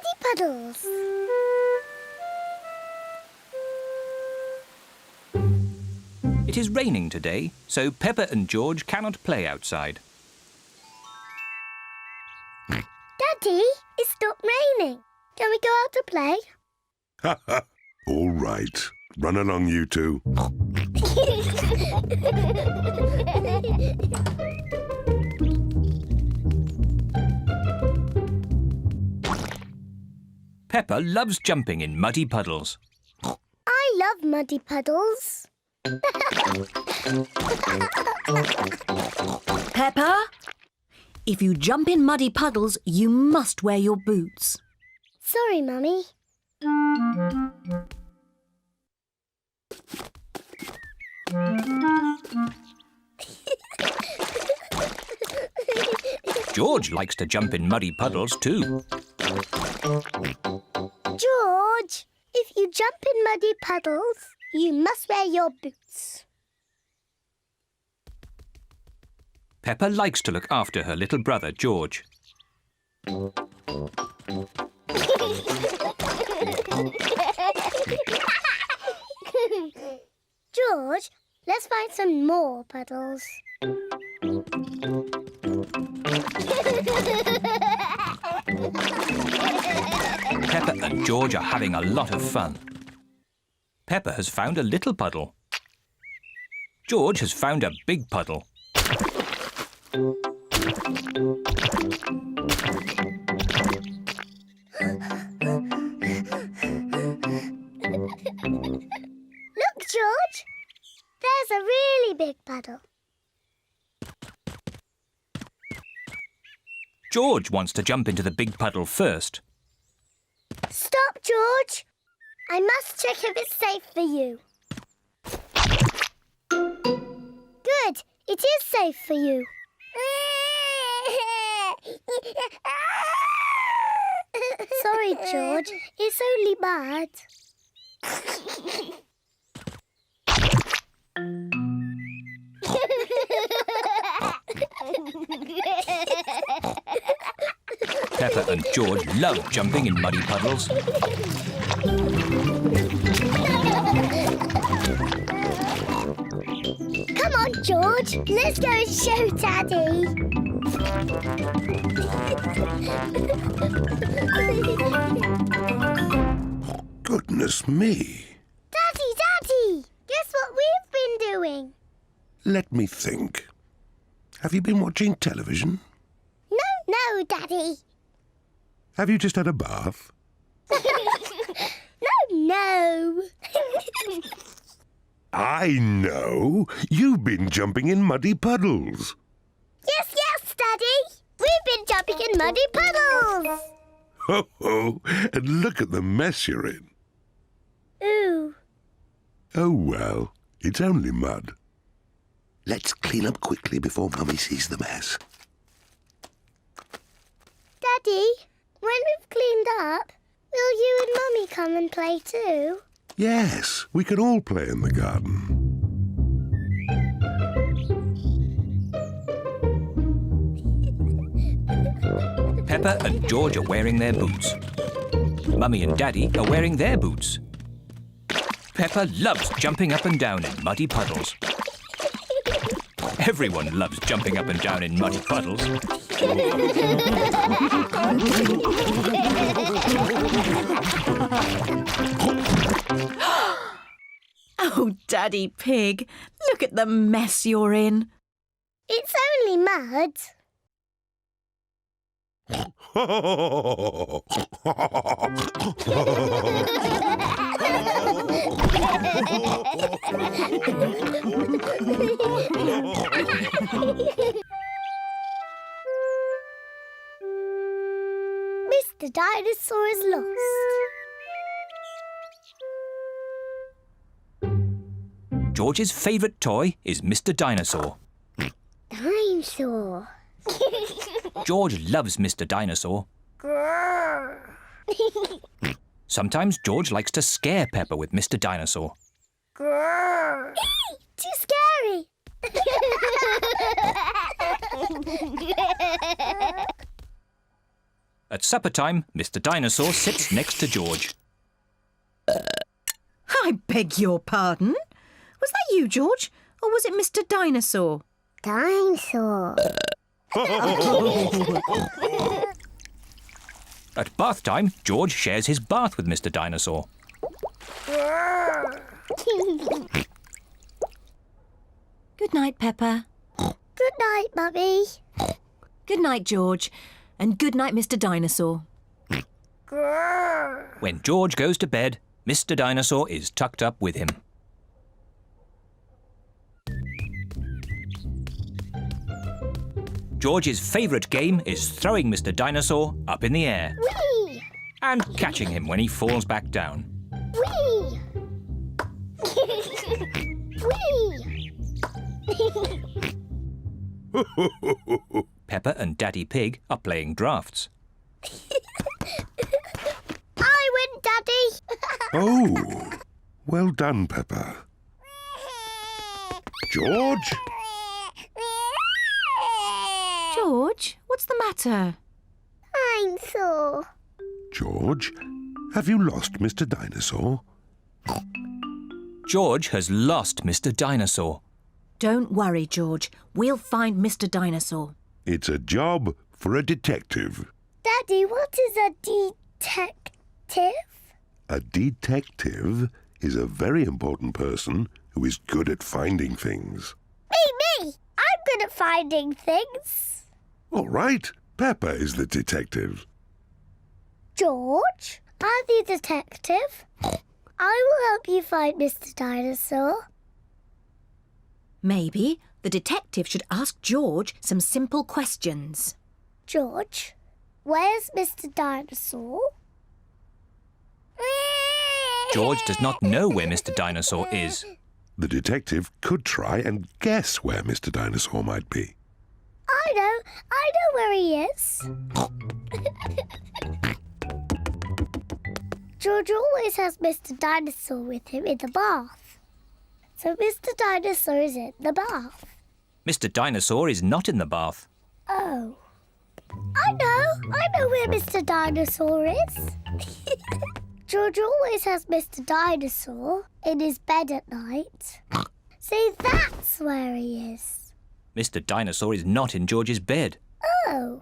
muddy puddles. It is raining today, so Peppa and George cannot play outside. Daddy, it stopped raining. Can we go out to play? Ha ha! All right. Run along, you two. Peppa loves jumping in muddy puddles. I love muddy puddles. Peppa, if you jump in muddy puddles, you must wear your boots. Sorry, Mummy. George likes to jump in muddy puddles too. George, if you jump in muddy puddles, you must wear your boots. Peppa likes to look after her little brother, George. George, let's find some more puddles. Peppa and George are having a lot of fun. Peppa has found a little puddle. George has found a big puddle. Look, George. There's a really big puddle. George wants to jump into the big puddle first. Stop, George. I must check if it's safe for you. Good. It is safe for you. Sorry, George. It's only mud. Peppa and George love jumping in muddy puddles. Come on, George. Let's go and show Daddy. Goodness me. Daddy! Guess what we've been doing? Let me think. Have you been watching television? No, Daddy. Have you just had a bath? No. I know. You've been jumping in muddy puddles. Yes, Daddy. We've been jumping in muddy puddles. Ho ho! And look at the mess you're in. Ooh. Oh well, it's only mud. Let's clean up quickly before Mummy sees the mess. Daddy, when we've cleaned up, will you and Mummy come and play too? Yes, we can all play in the garden. Peppa and George are wearing their boots. Mummy and Daddy are wearing their boots. Peppa loves jumping up and down in muddy puddles. Everyone loves jumping up and down in muddy puddles. Oh, Daddy Pig, look at the mess you're in. It's only mud. Mr. Dinosaur is lost. George's favourite toy is Mr. Dinosaur. Dinosaur. George loves Mr. Dinosaur. Grrr. Sometimes George likes to scare Peppa with Mr. Dinosaur. Grrr. Too scary. At supper time, Mr. Dinosaur sits next to George. I beg your pardon? Was that you, George? Or was it Mr. Dinosaur? Dinosaur. At bath time, George shares his bath with Mr. Dinosaur. Good night, Peppa. Good night, Mummy. Good night, George. And good night, Mr. Dinosaur. When George goes to bed, Mr. Dinosaur is tucked up with him. George's favourite game is throwing Mr. Dinosaur up in the air Whee! and catching him when he falls back down. Whee! Whee! Peppa and Daddy Pig are playing drafts. I win, Daddy. Oh, well done, Peppa. George? George, what's the matter? I'm sore. George, have you lost Mr. Dinosaur? George has lost Mr. Dinosaur. Don't worry, George. We'll find Mr. Dinosaur. It's a job for a detective. Daddy, what is a detective? A detective is a very important person who is good at finding things. Me! I'm good at finding things. All right, Peppa is the detective. George, I'm the detective. I will help you find Mr. Dinosaur. Maybe the detective should ask George some simple questions. George, where's Mr. Dinosaur? George does not know where Mr. Dinosaur is. The detective could try and guess where Mr. Dinosaur might be. I know where he is. George always has Mr. Dinosaur with him in the bath. So Mr. Dinosaur is in the bath. Mr. Dinosaur is not in the bath. Oh. I know where Mr. Dinosaur is. George always has Mr. Dinosaur in his bed at night. See, that's where he is. Mr. Dinosaur is not in George's bed. Oh.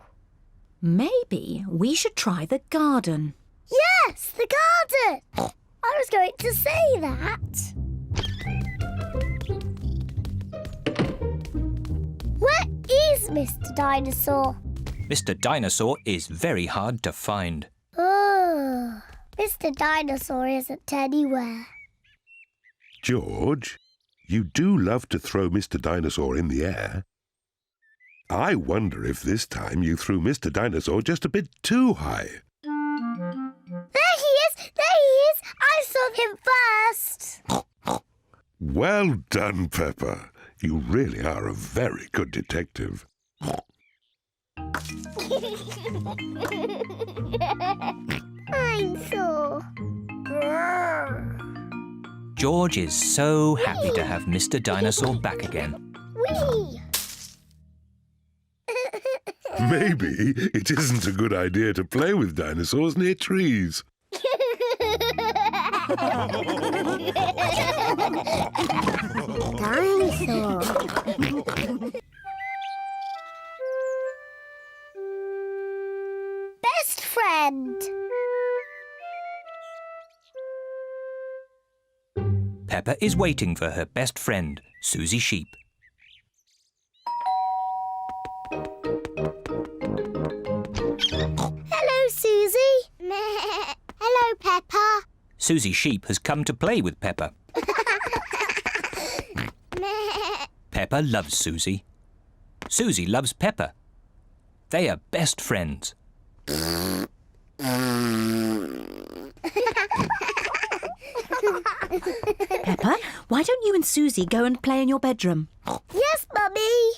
Maybe we should try the garden. Yes, the garden. I was going to say that. Where is Mr. Dinosaur? Mr. Dinosaur is very hard to find. Oh, Mr. Dinosaur isn't anywhere. George, you do love to throw Mr. Dinosaur in the air. I wonder if this time you threw Mr. Dinosaur just a bit too high. There he is! I saw him first! Well done, Peppa. You really are a very good detective. I'm sore. George is so happy to have Mr. Dinosaur back again. Whee! Maybe it isn't a good idea to play with dinosaurs near trees. Dinosaur. Best friend. Peppa is waiting for her best friend, Susie Sheep. Hello, Susie. Hello, Peppa. Susie Sheep has come to play with Peppa. Peppa loves Susie. Susie loves Peppa. They are best friends. Peppa, why don't you and Susie go and play in your bedroom? Yes, Mummy.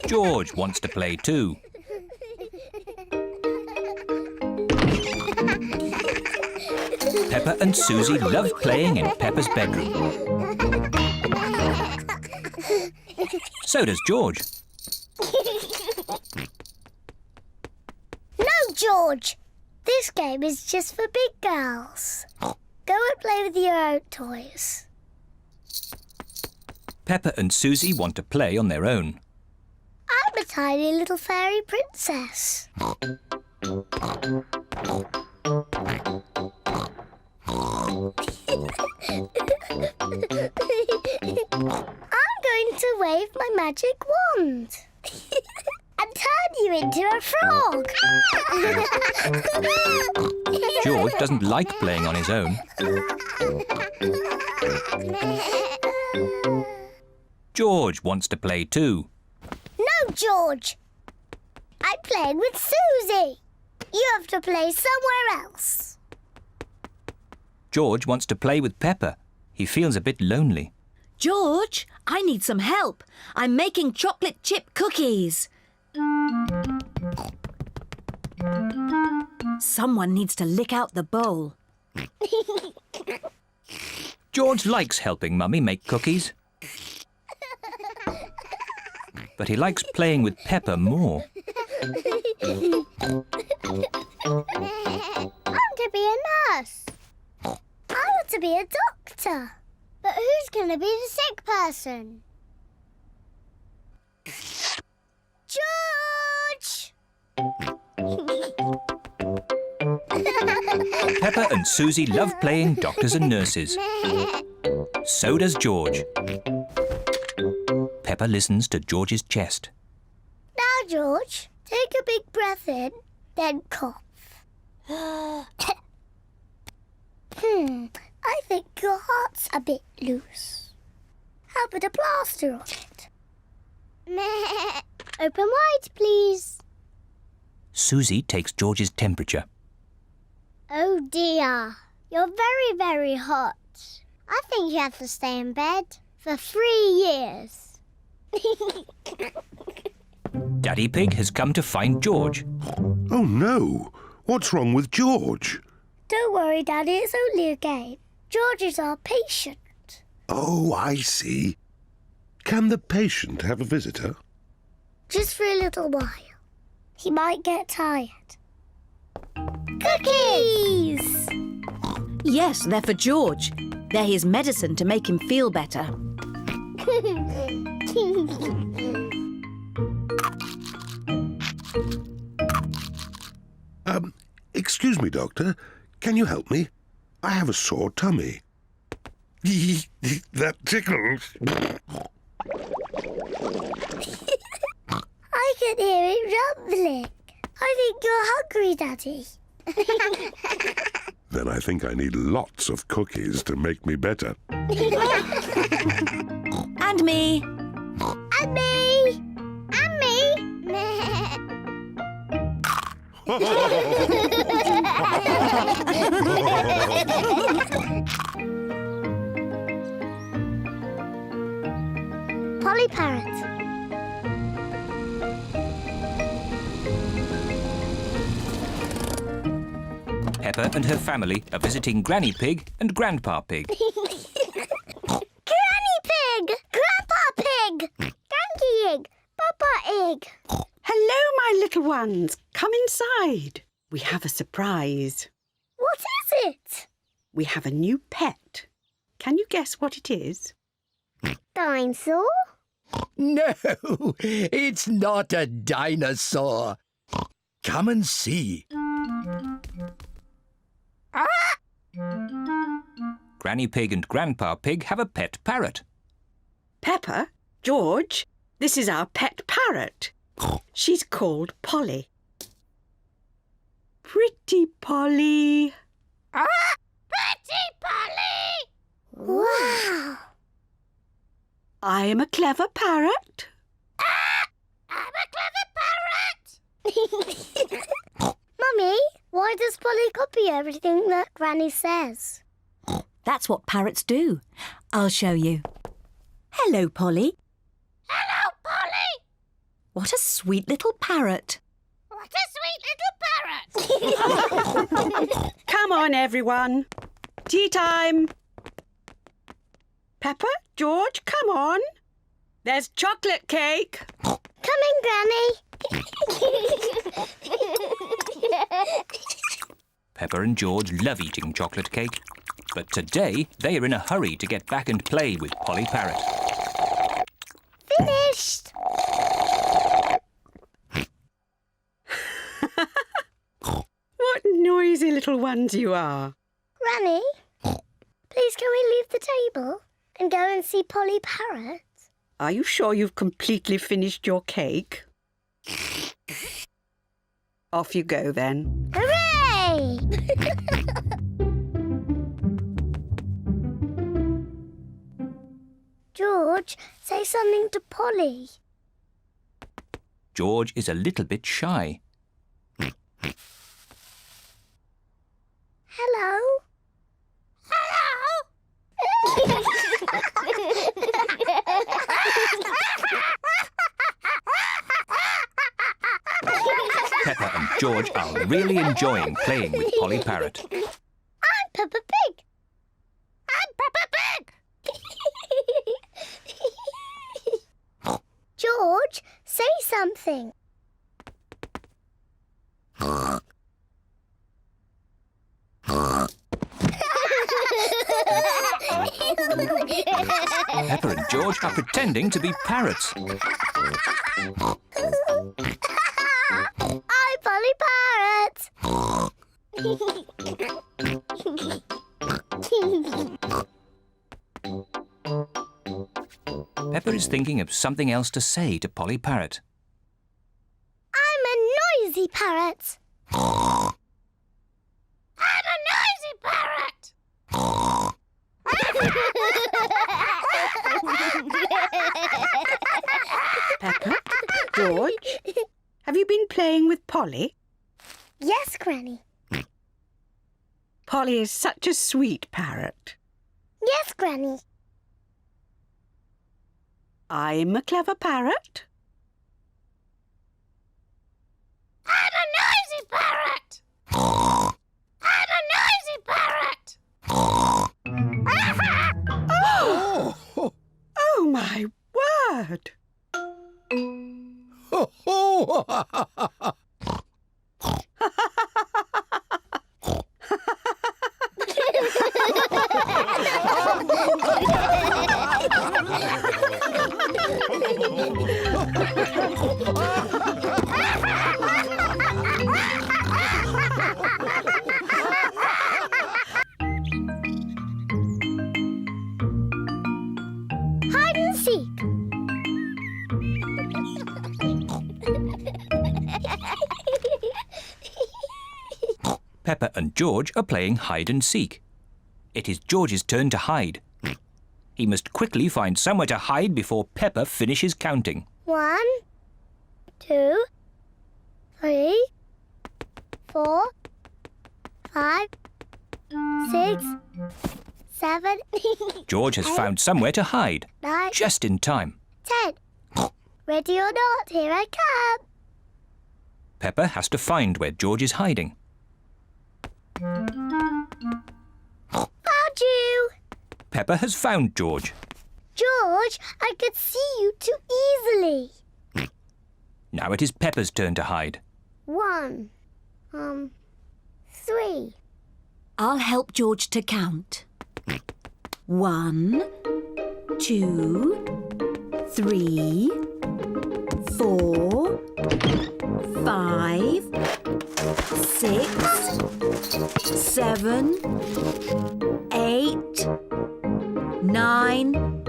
George wants to play too. Peppa and Susie love playing in Peppa's bedroom. So does George. George. This game is just for big girls. Go and play with your own toys. Peppa and Susie want to play on their own. I'm a tiny little fairy princess. I'm going to wave my magic wand and turn you into a frog. George doesn't like playing on his own. George wants to play too. No, George. I'm playing with Susie. You have to play somewhere else. George wants to play with Peppa. He feels a bit lonely. George, I need some help. I'm making chocolate chip cookies. Someone needs to lick out the bowl. George likes helping Mummy make cookies. But he likes playing with Peppa more. I want to be a nurse. I want to be a doctor. But who's going to be the sick person? George! Peppa and Susie love playing doctors and nurses. So does George. Peppa listens to George's chest. Now, George, take a big breath in, then cough. I think your heart's a bit loose. How about a plaster on it? Open wide, please. Susie takes George's temperature. Oh dear, you're very, very hot. I think you have to stay in bed for 3 years. Daddy Pig has come to find George. Oh no! What's wrong with George? Don't worry, Daddy, it's only a game. George is our patient. Oh, I see. Can the patient have a visitor? Just for a little while. He might get tired. Cookies! Yes, they're for George. They're his medicine to make him feel better. Excuse me, Doctor. Can you help me? I have a sore tummy. That tickles. I can hear it rumbling. I think you're hungry, Daddy. Then I think I need lots of cookies to make me better. And me. And me! And me! Polly Parrot. Peppa and her family are visiting Granny Pig and Grandpa Pig. Granny Pig! Grandpa Pig! Granky Egg! Papa Egg! Hello, my little ones. Come inside. We have a surprise. What is it? We have a new pet. Can you guess what it is? Dinosaur? No, it's not a dinosaur. Come and see. Granny Pig and Grandpa Pig have a pet parrot. Peppa, George, this is our pet parrot. She's called Polly. Pretty Polly. Pretty Polly! Wow! I am a clever parrot. I'm a clever parrot! Mummy, why does Polly copy everything that Granny says? That's what parrots do. I'll show you. Hello, Polly. Hello, Polly! What a sweet little parrot. What a sweet little parrot! Come on, everyone. Tea time. Peppa, George, come on. There's chocolate cake. Coming, Granny! Peppa and George love eating chocolate cake, but today they are in a hurry to get back and play with Polly Parrot. Finished! What noisy little ones you are. Granny, please can we leave the table and go and see Polly Parrot? Are you sure you've completely finished your cake? Off you go then. Hooray! George, say something to Polly. George is a little bit shy. Hello? Hello? Peppa and George are really enjoying playing with Polly Parrot. I'm Peppa Pig. I'm Peppa Pig. George, say something. Peppa and George are pretending to be parrots. I'm Polly Parrot. Peppa is thinking of something else to say to Polly Parrot. I'm a noisy parrot. I'm a noisy parrot. Peppa, George, have you been playing with Polly? Yes, Granny. Polly is such a sweet parrot. Yes, Granny. I'm a clever parrot. I'm a noisy parrot. I'm a noisy parrot. Oh, my word! Hide and seek. Peppa and George are playing hide and seek. It is George's turn to hide. He must quickly find somewhere to hide before Peppa finishes counting. 1, 2, 3, 4, 5, 6, 7, George has found somewhere to hide, 9, just in time. 10. Ready or not, here I come. Peppa has to find where George is hiding. Found you. Peppa has found George. George, I could see you too easily. Now it is Peppa's turn to hide. 1, 3. I'll help George to count. 1, 2, 3, 4, 5, 6, 7, 8, 9,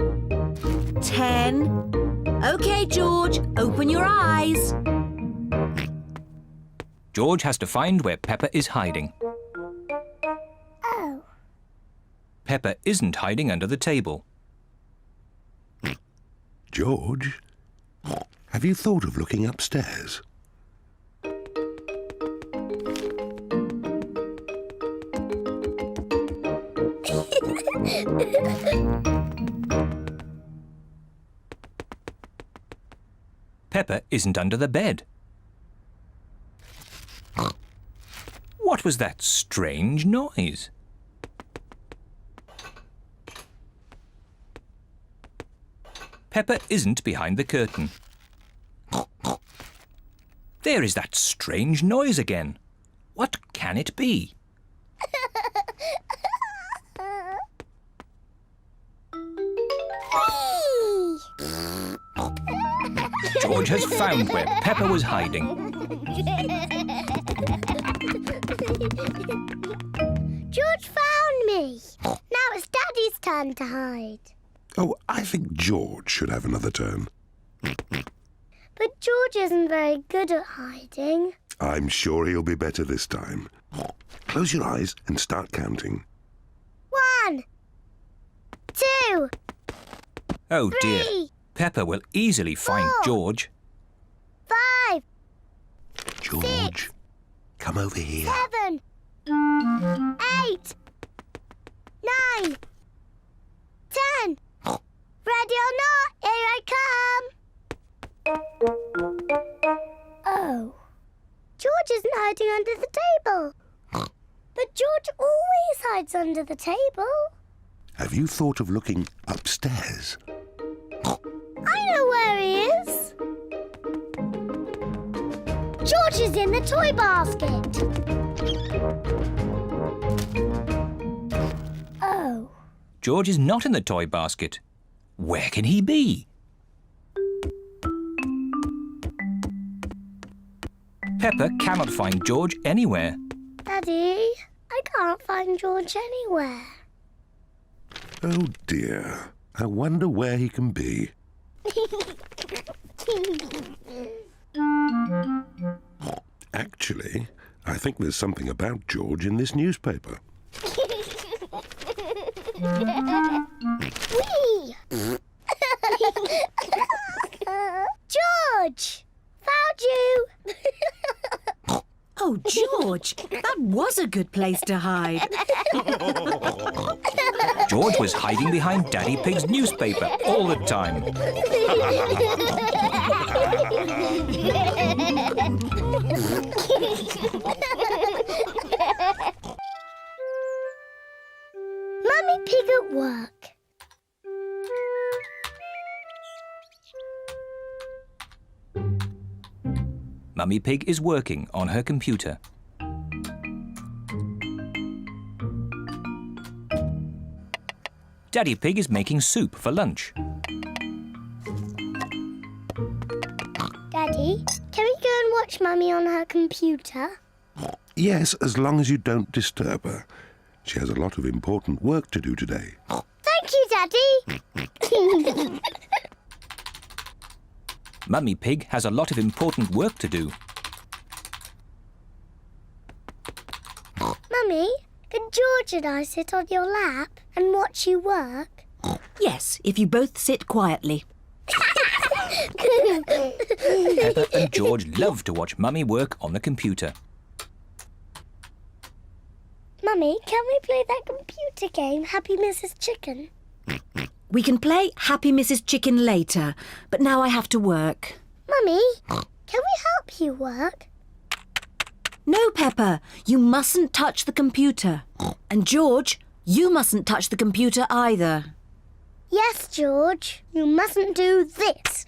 10. OK, George, open your eyes. George has to find where Peppa is hiding. Oh, Peppa isn't hiding under the table. George, have you thought of looking upstairs? Peppa isn't under the bed. What was that strange noise? Peppa isn't behind the curtain. There is that strange noise again. What can it be? George has found where Peppa was hiding. George found me. Now it's Daddy's turn to hide. Oh, I think George should have another turn. But George isn't very good at hiding. I'm sure he'll be better this time. Close your eyes and start counting. 1, 2, Oh dear. 3, Peppa will easily find 4. George. 5, George, come over here. 7, 8, 9, 10. Ready or not, here I come. Oh. George isn't hiding under the table. But George always hides under the table. Have you thought of looking upstairs? I know where he is. George is in the toy basket. Oh. George is not in the toy basket. Where can he be? Peppa cannot find George anywhere. Daddy, I can't find George anywhere. Oh dear, I wonder where he can be. Actually, I think there's something about George in this newspaper. Whee! George! Found you! Oh, George, that was a good place to hide. George was hiding behind Daddy Pig's newspaper all the time. Mummy Pig at work. Mummy Pig is working on her computer. Daddy Pig is making soup for lunch. Daddy, can we go and watch Mummy on her computer? Yes, as long as you don't disturb her. She has a lot of important work to do today. Thank you, Daddy. Mummy Pig has a lot of important work to do. Mummy, can George and I sit on your lap and watch you work? Yes, if you both sit quietly. Peppa and George love to watch Mummy work on the computer. Mummy, can we play that computer game, Happy Mrs. Chicken? We can play Happy Mrs. Chicken later, but now I have to work. Mummy, can we help you work? No, Peppa, you mustn't touch the computer. And George, you mustn't touch the computer either. Yes, George. You mustn't do this.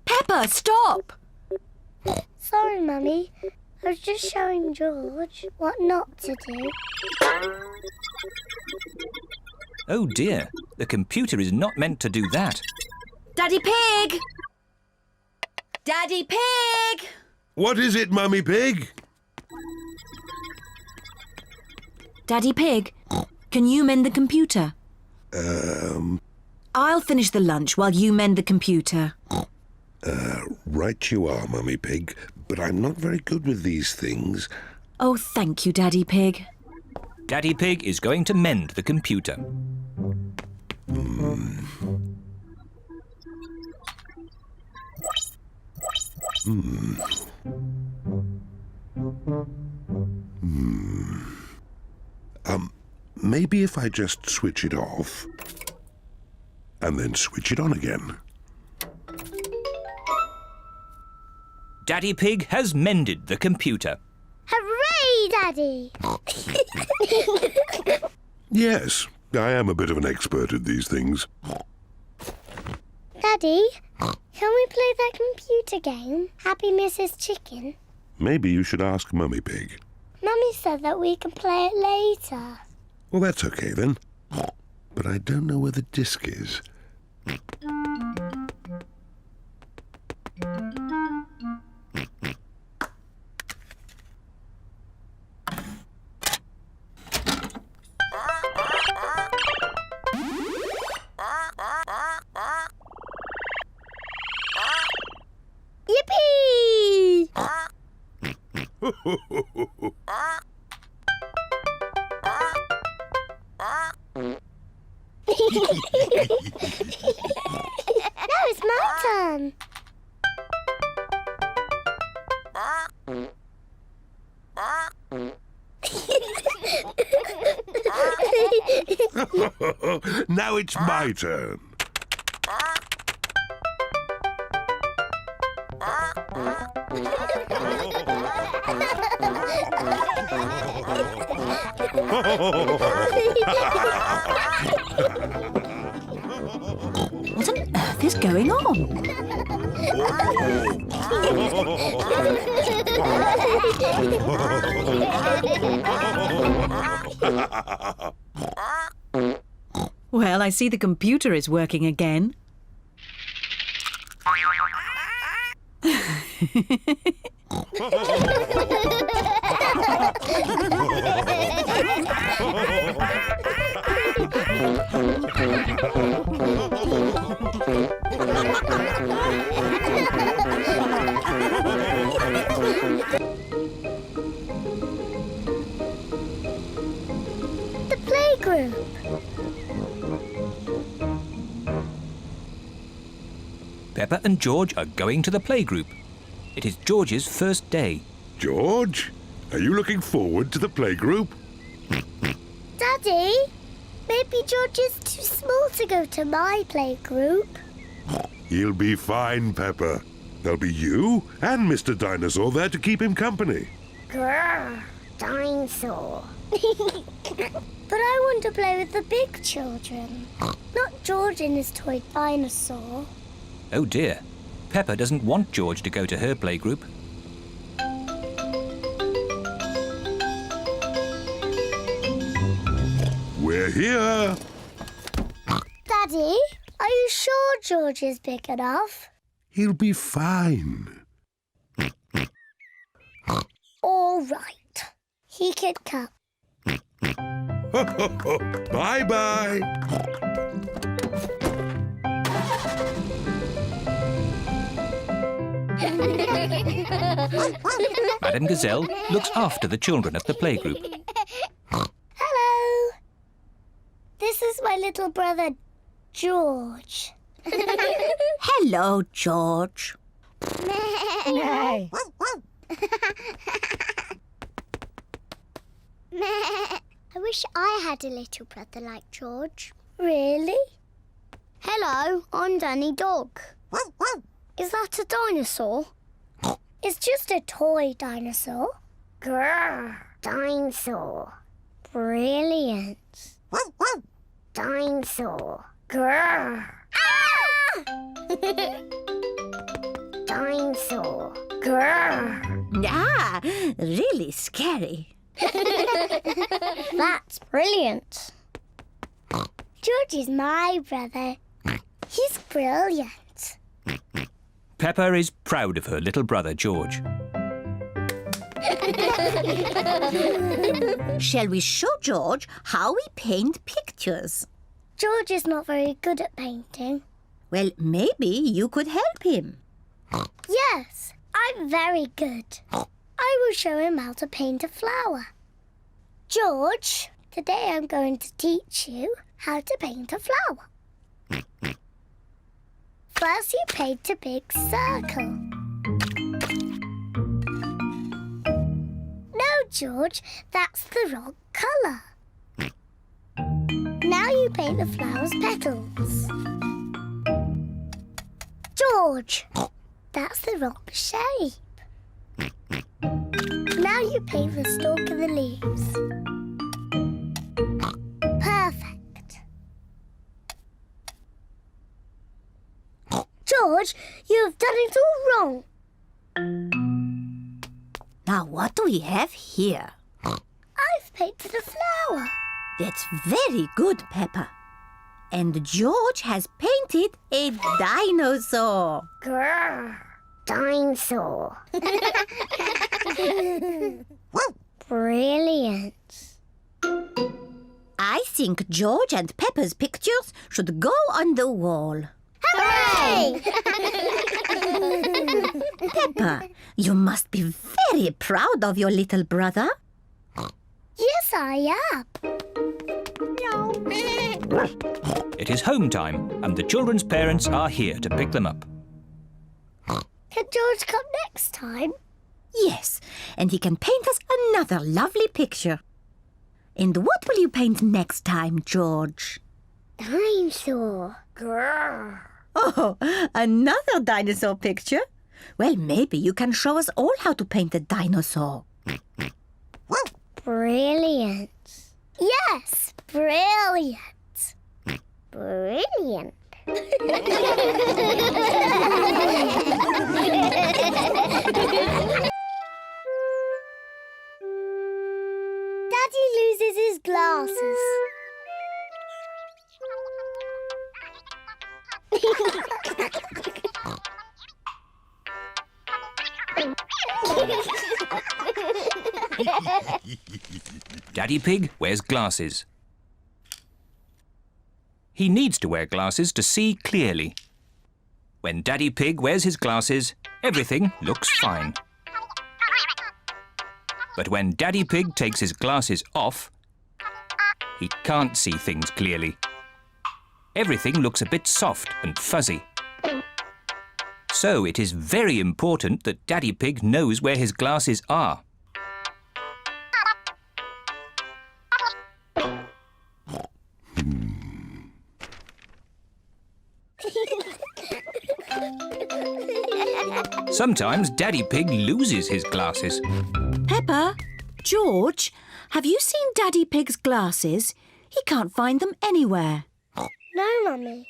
Peppa, stop! Sorry, Mummy. I was just showing George what not to do. Oh dear, the computer is not meant to do that. Daddy Pig! Daddy Pig! What is it, Mummy Pig? Daddy Pig, can you mend the computer? I'll finish the lunch while you mend the computer. Right you are, Mummy Pig, but I'm not very good with these things. Oh, thank you, Daddy Pig. Daddy Pig is going to mend the computer. Maybe if I just switch it off and then switch it on again. Daddy Pig has mended the computer. Hooray, Daddy! Yes, I am a bit of an expert at these things. Daddy, can we play that computer game, Happy Mrs. Chicken? Maybe you should ask Mummy Pig. Mummy said that we can play it later. Well, that's okay then. But I don't know where the disc is. Yippee! Now it's my turn. Now it's my turn. What on earth is going on? Well, I see the computer is working again. The playgroup. Peppa and George are going to the playgroup. It is George's first day. George, are you looking forward to the playgroup? Daddy, maybe George is too small to go to my playgroup. He'll be fine, Peppa. There'll be you and Mr. Dinosaur there to keep him company. Grrr, Dinosaur. But I want to play with the big children, not George and his toy dinosaur. Oh dear. Peppa doesn't want George to go to her playgroup. We're here. Daddy, are you sure George is big enough? He'll be fine. All right. He can come. Bye-bye. Madame Gazelle looks after the children at the playgroup. Hello. This is my little brother, George. Hello, George. I wish I had a little brother like George. Really? Hello, I'm Danny Dog. Is that a dinosaur? It's just a toy dinosaur. Grrr, dinosaur. Brilliant. Dinosaur. Grrr. Ah! Dinosaur. Grrr. Ah, really scary. That's brilliant. George is my brother. He's brilliant. Peppa is proud of her little brother, George. Shall we show George how we paint pictures? George is not very good at painting. Well, maybe you could help him. Yes, I'm very good. I will show him how to paint a flower. George, today I'm going to teach you how to paint a flower. First, you paint a big circle. No, George, that's the wrong colour. Now you paint the flower's petals. George, that's the wrong shape. Now you paint the stalk of the leaves. Perfect. George, you have done it all wrong. Now, what do we have here? painted a flower. That's very good, Peppa. And George has painted a dinosaur. Grrr. Dinosaur. Brilliant. I think George and Peppa's pictures should go on the wall. Hooray! Peppa, you must be very proud of your little brother. Yes, I am. It is home time, and the children's parents are here to pick them up. Can George come next time? Yes, and he can paint us another lovely picture. And what will you paint next time, George? Dinosaur. Grrr. Oh, another dinosaur picture? Well, maybe you can show us all how to paint a dinosaur. Brilliant. Yes, brilliant. Brilliant. Daddy loses his glasses. Daddy Pig wears glasses. He needs to wear glasses to see clearly. When Daddy Pig wears his glasses, everything looks fine. But when Daddy Pig takes his glasses off, he can't see things clearly. Everything looks a bit soft and fuzzy. So it is very important that Daddy Pig knows where his glasses are. Sometimes Daddy Pig loses his glasses. Peppa, George, have you seen Daddy Pig's glasses? He can't find them anywhere. No, Mummy.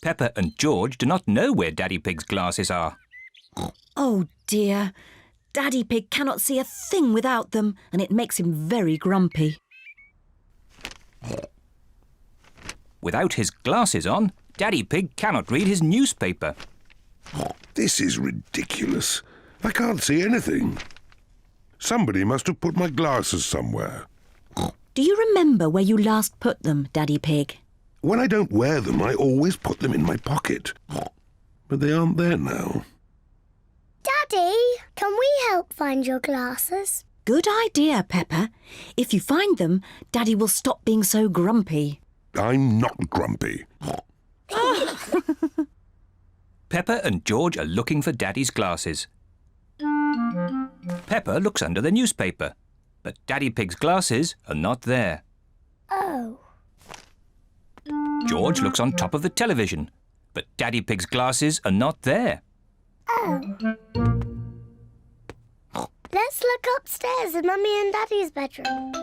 Peppa and George do not know where Daddy Pig's glasses are. Oh dear, Daddy Pig cannot see a thing without them, and it makes him very grumpy. Without his glasses on, Daddy Pig cannot read his newspaper. This is ridiculous. I can't see anything. Somebody must have put my glasses somewhere. Do you remember where you last put them, Daddy Pig? When I don't wear them, I always put them in my pocket. But they aren't there now. Daddy, can we help find your glasses? Good idea, Peppa. If you find them, Daddy will stop being so grumpy. I'm not grumpy. Peppa and George are looking for Daddy's glasses. Peppa looks under the newspaper, but Daddy Pig's glasses are not there. Oh. George looks on top of the television, but Daddy Pig's glasses are not there. Oh. Let's look upstairs in Mummy and Daddy's bedroom.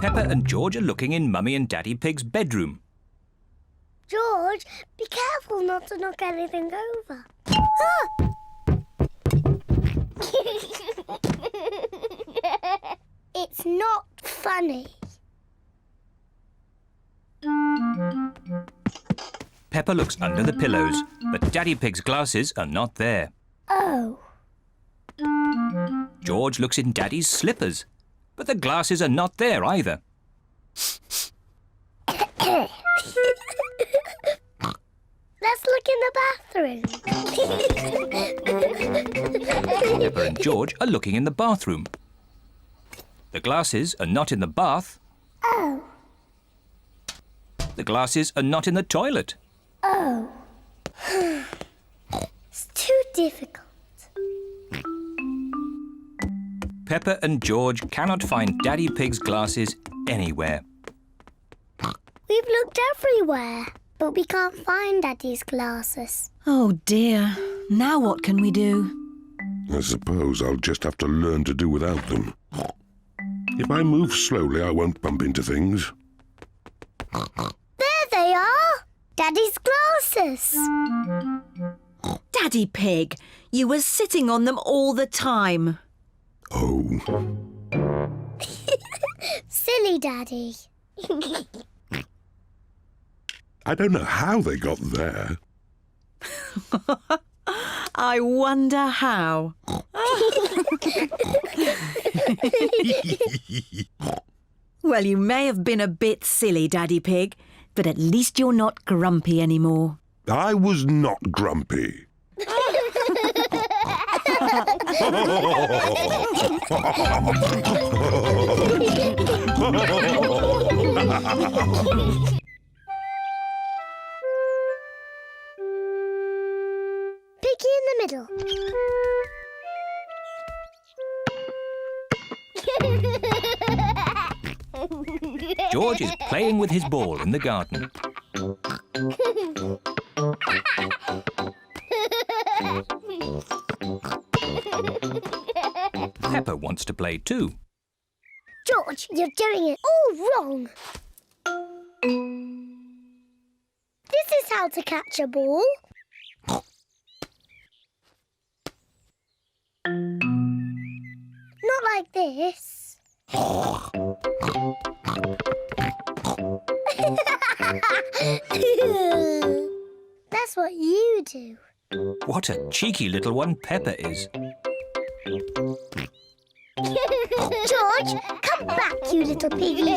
Peppa and George are looking in Mummy and Daddy Pig's bedroom. George, be careful not to knock anything over. Ah! It's not funny. Peppa looks under the pillows, but Daddy Pig's glasses are not there. Oh. George looks in Daddy's slippers, but the glasses are not there either. Let's look in the bathroom. Peppa and George are looking in the bathroom. The glasses are not in the bath. Oh. The glasses are not in the toilet. Oh. It's too difficult. Peppa and George cannot find Daddy Pig's glasses anywhere. We've looked everywhere, but we can't find Daddy's glasses. Oh dear, now what can we do? I suppose I'll just have to learn to do without them. If I move slowly, I won't bump into things. There they are! Daddy's glasses! Daddy Pig, you were sitting on them all the time. Oh, Silly Daddy. I don't know how they got there. I wonder how. Well, you may have been a bit silly, Daddy Pig, but at least you're not grumpy anymore. I was not grumpy. Piggy in the middle. George is playing with his ball in the garden. Peppa wants to play too. George, you're doing it all wrong. This is how to catch a ball. Not like this. That's what you do. What a cheeky little one Peppa is. George, come back, you little piggy.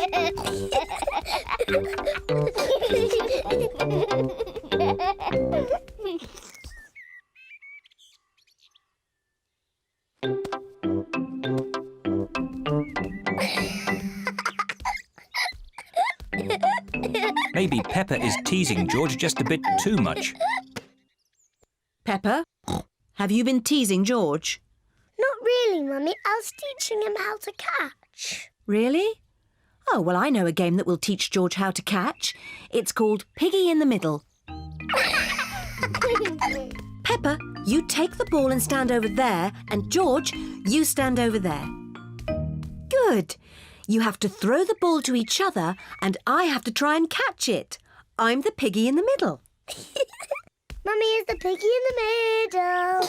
Maybe Peppa is teasing George just a bit too much. Peppa, have you been teasing George? Not really, Mummy. I was teaching him how to catch. Really? Oh, well, I know a game that will teach George how to catch. It's called Piggy in the Middle. Peppa, you take the ball and stand over there, and George, you stand over there. Good. You have to throw the ball to each other, and I have to try and catch it. I'm the piggy in the middle. Mummy is the piggy in the middle.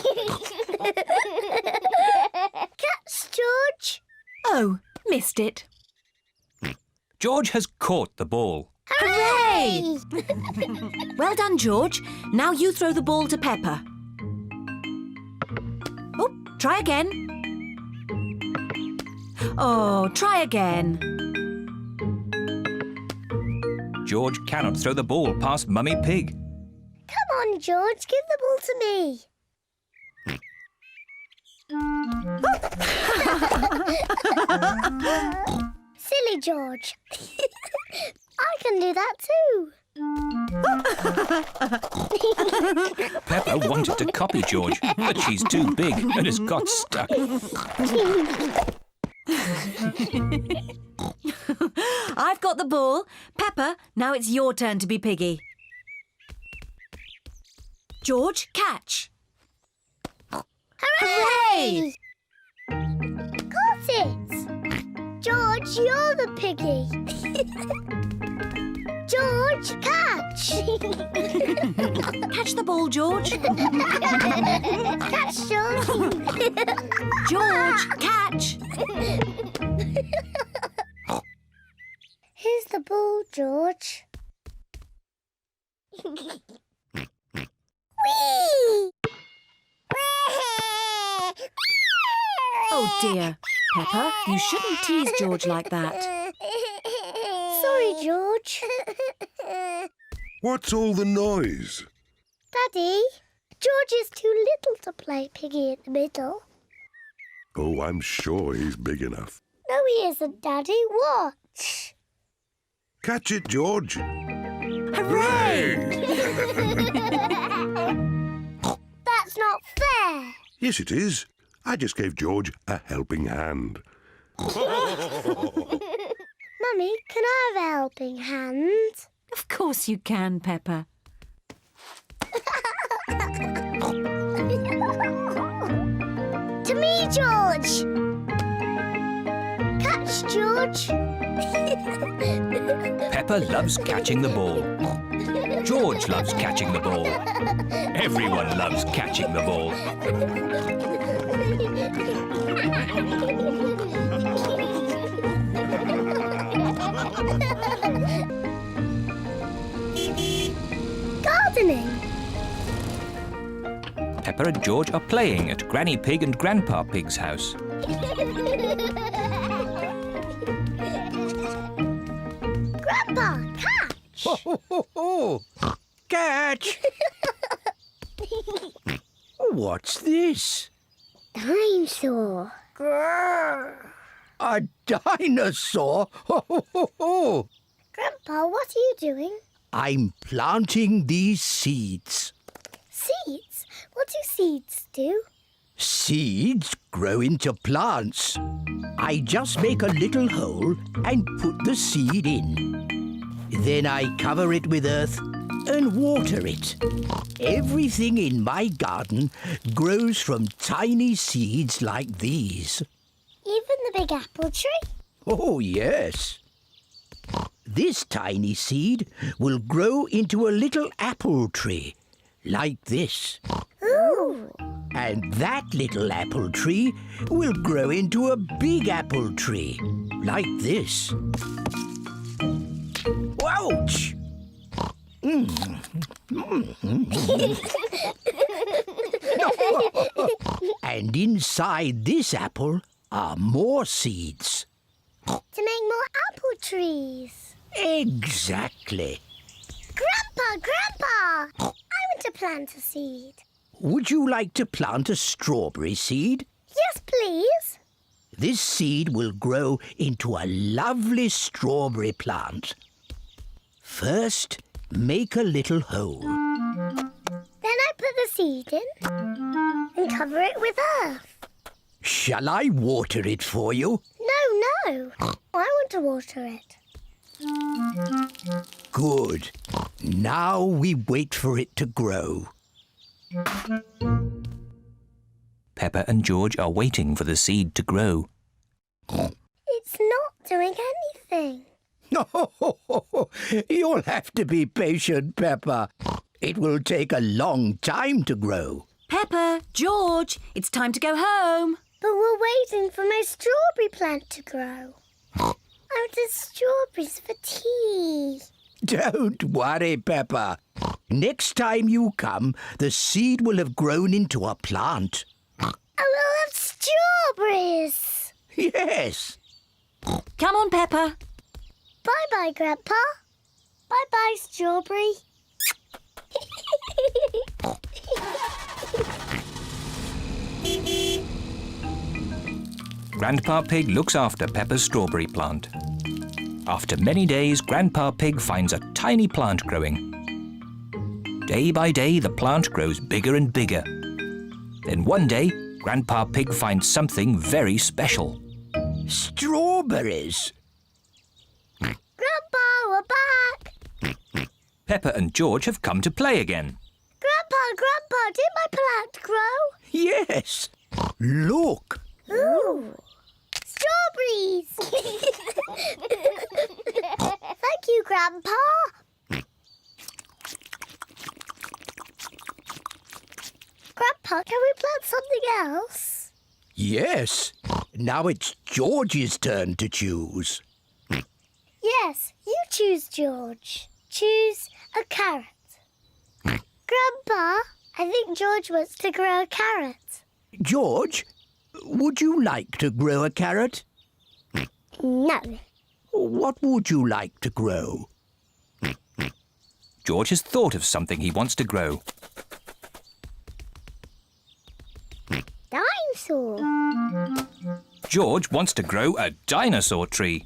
Catch, George. Oh, missed it. George has caught the ball. Hooray! Well done, George. Now you throw the ball to Peppa. Oh, try again. Oh, try again. George cannot throw the ball past Mummy Pig. Come on, George. Give the ball to me. Silly George. I can do that too. Peppa wanted to copy George, but she's too big and has got stuck. I've got the ball. Peppa, now it's your turn to be Piggy. George, catch. Hooray! Got it. George, you're the piggy. George, catch. Catch the ball, George. Catch, George. George, catch. Here's the ball, George. Whee! Oh dear. Peppa, you shouldn't tease George like that. Sorry, George. What's all the noise? Daddy, George is too little to play Piggy in the middle. Oh, I'm sure he's big enough. No, he isn't, Daddy. Watch. Catch it, George. Hooray! That's not fair. Yes, it is. I just gave George a helping hand. Mummy, can I have a helping hand? Of course you can, Peppa. To me, George. Catch, George. Peppa loves catching the ball. George loves catching the ball. Everyone loves catching the ball. Gardening. Peppa and George are playing at Granny Pig and Grandpa Pig's house. Grandpa, catch! Ho, ho, ho, ho. Catch! What's this? Dinosaur. Grrr. A dinosaur? Ho, ho, ho, ho. Grandpa, what are you doing? I'm planting these seeds. Seeds? What do seeds do? Seeds grow into plants. I just make a little hole and put the seed in. Then I cover it with earth and water it. Everything in my garden grows from tiny seeds like these. Even the big apple tree? Oh, yes. This tiny seed will grow into a little apple tree, like this. Ooh. And that little apple tree will grow into a big apple tree, like this. Ouch! And inside this apple are more seeds. To make more apple trees. Exactly. Grandpa! I want to plant a seed. Would you like to plant a strawberry seed? Yes, please. This seed will grow into a lovely strawberry plant. First, make a little hole. Then I put the seed in and cover it with earth. Shall I water it for you? No. I want to water it. Good. Now we wait for it to grow. Peppa and George are waiting for the seed to grow. It's not doing anything. You'll have to be patient, Peppa. It will take a long time to grow. Peppa, George, it's time to go home. But we're waiting for my strawberry plant to grow. I wanted strawberries for tea. Don't worry, Peppa. Next time you come, the seed will have grown into a plant. I will have strawberries. Yes. Come on, Peppa. Bye-bye, Grandpa. Bye-bye, strawberry. Grandpa Pig looks after Peppa's strawberry plant. After many days, Grandpa Pig finds a tiny plant growing. Day by day, the plant grows bigger and bigger. Then one day, Grandpa Pig finds something very special. Strawberries. Grandpa, we're back. Peppa and George have come to play again. Grandpa, did my plant grow? Yes. Look. Ooh. Strawberries. Thank you, Grandpa. Grandpa, can we plant something else? Yes. Now it's George's turn to choose. Yes, you choose, George. Choose a carrot. Grandpa, I think George wants to grow a carrot. George, would you like to grow a carrot? No. What would you like to grow? George has thought of something he wants to grow. Dinosaur. George wants to grow a dinosaur tree.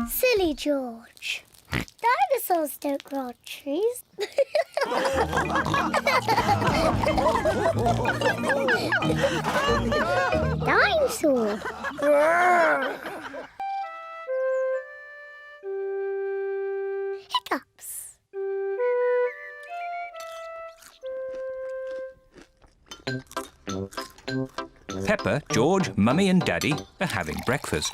Silly George. Dinosaurs don't grow on trees. Dinosaur. Hiccups. Peppa, George, Mummy and Daddy are having breakfast.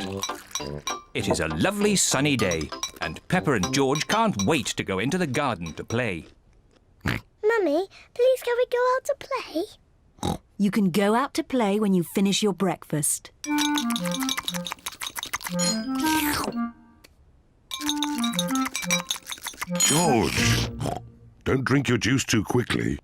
It is a lovely sunny day And Peppa and George can't wait to go into the garden to play. Mummy, please can we go out to play? You can go out to play when you finish your breakfast. George, don't drink your juice too quickly.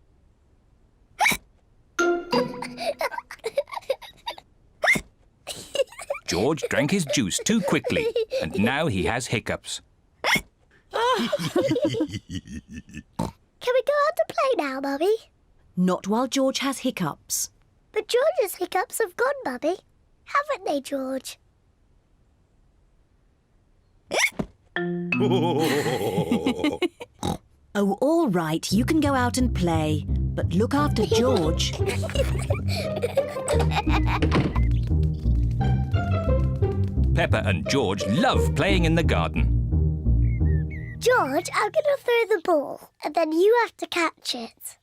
George drank his juice too quickly, and now he has hiccups. Can we go out to play now, Mummy? Not while George has hiccups. But George's hiccups have gone, Mummy. Haven't they, George? Oh, all right, you can go out and play. But look after George. Peppa and George love playing in the garden. George, I'm going to throw the ball, and then you have to catch it.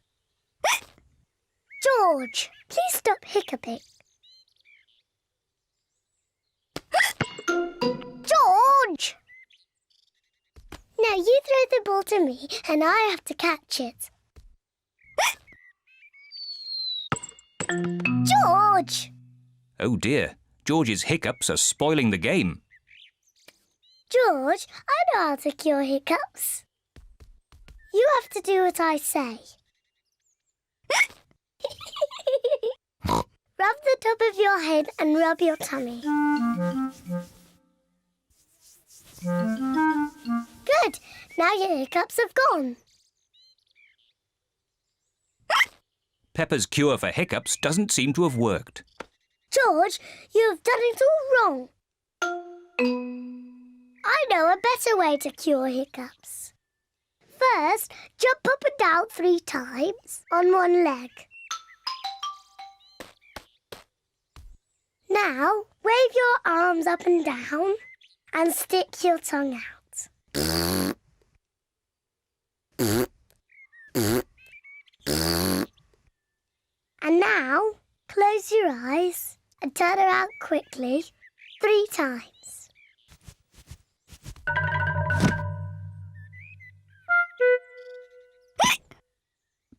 George, please stop hiccuping. George! Now you throw the ball to me, and I have to catch it. George! Oh dear, George's hiccups are spoiling the game. George, I know how to cure hiccups. You have to do what I say. Rub the top of your head and rub your tummy. Good. Now your hiccups have gone. Peppa's cure for hiccups doesn't seem to have worked. George, you have done it all wrong. I know a better way to cure hiccups. First, jump up and down 3 times on one leg. Now, wave your arms up and down and stick your tongue out. And now, close your eyes and turn around quickly 3 times.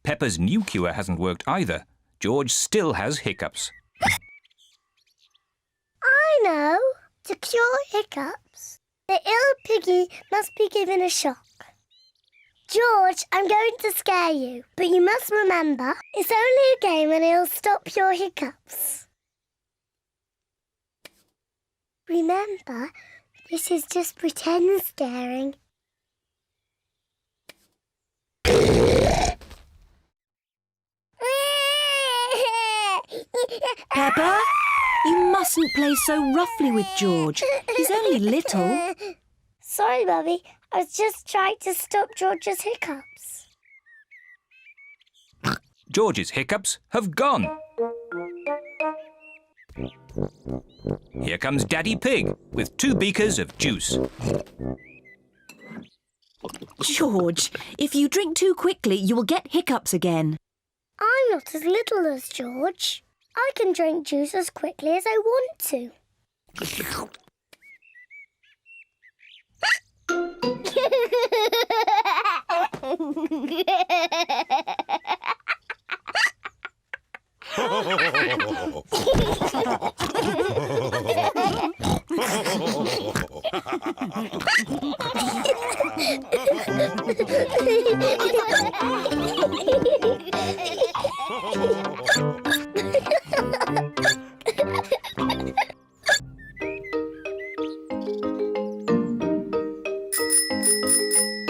Peppa's new cure hasn't worked either. George still has hiccups. I know. To cure hiccups, the ill Piggy must be given a shock. George, I'm going to scare you, but you must remember, it's only a game and it'll stop your hiccups. Remember, this is just pretend scaring. Peppa, you mustn't play so roughly with George. He's only little. Sorry, Mummy. I was just trying to stop George's hiccups. George's hiccups have gone. Here comes Daddy Pig with 2 beakers of juice. George, if you drink too quickly, you will get hiccups again. I'm not as little as George. I can drink juice as quickly as I want to.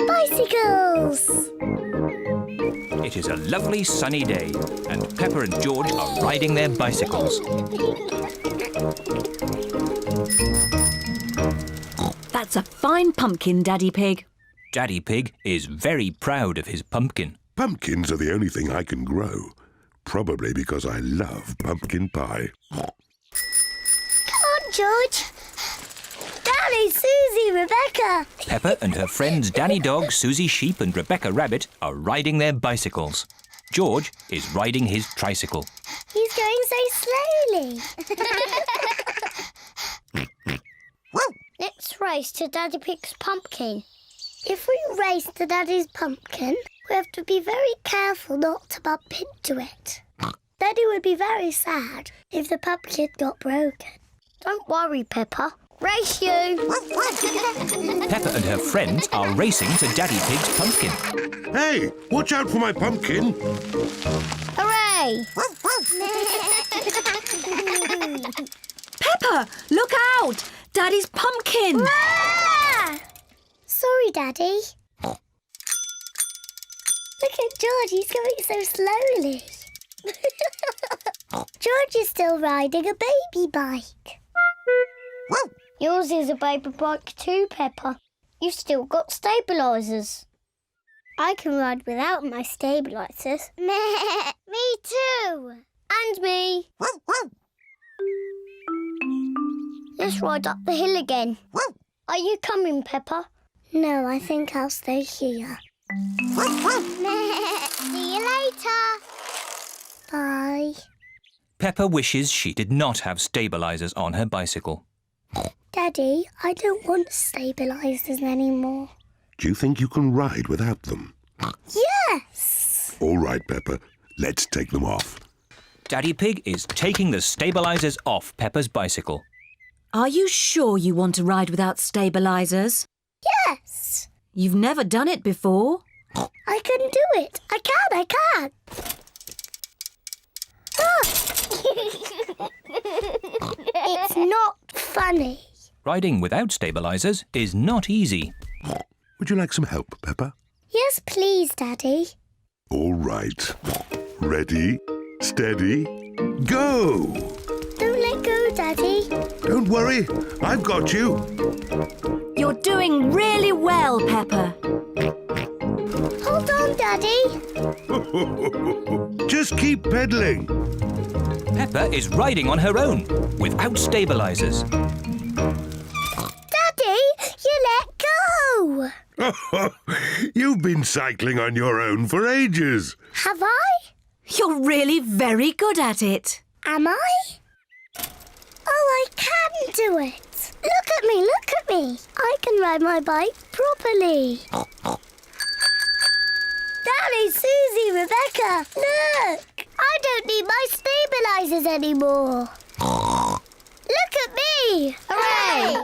Bicycles! It is a lovely sunny day, and Peppa and George are riding their bicycles. That's a fine pumpkin, Daddy Pig. Daddy Pig is very proud of his pumpkin. Pumpkins are the only thing I can grow. Probably because I love pumpkin pie. Come on, George. Danny, Susie, Rebecca. Peppa and her friends Danny Dog, Susie Sheep and Rebecca Rabbit are riding their bicycles. George is riding his tricycle. He's going so slowly. Let's Let's race to Daddy Pig's pumpkin. If we race to Daddy's pumpkin, we have to be very careful not to bump into it. Daddy would be very sad if the pumpkin got broken. Don't worry, Peppa. Race you! Peppa and her friends are racing to Daddy Pig's pumpkin. Hey, watch out for my pumpkin. Hooray! Peppa, look out! Daddy's pumpkin! Ah! Sorry, Daddy. Look at George, he's going so slowly. George is still riding a baby bike. Yours is a baby bike too, Peppa. You've still got stabilisers. I can ride without my stabilisers. Me too. And me. Let's ride up the hill again. Are you coming, Peppa? No, I think I'll stay here. See you later. Bye. Peppa wishes she did not have stabilisers on her bicycle. Daddy, I don't want stabilisers anymore. Do you think you can ride without them? Yes! All right, Peppa. Let's take them off. Daddy Pig is taking the stabilisers off Peppa's bicycle. Are you sure you want to ride without stabilisers? Yes! You've never done it before. I can do it. I can. Ah! It's not funny. Riding without stabilisers is not easy. Would you like some help, Peppa? Yes, please, Daddy. All right. Ready, steady, go! Don't let go, Daddy. Don't worry, I've got you. You're doing really well, Peppa. Hold on, Daddy. Just keep pedaling. Peppa is riding on her own, without stabilisers. Daddy, you let go. You've been cycling on your own for ages. Have I? You're really very good at it. Am I? Oh, I can do it. Look at me, look at me. I can ride my bike properly. Daddy, Susie, Rebecca, look. I don't need my stabilisers anymore. Look at me. Hooray.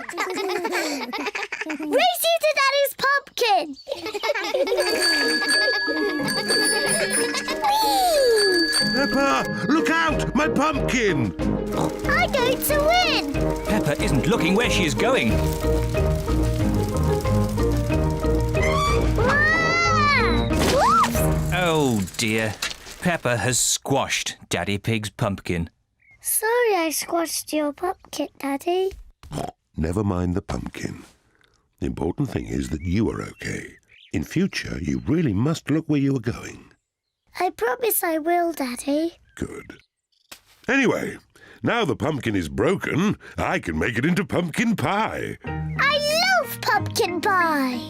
Race you to Daddy's pumpkin. Whee! Peppa, look out! My pumpkin! I'm going to win. Peppa isn't looking where she is going. Ah! Whoops! Oh dear. Peppa has squashed Daddy Pig's pumpkin. Sorry I squashed your pumpkin, Daddy. Never mind the pumpkin. The important thing is that you are okay. In future, you really must look where you are going. I promise I will, Daddy. Good. Anyway, now the pumpkin is broken, I can make it into pumpkin pie. I love pumpkin pie.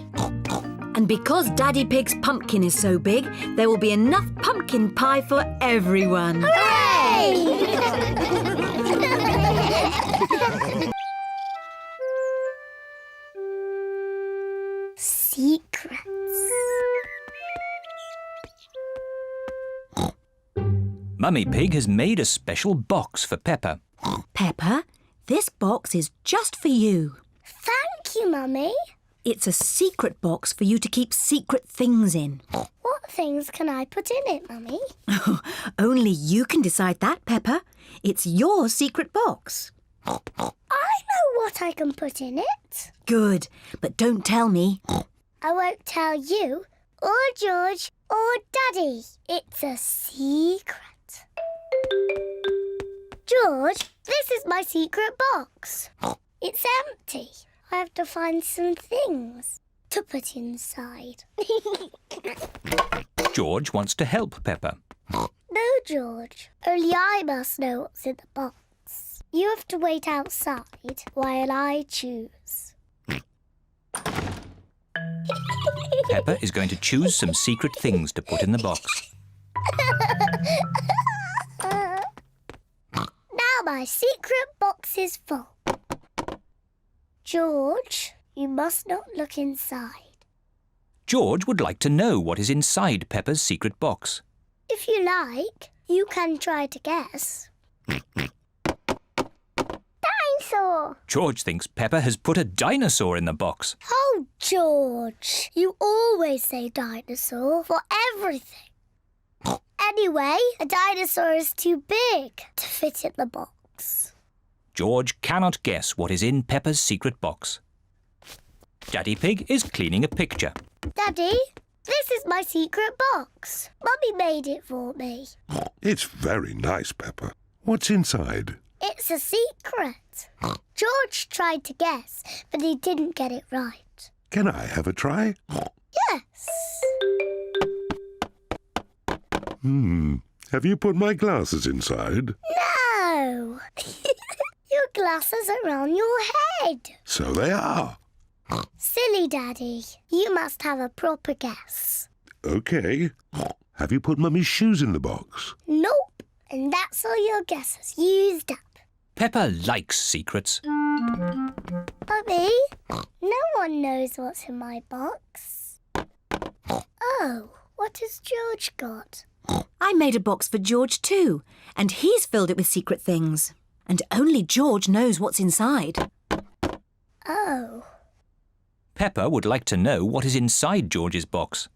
And because Daddy Pig's pumpkin is so big, there will be enough pumpkin pie for everyone. Hooray! Secrets. Mummy Pig has made a special box for Peppa. Peppa, this box is just for you. Thank you, Mummy. It's a secret box for you to keep secret things in. What things can I put in it, Mummy? Only you can decide that, Peppa. It's your secret box. I know what I can put in it. Good, but don't tell me. I won't tell you, or George, or Daddy. It's a secret. George, this is my secret box. It's empty. I have to find some things to put inside. George wants to help Peppa. No, George. Only I must know what's in the box. You have to wait outside while I choose. Peppa is going to choose some secret things to put in the box. Now my secret box is full. George, You must not look inside. George would like to know what is inside Peppa's secret box. If you like, you can try to guess. Dinosaur! George thinks Peppa has put a dinosaur in the box. Oh, George, you always say dinosaur for everything. Anyway, a dinosaur is too big to fit in the box. George cannot guess what is in Peppa's secret box. Daddy Pig is cleaning a picture. Daddy, this is my secret box. Mummy made it for me. It's very nice, Peppa. What's inside? It's a secret. George tried to guess, but he didn't get it right. Can I have a try? Yes. Have you put my glasses inside? No. Your glasses are on your head. So they are. Silly Daddy. You must have a proper guess. OK. Have you put Mummy's shoes in the box? Nope. And that's all your guesses used up. Peppa likes secrets. Mummy, no one knows what's in my box. Oh, what has George got? I made a box for George too, and he's filled it with secret things. And only George knows what's inside. Oh. Peppa would like to know what is inside George's box.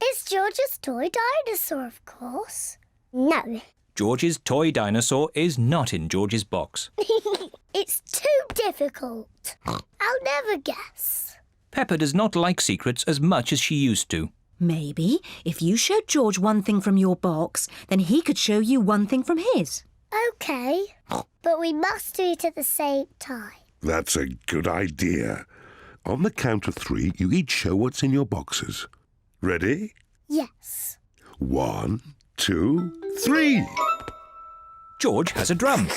It's George's toy dinosaur, of course. No. George's toy dinosaur is not in George's box. It's too difficult. I'll never guess. Peppa does not like secrets as much as she used to. Maybe if you showed George one thing from your box, then he could show you one thing from his. OK, but we must do it at the same time. That's a good idea. On the count of 3, you each show what's in your boxes. Ready? Yes. 1, 2, 3. George has a drum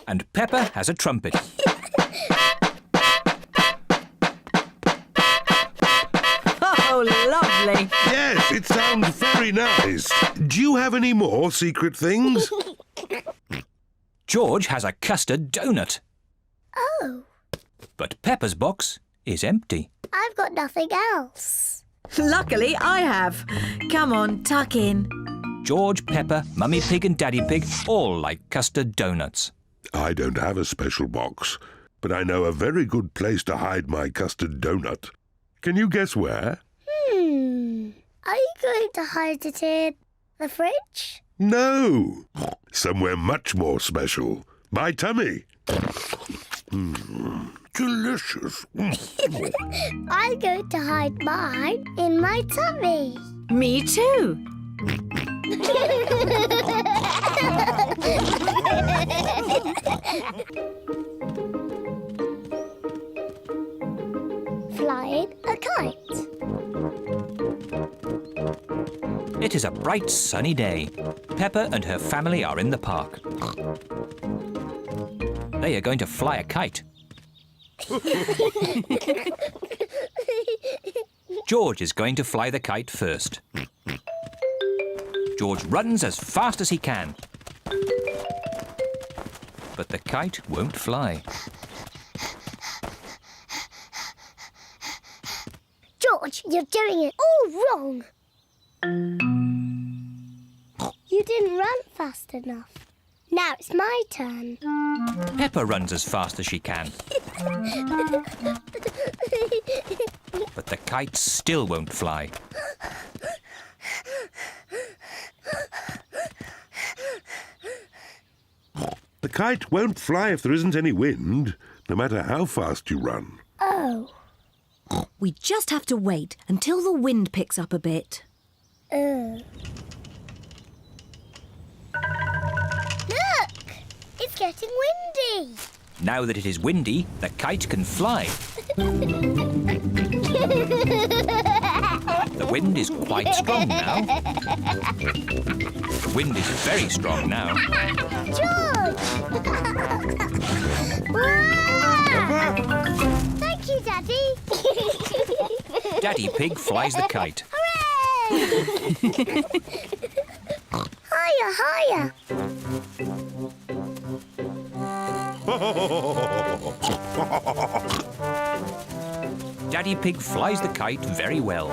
and Peppa has a trumpet. Oh, lovely. Yes, it sounds very nice. Do you have any more secret things? George has a custard donut. Oh, But Peppa's box is empty. I've got nothing else. Luckily, I have. Come on, tuck in. George, Peppa, Mummy Pig and Daddy Pig all like custard donuts. I don't have a special box, but I know a very good place to hide my custard donut. Can you guess where? Are you going to hide it in the fridge? No! Somewhere much more special. My tummy. Delicious. I'm going to hide mine in my tummy. Me too. Flying a kite. It is a bright sunny day. Peppa and her family are in the park. They are going to fly a kite. George is going to fly the kite first. George runs as fast as he can. But the kite won't fly. George, you're doing it all wrong. You didn't run fast enough. Now it's my turn. Peppa runs as fast as she can. But the kite still won't fly. The kite won't fly if there isn't any wind, no matter how fast you run. Oh. We just have to wait until the wind picks up a bit. Look! It's getting windy. Now that it is windy, the kite can fly. The wind is quite strong now. The wind is very strong now. George! Wow! Thank you, Daddy. Daddy Pig flies the kite. Hooray! Higher, higher. Daddy Pig flies the kite very well.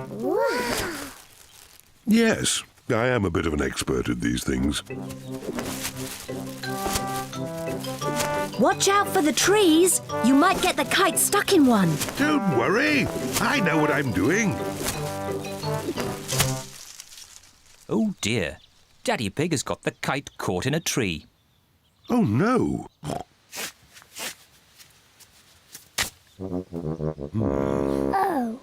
Wow. Yes, I am a bit of an expert at these things. Watch out for the trees. You might get the kite stuck in one. Don't worry, I know what I'm doing. Oh dear, Daddy Pig has got the kite caught in a tree. Oh no! Oh.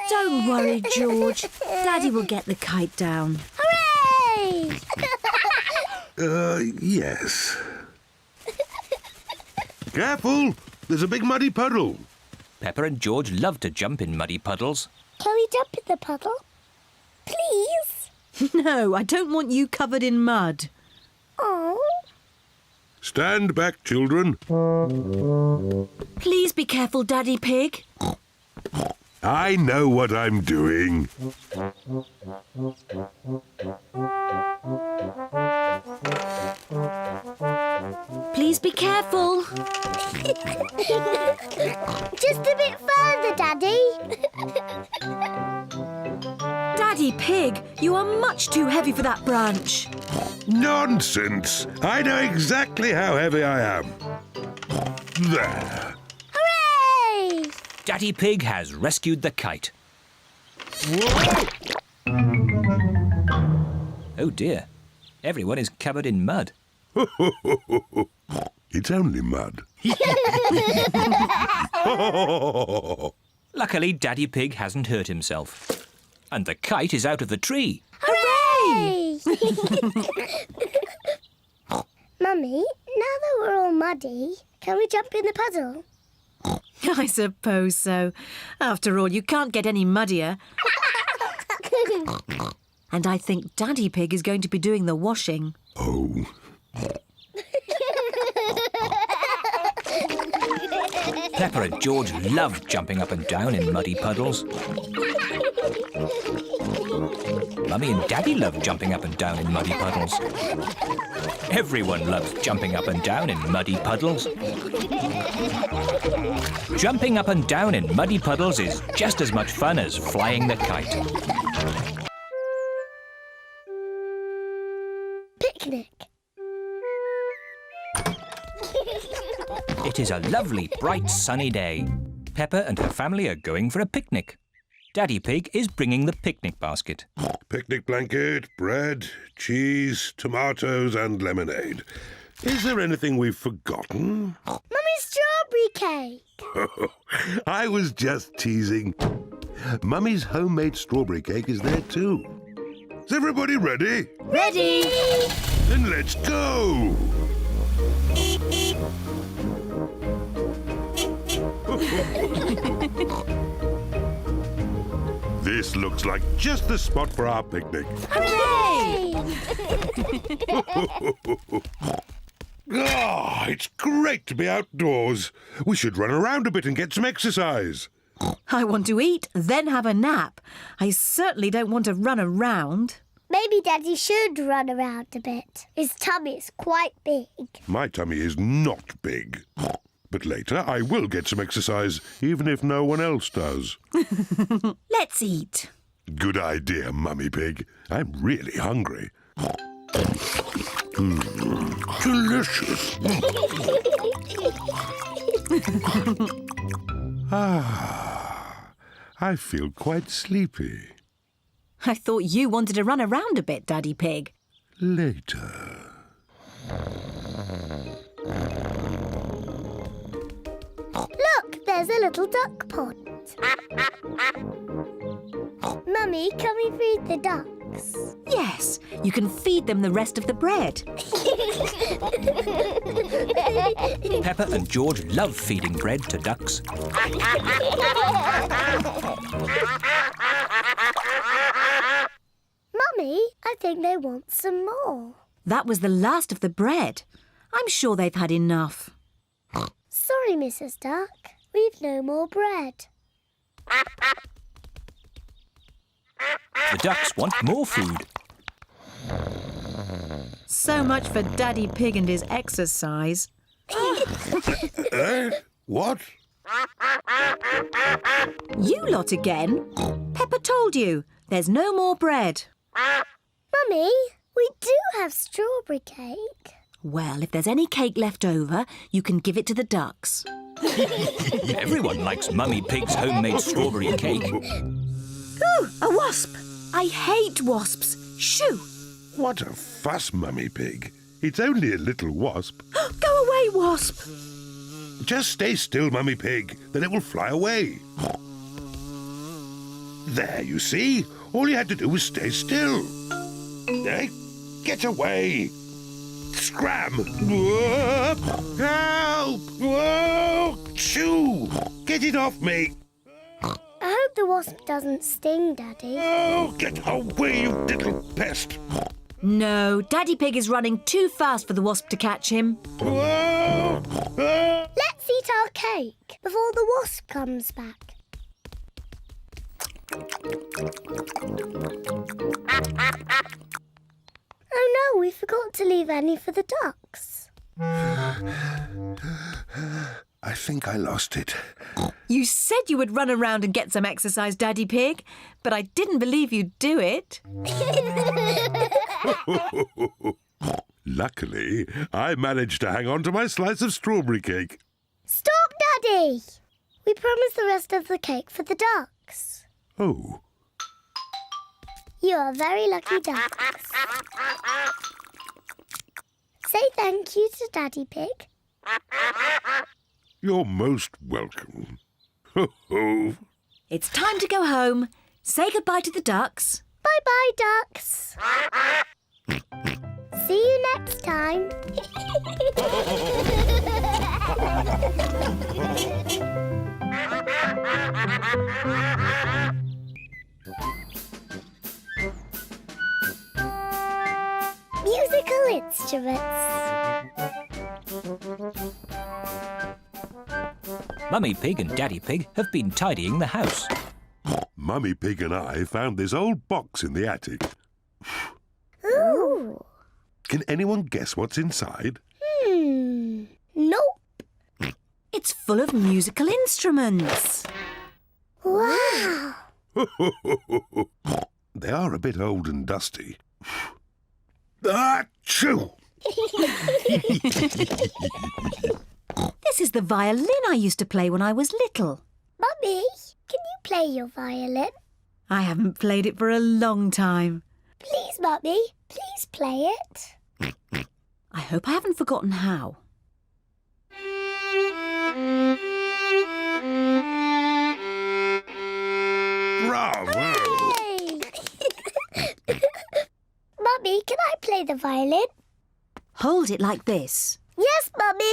Don't worry, George. Daddy will get the kite down. Hooray! Yes. Careful! There's a big muddy puddle. Peppa and George love to jump in muddy puddles. Can we jump in the puddle? Please? No, I don't want you covered in mud. Oh. Stand back, children. Please be careful, Daddy Pig. I know what I'm doing. Please be careful. Just a bit further, Daddy. Daddy Pig, you are much too heavy for that branch. Nonsense! I know exactly how heavy I am. There. Hooray! Daddy Pig has rescued the kite. Whoa! Oh dear, everyone is covered in mud. It's only mud. Luckily, Daddy Pig hasn't hurt himself. And the kite is out of the tree. Hooray! Mummy, now that we're all muddy, can we jump in the puddle? I suppose so. After all, you can't get any muddier. And I think Daddy Pig is going to be doing the washing. Oh. Peppa and George love jumping up and down in muddy puddles. Mummy and Daddy love jumping up and down in muddy puddles. Everyone loves jumping up and down in muddy puddles. Jumping up and down in muddy puddles is just as much fun as flying the kite. Picnic. It is a lovely, bright, sunny day. Peppa and her family are going for a picnic. Daddy Pig is bringing the picnic basket. Picnic blanket, bread, cheese, tomatoes and lemonade. Is there anything we've forgotten? Mummy's strawberry cake. I was just teasing. Mummy's homemade strawberry cake is there too. Is everybody ready? Ready? Then let's go! This looks like just the spot for our picnic. Hooray! Ah, it's great to be outdoors. We should run around a bit and get some exercise. I want to eat, then have a nap. I certainly don't want to run around. Maybe Daddy should run around a bit. His tummy is quite big. My tummy is not big. But later I will get some exercise, even if no one else does. Let's eat. Good idea, Mummy Pig. I'm really hungry. Delicious. I feel quite sleepy. I thought you wanted to run around a bit, Daddy Pig. Later. Look, there's a little duck pond. Mummy, can we feed the ducks? Yes, you can feed them the rest of the bread. Peppa and George love feeding bread to ducks. Mummy, I think they want some more. That was the last of the bread. I'm sure they've had enough. Sorry, Mrs. Duck. We've no more bread. The ducks want more food. So much for Daddy Pig and his exercise. What? You lot again? Peppa told you. There's no more bread. Mummy, we do have strawberry cake. Well, if there's any cake left over, you can give it to the ducks. Everyone likes Mummy Pig's homemade strawberry cake. Ooh, a wasp! I hate wasps. Shoo! What a fuss, Mummy Pig. It's only a little wasp. Go away, wasp! Just stay still, Mummy Pig, then it will fly away. There, you see? All you had to do was stay still. Get away! Scram! Help! Whoa! Shoo! Get it off me! I hope the wasp doesn't sting, Daddy. Oh, get away, you little pest! No, Daddy Pig is running too fast for the wasp to catch him. Whoa! Let's eat our cake before the wasp comes back. Oh no, we forgot to leave any for the ducks. I think I lost it. You said you would run around and get some exercise, Daddy Pig, but I didn't believe you'd do it. Luckily, I managed to hang on to my slice of strawberry cake. Stop, Daddy! We promised the rest of the cake for the ducks. Oh, You are very lucky ducks. Say thank you to Daddy Pig. you're most welcome. Ho, ho. It's time to go home. Say goodbye to the ducks. Bye-bye, ducks. See you next time. Musical instruments. Mummy Pig and Daddy Pig have been tidying the house. Mummy Pig and I found this old box in the attic. Ooh. Can anyone guess what's inside? Nope. It's full of musical instruments. Wow. They are a bit old and dusty. Achoo! This is the violin I used to play when I was little. Mummy, can you play your violin? I haven't played it for a long time. Please, Mummy, please play it. I hope I haven't forgotten how. Bravo! Hey! Mummy, can I play the violin? Hold it like this. Yes, Mummy.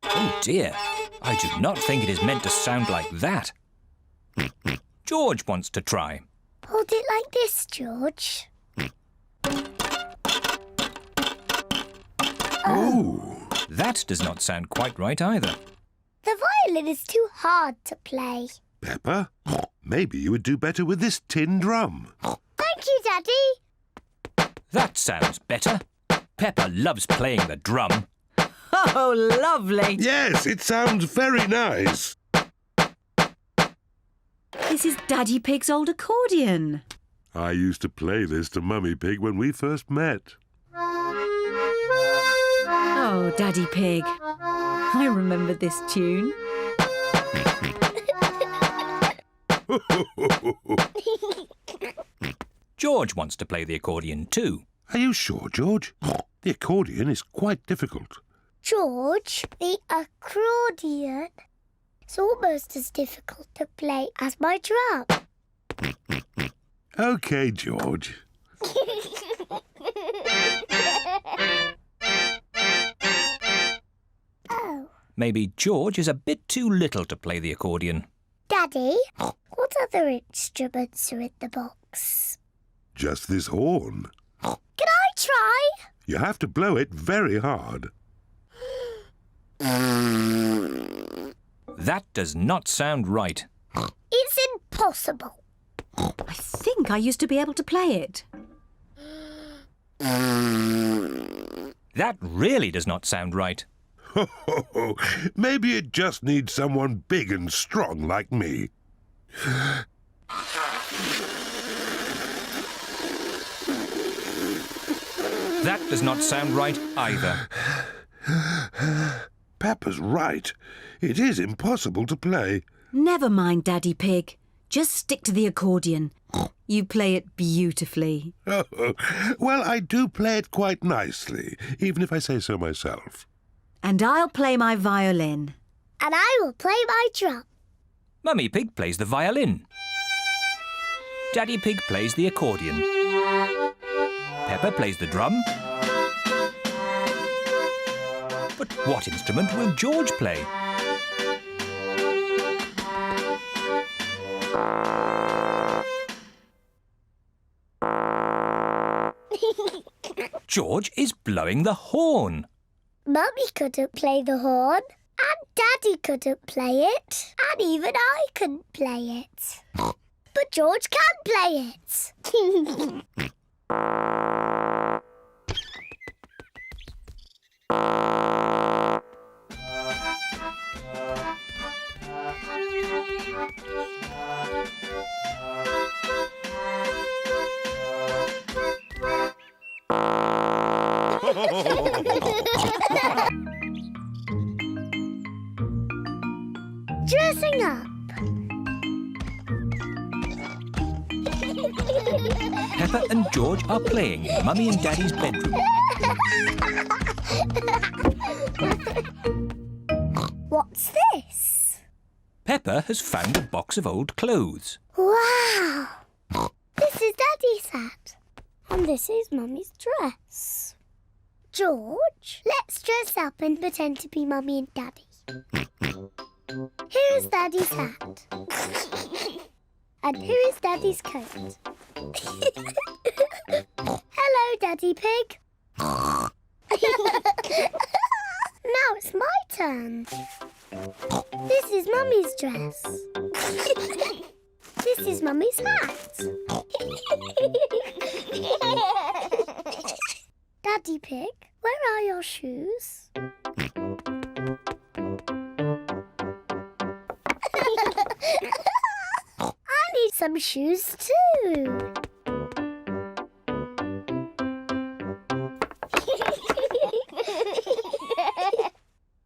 Oh dear, I do not think it is meant to sound like that. George wants to try. Hold it like this, George. Oh! That does not sound quite right either. The violin is too hard to play. Peppa, maybe you would do better with this tin drum. Thank you, Daddy. That sounds better. Peppa loves playing the drum. Oh, lovely. Yes, it sounds very nice. This is Daddy Pig's old accordion. I used to play this to Mummy Pig when we first met. Oh, Daddy Pig. I remember this tune. George wants to play the accordion too. Are you sure, George? The accordion is quite difficult. George, the accordion is almost as difficult to play as my drum. OK, George. Oh. Maybe George is a bit too little to play the accordion. Daddy, what other instruments are in the box? Just this horn. Can I try? You have to blow it very hard. That does not sound right. It's impossible. I think I used to be able to play it. That really does not sound right. Maybe it just needs someone big and strong like me. That does not sound right either. Peppa's right. It is impossible to play. Never mind, Daddy Pig. Just stick to the accordion. You play it beautifully. Well, I do play it quite nicely, even if I say so myself. And I'll play my violin. And I will play my drum. Mummy Pig plays the violin. Daddy Pig plays the accordion. Peppa plays the drum. But what instrument will George play? George is blowing the horn. Mummy couldn't play the horn. And Daddy couldn't play it. And even I couldn't play it. But George can play it. Dressing up. Peppa and George are playing in Mummy and Daddy's bedroom. What's this? Peppa has found a box of old clothes. Wow! This is Daddy's hat. And this is Mummy's dress. George, let's dress up and pretend to be Mummy and Daddy. Here is Daddy's hat. And here is Daddy's coat. Hello, Daddy Pig. Now it's my turn. This is Mummy's dress. This is Mummy's hat. Daddy Pig, where are your shoes? I need some shoes too.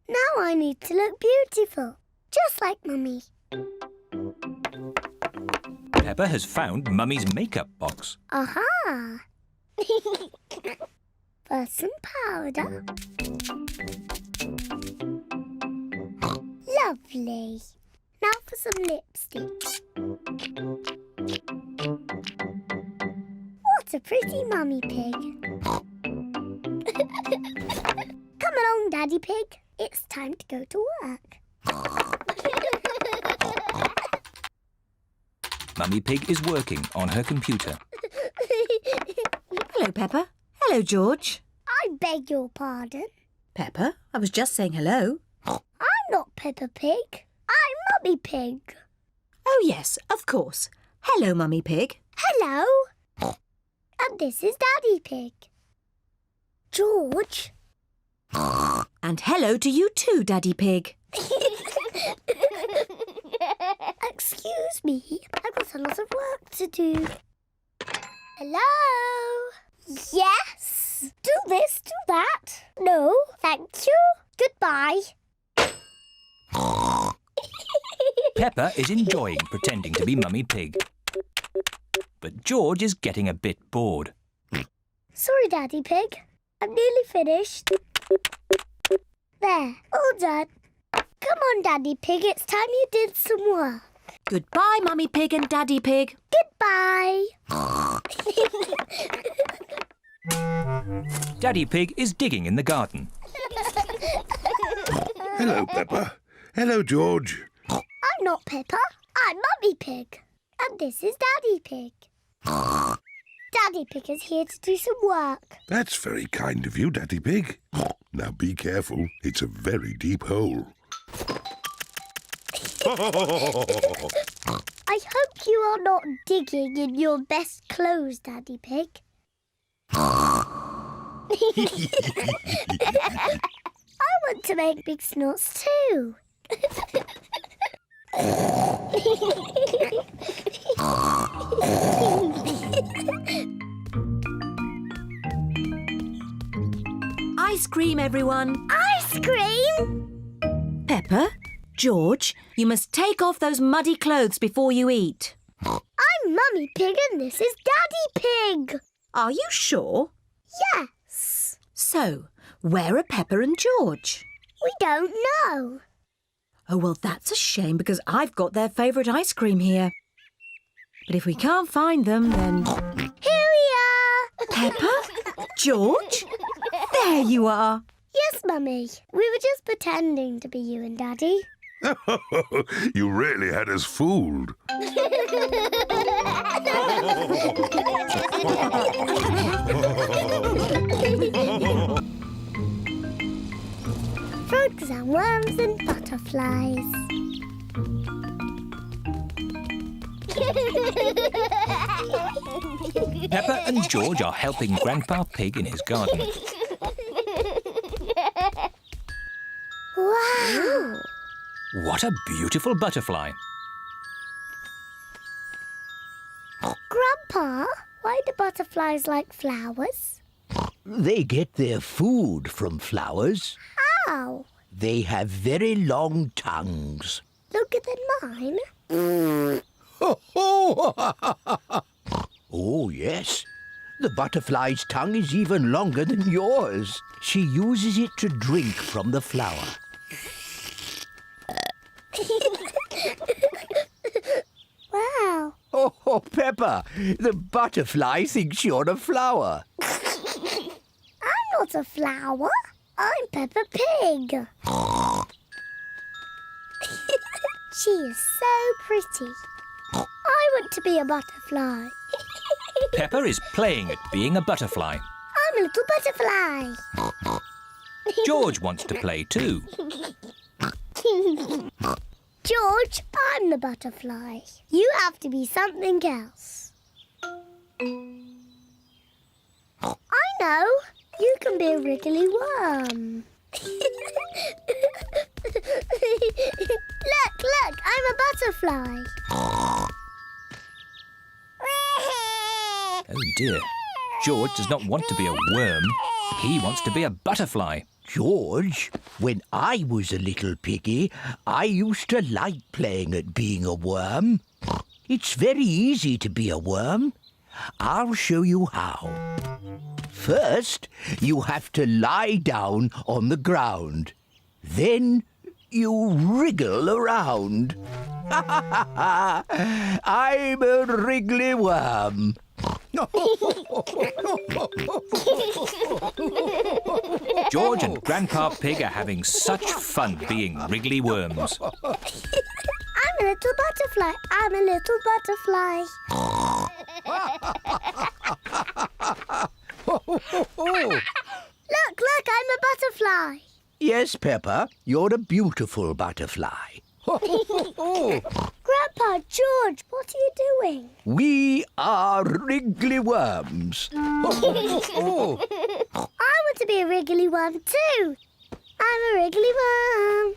Now I need to look beautiful, just like Mummy. Peppa has found Mummy's makeup box. Aha! First some powder. Lovely. Now for some lipstick. What a pretty Mummy Pig. Come along, Daddy Pig. It's time to go to work. Mummy Pig is working on her computer. Hello, Peppa. Hello, George. I beg your pardon. Peppa, I was just saying hello. I'm not Peppa Pig. I'm Mummy Pig. Oh, yes, of course. Hello, Mummy Pig. Hello. And this is Daddy Pig. George. And hello to you too, Daddy Pig. Excuse me, I've got a lot of work to do. Hello? Yes? Do this, do that. No, thank you. Goodbye. Peppa is enjoying pretending to be Mummy Pig. But George is getting a bit bored. Sorry, Daddy Pig. I'm nearly finished. There, all done. Come on, Daddy Pig, it's time you did some work. Goodbye, Mummy Pig and Daddy Pig. Goodbye. Daddy Pig is digging in the garden. Hello, Peppa. Hello, George. I'm not Peppa, I'm Mummy Pig. And this is Daddy Pig. Daddy Pig is here to do some work. That's very kind of you, Daddy Pig. Now be careful. It's a very deep hole. I hope you are not digging in your best clothes, Daddy Pig. I want to make big snorts too. Ice cream, everyone. Ice cream? Peppa, George, you must take off those muddy clothes before you eat. I'm Mummy Pig and this is Daddy Pig. Are you sure? Yes. So, where are Peppa and George? We don't know. Oh, well, that's a shame because I've got their favourite ice cream here. But if we can't find them, then... Here we are. Peppa? George? There you are. Yes, Mummy. We were just pretending to be you and Daddy. You really had us fooled. Frogs and worms and butterflies. Peppa and George are helping Grandpa Pig in his garden. Wow! What a beautiful butterfly. Grandpa, why do butterflies like flowers? They get their food from flowers. How? They have very long tongues. Longer than mine? Oh, yes. The butterfly's tongue is even longer than yours. She uses it to drink from the flower. Wow! Oh, Peppa, the butterfly thinks you're a flower. I'm not a flower. I'm Peppa Pig. She is so pretty. I want to be a butterfly. Peppa is playing at being a butterfly. I'm a little butterfly. George wants to play too. George, I'm the butterfly. You have to be something else. I know. You can be a wriggly worm. Look, I'm a butterfly. Oh dear. George does not want to be a worm. He wants to be a butterfly. George, when I was a little piggy, I used to like playing at being a worm. It's very easy to be a worm. I'll show you how. First, you have to lie down on the ground. Then you wriggle around. I'm a wriggly worm. George and Grandpa Pig are having such fun being wriggly worms. I'm a little butterfly. I'm a little butterfly. Look, I'm a butterfly. Yes, Peppa, you're a beautiful butterfly. Grandpa, George, what are you doing? We are wriggly worms. I want to be a wriggly worm too. I'm a wriggly worm.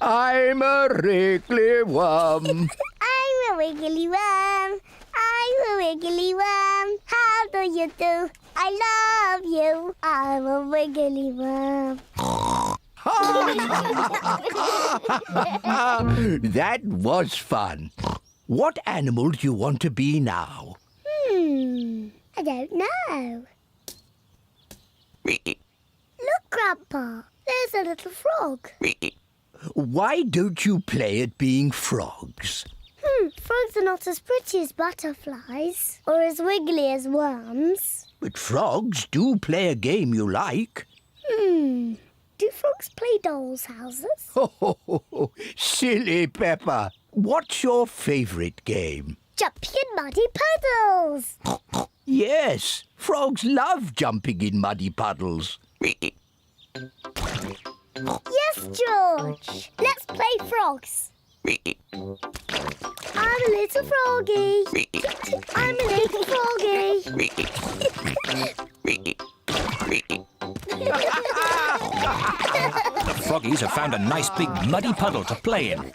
I'm a wriggly worm. I'm a wiggly worm. I'm a wiggly worm. How do you do? I love you. I'm a wiggly worm. That was fun. What animal do you want to be now? I don't know. Look, Grandpa. There's a little frog. Why don't you play at being frogs? Frogs are not as pretty as butterflies or as wiggly as worms. But frogs do play a game you like. Do frogs play dolls' houses? Oh, silly Peppa. What's your favourite game? Jumping in muddy puddles. Yes, frogs love jumping in muddy puddles. Yes, George. Let's play frogs. I'm a little froggy. I'm a little froggy. The froggies have found a nice big muddy puddle to play in.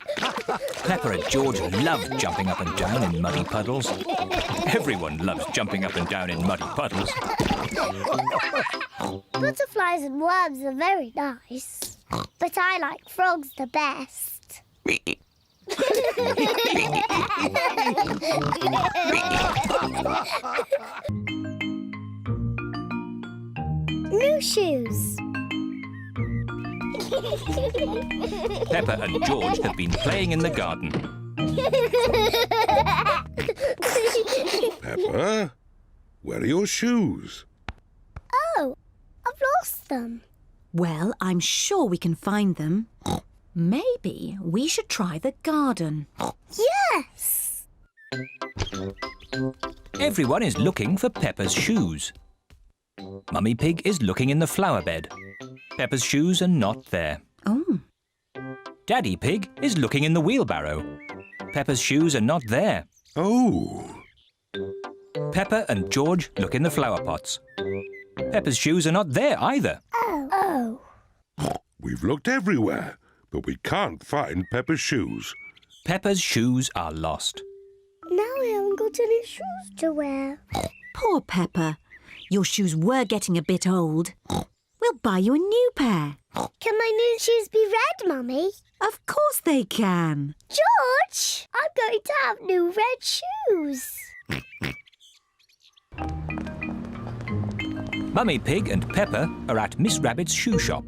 Peppa and George love jumping up and down in muddy puddles. Everyone loves jumping up and down in muddy puddles. Butterflies and worms are very nice, but I like frogs the best. New shoes. Peppa and George have been playing in the garden. Peppa, where are your shoes? Oh, I've lost them. Well, I'm sure we can find them. Maybe we should try the garden. Yes. Everyone is looking for Peppa's shoes. Mummy Pig is looking in the flower bed. Peppa's shoes are not there. Oh. Daddy Pig is looking in the wheelbarrow. Peppa's shoes are not there. Oh, Peppa and George look in the flower pots. Peppa's shoes are not there either. Oh. we've looked everywhere, but we can't find Peppa's shoes. Peppa's shoes are lost. Now I haven't got any shoes to wear. Poor Peppa. Your shoes were getting a bit old. We'll buy you a new pair. Can my new shoes be red, Mummy? Of course they can. George, I'm going to have new red shoes. Mummy Pig and Peppa are at Miss Rabbit's shoe shop.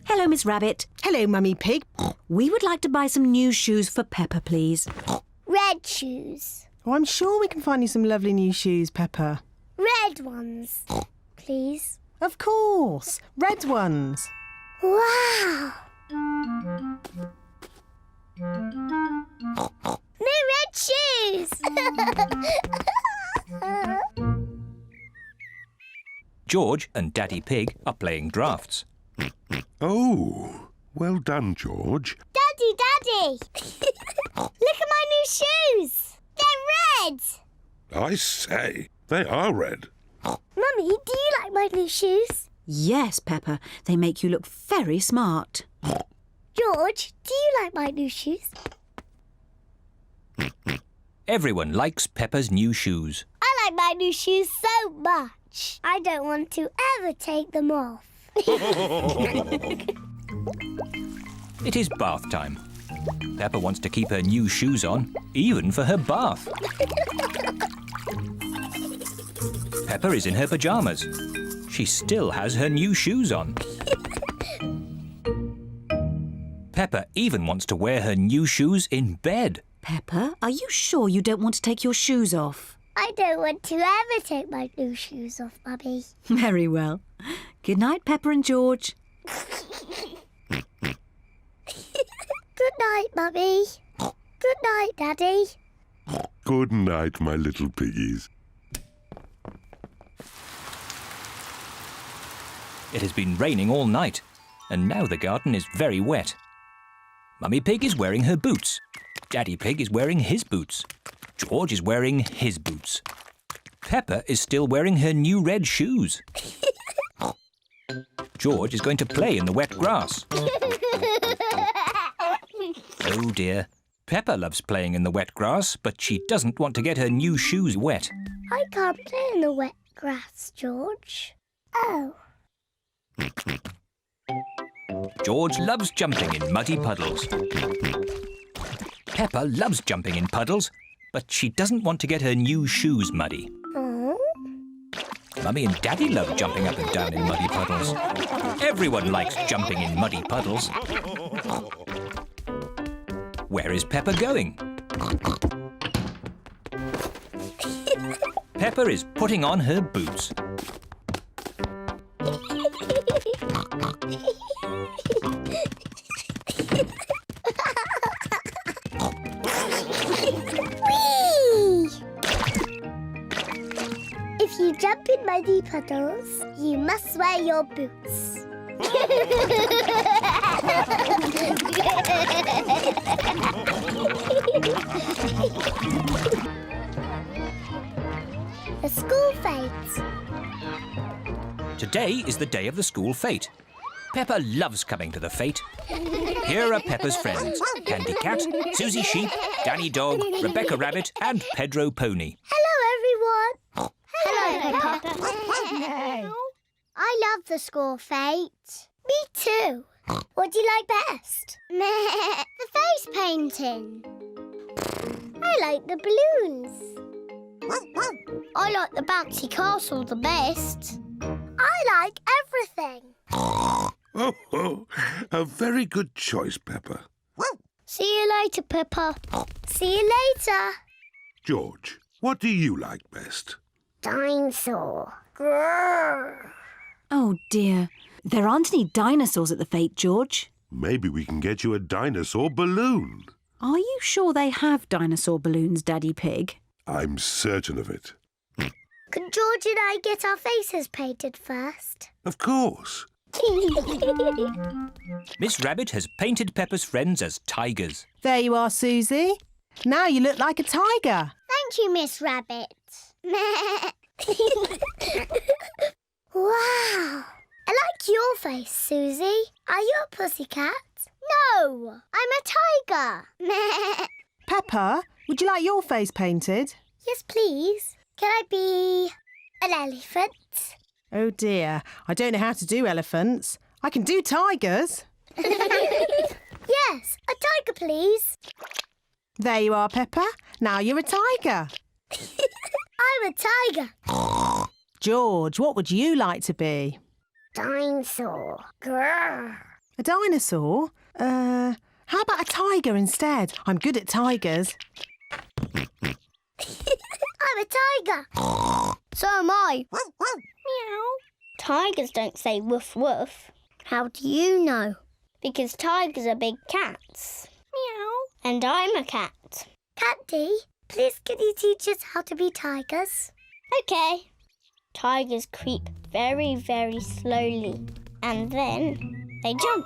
Hello, Miss Rabbit. Hello, Mummy Pig. We would like to buy some new shoes for Peppa, please. Red shoes. Oh, I'm sure we can find you some lovely new shoes, Peppa. Red ones, please. Of course. Red ones. Wow. New red shoes. George and Daddy Pig are playing drafts. Oh, well done, George. Daddy. Look at my new shoes. They're red. I say, they are red. Mummy, do you like my new shoes? Yes, Peppa. They make you look very smart. George, do you like my new shoes? Everyone likes Peppa's new shoes. I like my new shoes so much. I don't want to ever take them off. It is bath time. Peppa wants to keep her new shoes on, even for her bath. Peppa is in her pyjamas. She still has her new shoes on. Peppa even wants to wear her new shoes in bed. Peppa, are you sure you don't want to take your shoes off? I don't want to ever take my new shoes off, Mummy. Very well. Good night, Peppa and George. Good night, Mummy. Good night, Daddy. Good night, my little piggies. It has been raining all night, and now the garden is very wet. Mummy Pig is wearing her boots. Daddy Pig is wearing his boots. George is wearing his boots. Peppa is still wearing her new red shoes. George is going to play in the wet grass. Oh dear. Peppa loves playing in the wet grass, but she doesn't want to get her new shoes wet. I can't play in the wet grass, George. Oh. George loves jumping in muddy puddles. Peppa loves jumping in puddles, but she doesn't want to get her new shoes muddy. Oh. Mummy and Daddy love jumping up and down in muddy puddles. Everyone likes jumping in muddy puddles. Where is Peppa going? Peppa is putting on her boots. Whee! If you jump in muddy puddles, you must wear your boots. The school fete. Today is the day of the school fete. Peppa loves coming to the fete. Here are Peppa's friends: Candy Cat, Susie Sheep, Danny Dog, Rebecca Rabbit and Pedro Pony. Hello, everyone. Hello, Peppa. I love the school fete. Me too. What do you like best? The face painting. I like the balloons. I like the bouncy castle the best. I like everything. Oh, a very good choice, Peppa. See you later, Peppa. See you later. George, what do you like best? Dinosaur. Grrr. Oh dear. There aren't any dinosaurs at the fete, George. Maybe we can get you a dinosaur balloon. Are you sure they have dinosaur balloons, Daddy Pig? I'm certain of it. Can George and I get our faces painted first? Of course. Miss Rabbit has painted Peppa's friends as tigers. There you are, Susie. Now you look like a tiger. Thank you, Miss Rabbit. Wow. I like your face, Susie. Are you a pussycat? No, I'm a tiger. Peppa, would you like your face painted? Yes, please. Can I be an elephant? Oh dear, I don't know how to do elephants. I can do tigers. Yes, a tiger, please. There you are, Peppa. Now you're a tiger. I'm a tiger. George, what would you like to be? Dinosaur. Grrr. A dinosaur? How about a tiger instead? I'm good at tigers. I'm a tiger. So am I. Meow. Tigers don't say woof woof. How do you know? Because tigers are big cats. Meow. And I'm a cat. Catty, please can you teach us how to be tigers? Okay. Tigers creep very, very slowly. And then they jump.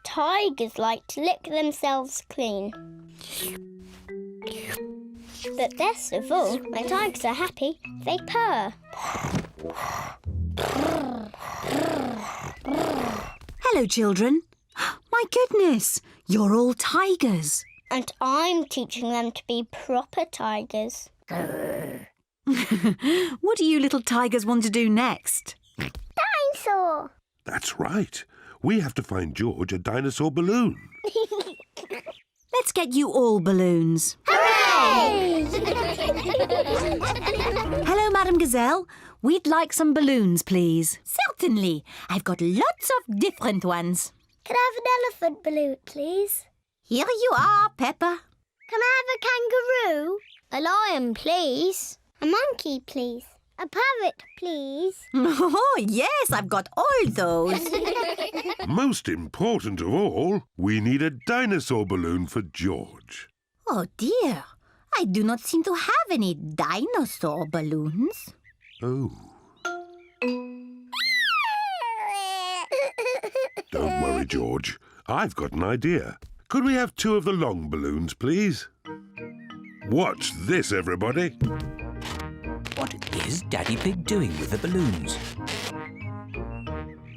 Tigers like to lick themselves clean. But best of all, when tigers are happy, they purr. Hello, children. My goodness, you're all tigers. And I'm teaching them to be proper tigers. What do you little tigers want to do next? Dinosaur! That's right. We have to find George a dinosaur balloon. Let's get you all balloons. Hooray! Hello, Madam Gazelle. We'd like some balloons, please. Certainly. I've got lots of different ones. Can I have an elephant balloon, please? Here you are, Peppa. Can I have a kangaroo? A lion, please. A monkey, please. A parrot, please. Oh, yes, I've got all those. Most important of all, we need a dinosaur balloon for George. Oh, dear. I do not seem to have any dinosaur balloons. Oh. Don't worry, George. I've got an idea. Could we have 2 of the long balloons, please? Watch this, everybody. What is Daddy Pig doing with the balloons?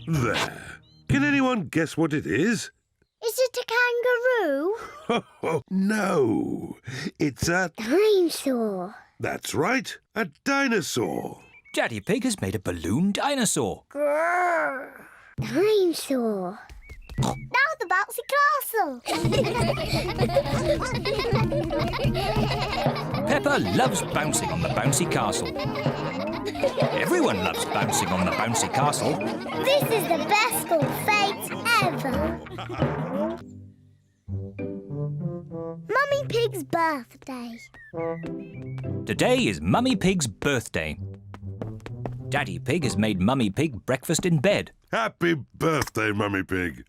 There. Can anyone guess what it is? Is it a kangaroo? No. It's a... Dinosaur. That's right. A dinosaur. Daddy Pig has made a balloon dinosaur. Grrr. Dinosaur. Now the bouncy castle. Peppa loves bouncing on the bouncy castle. Everyone loves bouncing on the bouncy castle. This is the best school fete ever. Mummy Pig's birthday. Today is Mummy Pig's birthday. Daddy Pig has made Mummy Pig breakfast in bed. Happy birthday, Mummy Pig.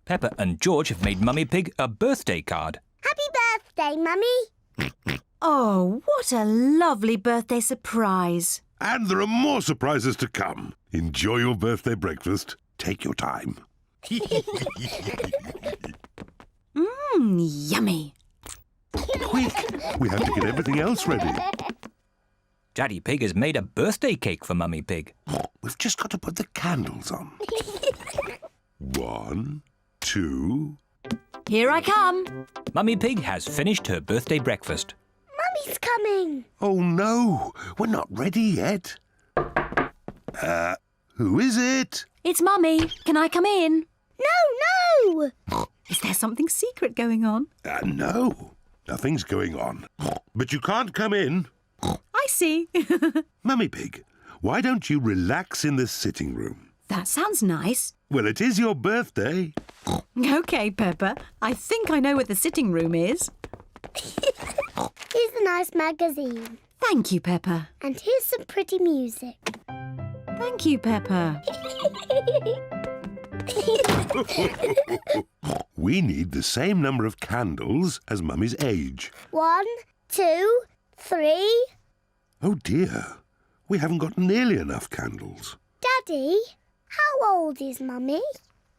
Peppa and George have made Mummy Pig a birthday card. Happy birthday, Mummy. Oh, what a lovely birthday surprise. And there are more surprises to come. Enjoy your birthday breakfast. Take your time. Yummy. Quick, we have to get everything else ready. Daddy Pig has made a birthday cake for Mummy Pig. We've just got to put the candles on. 1, 2... Here I come. Mummy Pig has finished her birthday breakfast. Mummy's coming. Oh, no, we're not ready yet. Who is it? It's Mummy. Can I come in? No, no. Is there something secret going on? No, nothing's going on. But you can't come in. I see. Mummy Pig, why don't you relax in the sitting room? That sounds nice. Well, it is your birthday. OK, Peppa. I think I know where the sitting room is. Here's a nice magazine. Thank you, Peppa. And here's some pretty music. Thank you, Peppa. We need the same number of candles as Mummy's age. 1, 2, 3. Oh, dear. We haven't got nearly enough candles. Daddy, how old is Mummy?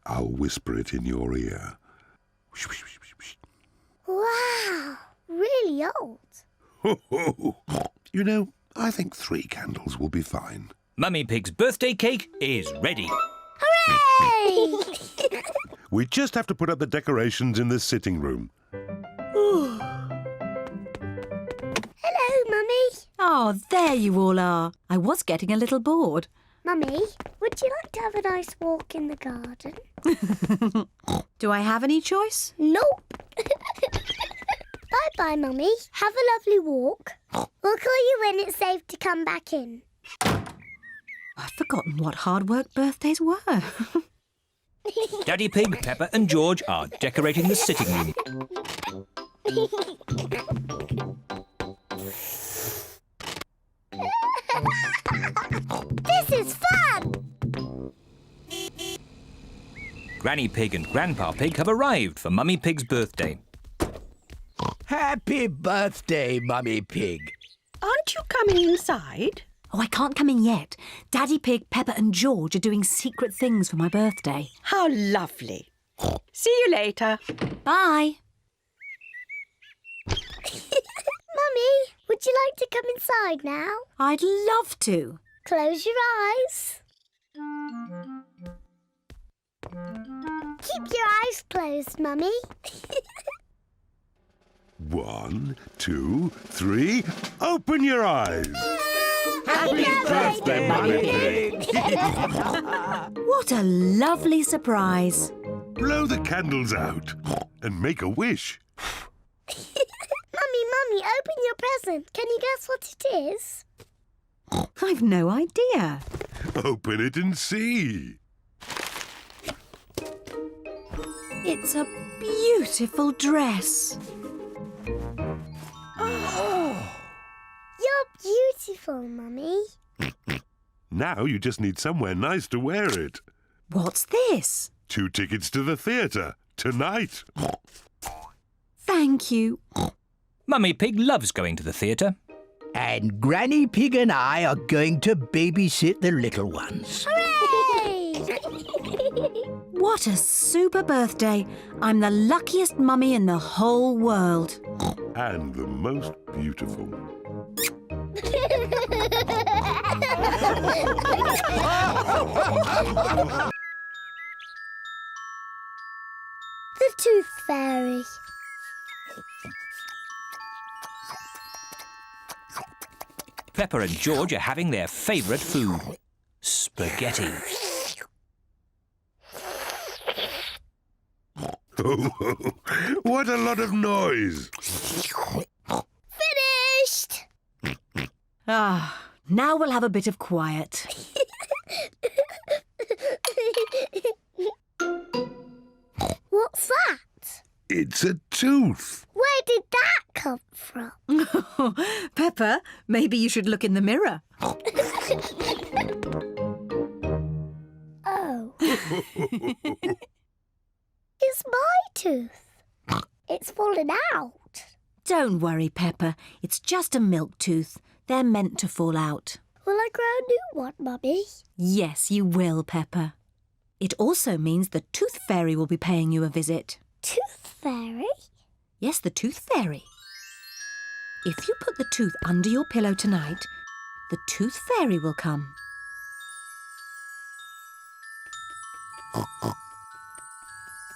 I'll whisper it in your ear. Wow, really old. You know, I think 3 candles will be fine. Mummy Pig's birthday cake is ready. Hooray! We just have to put up the decorations in the sitting room. Hello, Mummy. Oh, there you all are. I was getting a little bored. Mummy, would you like to have a nice walk in the garden? Do I have any choice? Nope. Bye-bye, Mummy. Have a lovely walk. We'll call you when it's safe to come back in. I'd forgotten what hard work birthdays were. Daddy Pig, Peppa and George are decorating the sitting room. This is fun! Granny Pig and Grandpa Pig have arrived for Mummy Pig's birthday. Happy birthday, Mummy Pig. Aren't you coming inside? Oh, I can't come in yet. Daddy Pig, Peppa and George are doing secret things for my birthday. How lovely. See you later. Bye. Mummy, would you like to come inside now? I'd love to. Close your eyes. Keep your eyes closed, Mummy. 1, 2, 3. Open your eyes. Happy birthday, Mummy Pig. What a lovely surprise. Blow the candles out and make a wish. Mummy, open your present. Can you guess what it is? I've no idea. Open it and see. It's a beautiful dress. You're beautiful, Mummy. Now you just need somewhere nice to wear it. What's this? 2 tickets to the theatre tonight. Thank you. Mummy Pig loves going to the theatre. And Granny Pig and I are going to babysit the little ones. Hooray! What a super birthday. I'm the luckiest mummy in the whole world. And the most beautiful. The Tooth Fairy. Peppa and George are having their favourite food, spaghetti. What a lot of noise! Finished! Ah, now we'll have a bit of quiet. What's that? It's a tooth. Where did that come from? Peppa, maybe you should look in the mirror. Oh. It's my tooth. It's fallen out. Don't worry, Peppa. It's just a milk tooth. They're meant to fall out. Will I grow a new one, Mummy? Yes, you will, Peppa. It also means the Tooth Fairy will be paying you a visit. Tooth Fairy? Yes, the Tooth Fairy. If you put the tooth under your pillow tonight, the Tooth Fairy will come.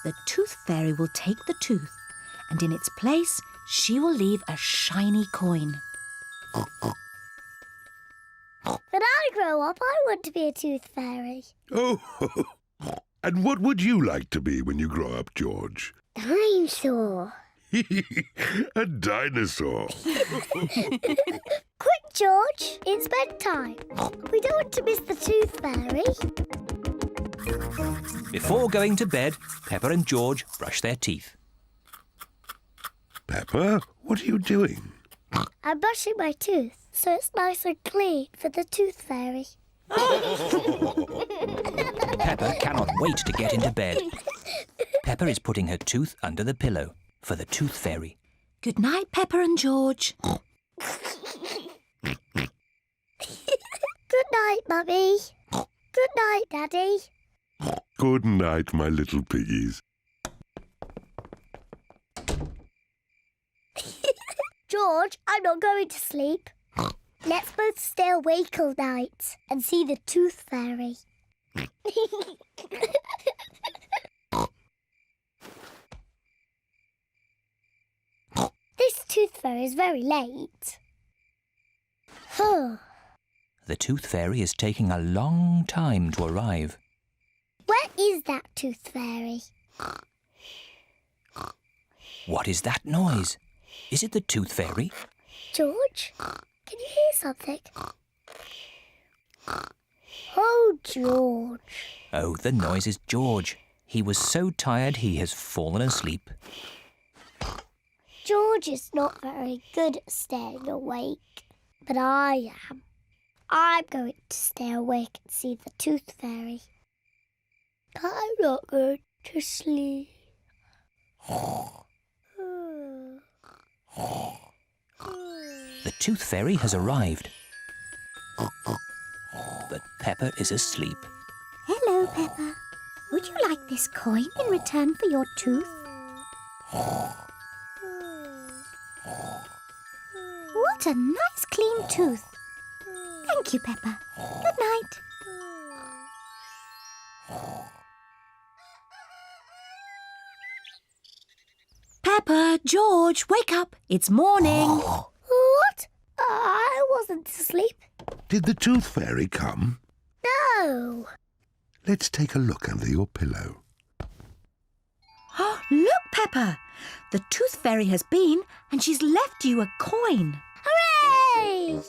The Tooth Fairy will take the tooth, and in its place, she will leave a shiny coin. When I grow up, I want to be a tooth fairy. Oh, and what would you like to be when you grow up, George? Dinosaur. A dinosaur. Quick, George, it's bedtime. We don't want to miss the tooth fairy. Before going to bed, Peppa and George brush their teeth. Peppa, what are you doing? I'm brushing my tooth so it's nice and clean for the tooth fairy. Peppa cannot wait to get into bed. Peppa is putting her tooth under the pillow for the Tooth Fairy. Good night, Peppa and George. Good night, Mummy. Good night, Daddy. Good night, my little piggies. George, I'm not going to sleep. Let's both stay awake all night and see the tooth fairy. This tooth fairy is very late. The Tooth Fairy is taking a long time to arrive. Where is that tooth fairy? What is that noise? Is it the Tooth Fairy? George, can you hear something? Oh, George. Oh, the noise is George. He was so tired he has fallen asleep. George is not very good at staying awake, but I am. I'm going to stay awake and see the tooth fairy. I'm not going to sleep. The Tooth Fairy has arrived. But Peppa is asleep. Hello, Peppa. Would you like this coin in return for your tooth? What a nice clean tooth. Thank you, Peppa. Good night. Peppa, George, wake up. It's morning. What? I wasn't asleep. Did the Tooth Fairy come? No. Let's take a look under your pillow. Look, Peppa. The Tooth Fairy has been and she's left you a coin. Hooray!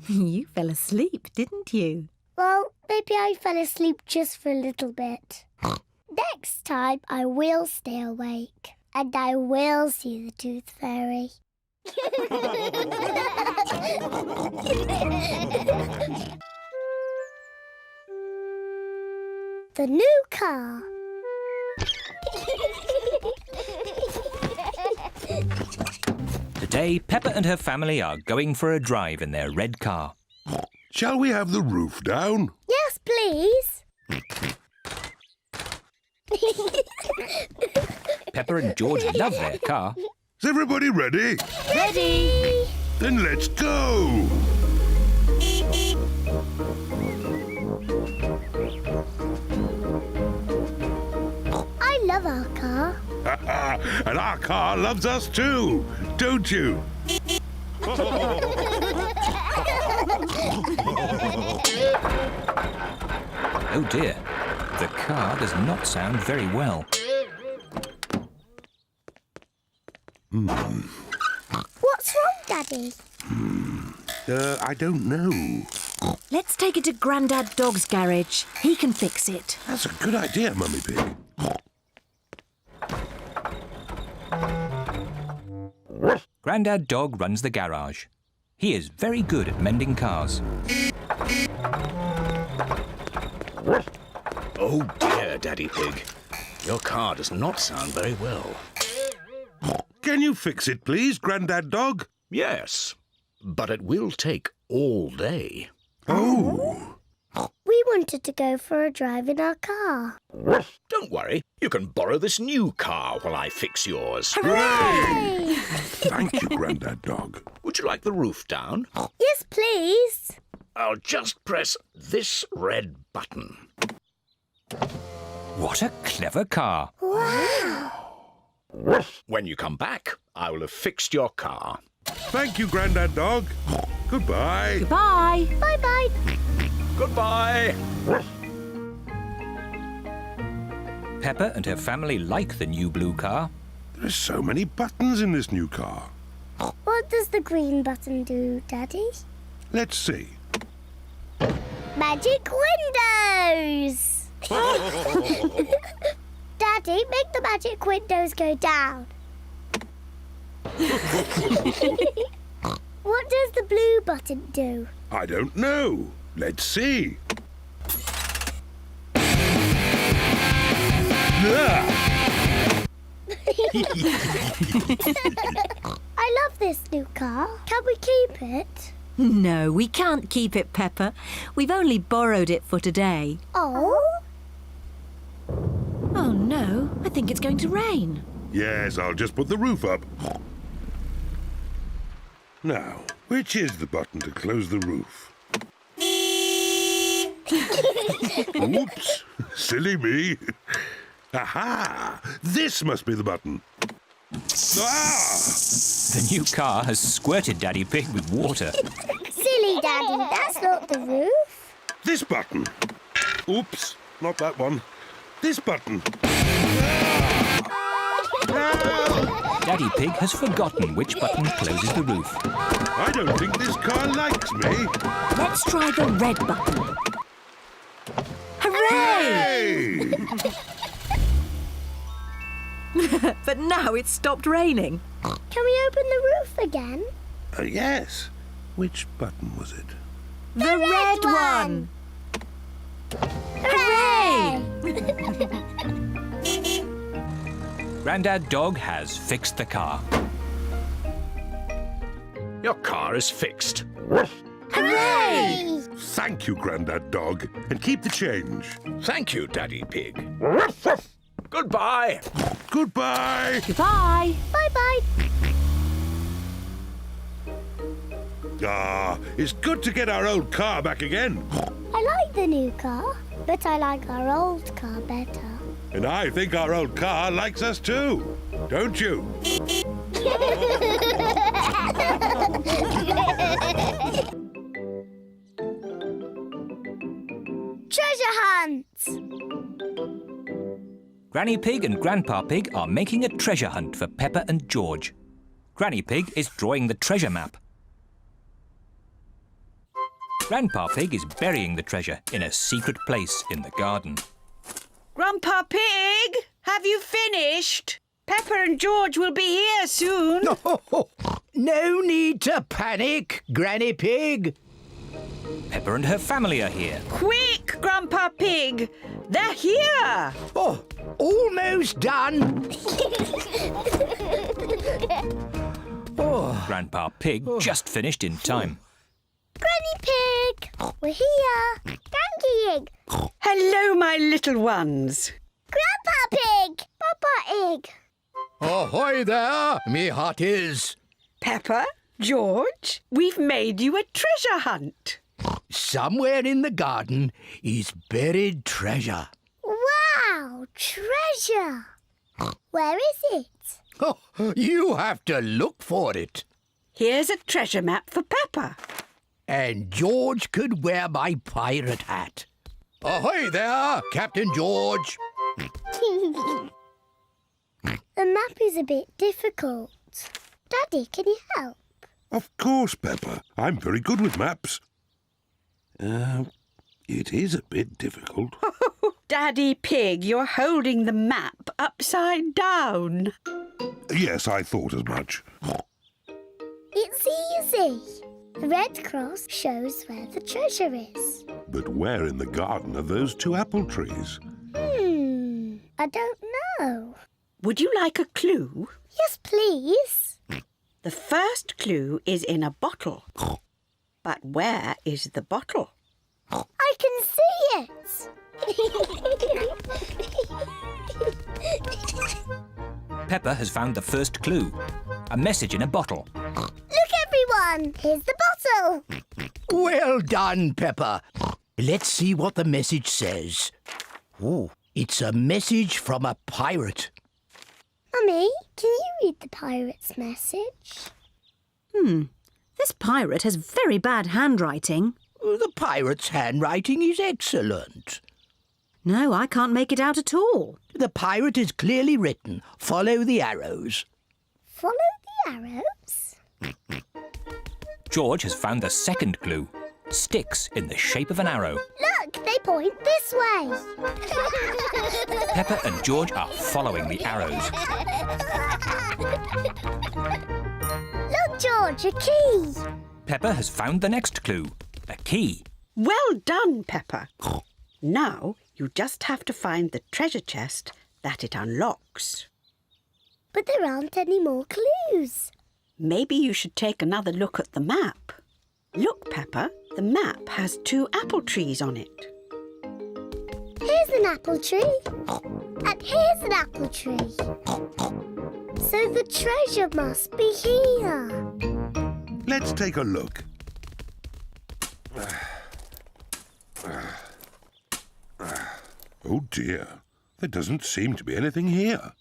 You fell asleep, didn't you? Well, maybe I fell asleep just for a little bit. Next time I will stay awake and I will see the Tooth Fairy. The new car. Today, Peppa and her family are going for a drive in their red car. Shall we have the roof down? Yes, please. Peppa and George love their car. Is everybody ready? Ready? Then let's go! I love our car. And our car loves us too, don't you? Oh dear, the car does not sound very well. What's wrong, Daddy? I don't know. Let's take it to Grandad Dog's garage. He can fix it. That's a good idea, Mummy Pig. Grandad Dog runs the garage. He is very good at mending cars. Oh dear, Daddy Pig. Your car does not sound very well. Can you fix it, please, Grandad Dog? Yes, but it will take all day. Oh. We wanted to go for a drive in our car. Don't worry, you can borrow this new car while I fix yours. Hooray! Thank you, Grandad Dog. Would you like the roof down? Yes, please. I'll just press this red button. What a clever car. Wow. When you come back, I will have fixed your car. Thank you, Grandad Dog. Goodbye. Bye. Bye-bye. Goodbye. Peppa and her family like the new blue car. There are so many buttons in this new car. What does the green button do, Daddy? Let's see. Magic windows! Daddy, make the magic windows go down. What does the blue button do? I don't know. Let's see. Ah! I love this new car. Can we keep it? No, we can't keep it, Peppa. We've only borrowed it for today. Oh? Oh, no. I think it's going to rain. Yes, I'll just put the roof up. Now, which is the button to close the roof? Oops, silly me. Aha! This must be the button. Ah! The new car has squirted Daddy Pig with water. Silly Daddy, that's not the roof. This button. Oops, not that one. This button. Daddy Pig has forgotten which button closes the roof. I don't think this car likes me. Let's try the red button. Hooray! Hey! But now it's stopped raining. Can we open the roof again? Yes. Which button was it? The red one! Hooray! Grandad Dog has fixed the car. Your car is fixed. Hooray! Thank you, Grandad Dog. And keep the change. Thank you, Daddy Pig. Goodbye. Goodbye. Goodbye. Bye-bye. Ah, it's good to get our old car back again. I like the new car, but I like our old car better. And I think our old car likes us too. Don't you? Treasure hunt! Granny Pig and Grandpa Pig are making a treasure hunt for Peppa and George. Granny Pig is drawing the treasure map. Grandpa Pig is burying the treasure in a secret place in the garden. Grandpa Pig, have you finished? Peppa and George will be here soon. No need to panic, Granny Pig. Peppa and her family are here. Quick, Grandpa Pig. They're here. Oh, almost done. Grandpa Pig just finished in time. Granny Pig! We're here! Granky Egg! Hello, my little ones. Grandpa Pig! Papa Egg! Ahoy there, me hearties. Peppa, George, we've made you a treasure hunt. Somewhere in the garden is buried treasure. Wow! Treasure! Where is it? Oh, you have to look for it. Here's a treasure map for Peppa. And George could wear my pirate hat. Ahoy there, Captain George. The map is a bit difficult. Daddy, can you help? Of course, Peppa. I'm very good with maps. It is a bit difficult. Daddy Pig, you're holding the map upside down. Yes, I thought as much. It's easy. The red cross shows where the treasure is. But where in the garden are those two apple trees? I don't know. Would you like a clue? Yes, please. The first clue is in a bottle. But where is the bottle? I can see it. Peppa has found the first clue. A message in a bottle. Look, everyone. Here's the bottle. Well done, Peppa. Let's see what the message says. Oh, it's a message from a pirate. Mummy, can you read the pirate's message? This pirate has very bad handwriting. The pirate's handwriting is excellent. No, I can't make it out at all. The pirate is clearly written. Follow the arrows. Follow the arrows? George has found the second clue. Sticks in the shape of an arrow. Look, they point this way. Peppa and George are following the arrows. Look, George, a key. Peppa has found the next clue. A key. Well done, Peppa. Now you just have to find the treasure chest that it unlocks. But there aren't any more clues. Maybe you should take another look at the map. Look, Peppa, the map has 2 apple trees on it. Here's an apple tree. And here's an apple tree. So the treasure must be here. Let's take a look. Oh dear, there doesn't seem to be anything here.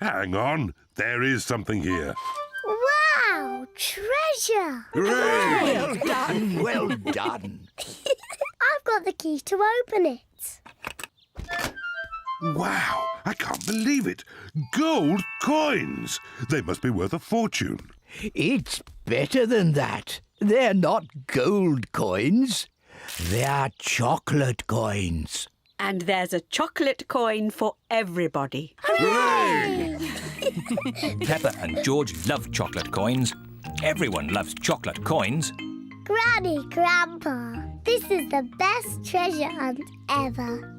Hang on, there is something here. Wow, treasure. Hooray! Well done, well done. I've got the key to open it. Wow, I can't believe it. Gold coins! They must be worth a fortune. It's better than that. They're not gold coins. They're chocolate coins. And there's a chocolate coin for everybody. Hooray! Peppa and George love chocolate coins. Everyone loves chocolate coins. Granny, Grandpa, this is the best treasure hunt ever.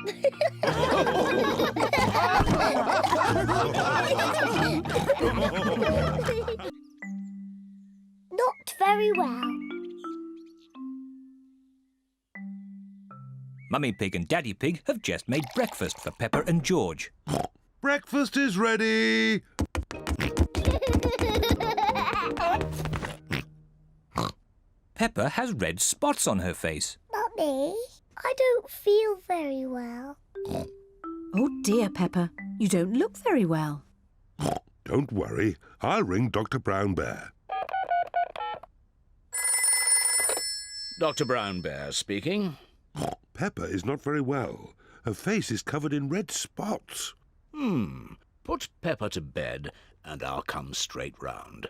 Not very well. Mummy Pig and Daddy Pig have just made breakfast for Peppa and George. Breakfast is ready. Peppa has red spots on her face. Mummy, I don't feel very well. Oh dear, Peppa, you don't look very well. Don't worry, I'll ring Dr. Brown Bear. Dr. Brown Bear speaking. Peppa is not very well. Her face is covered in red spots. Put Peppa to bed and I'll come straight round.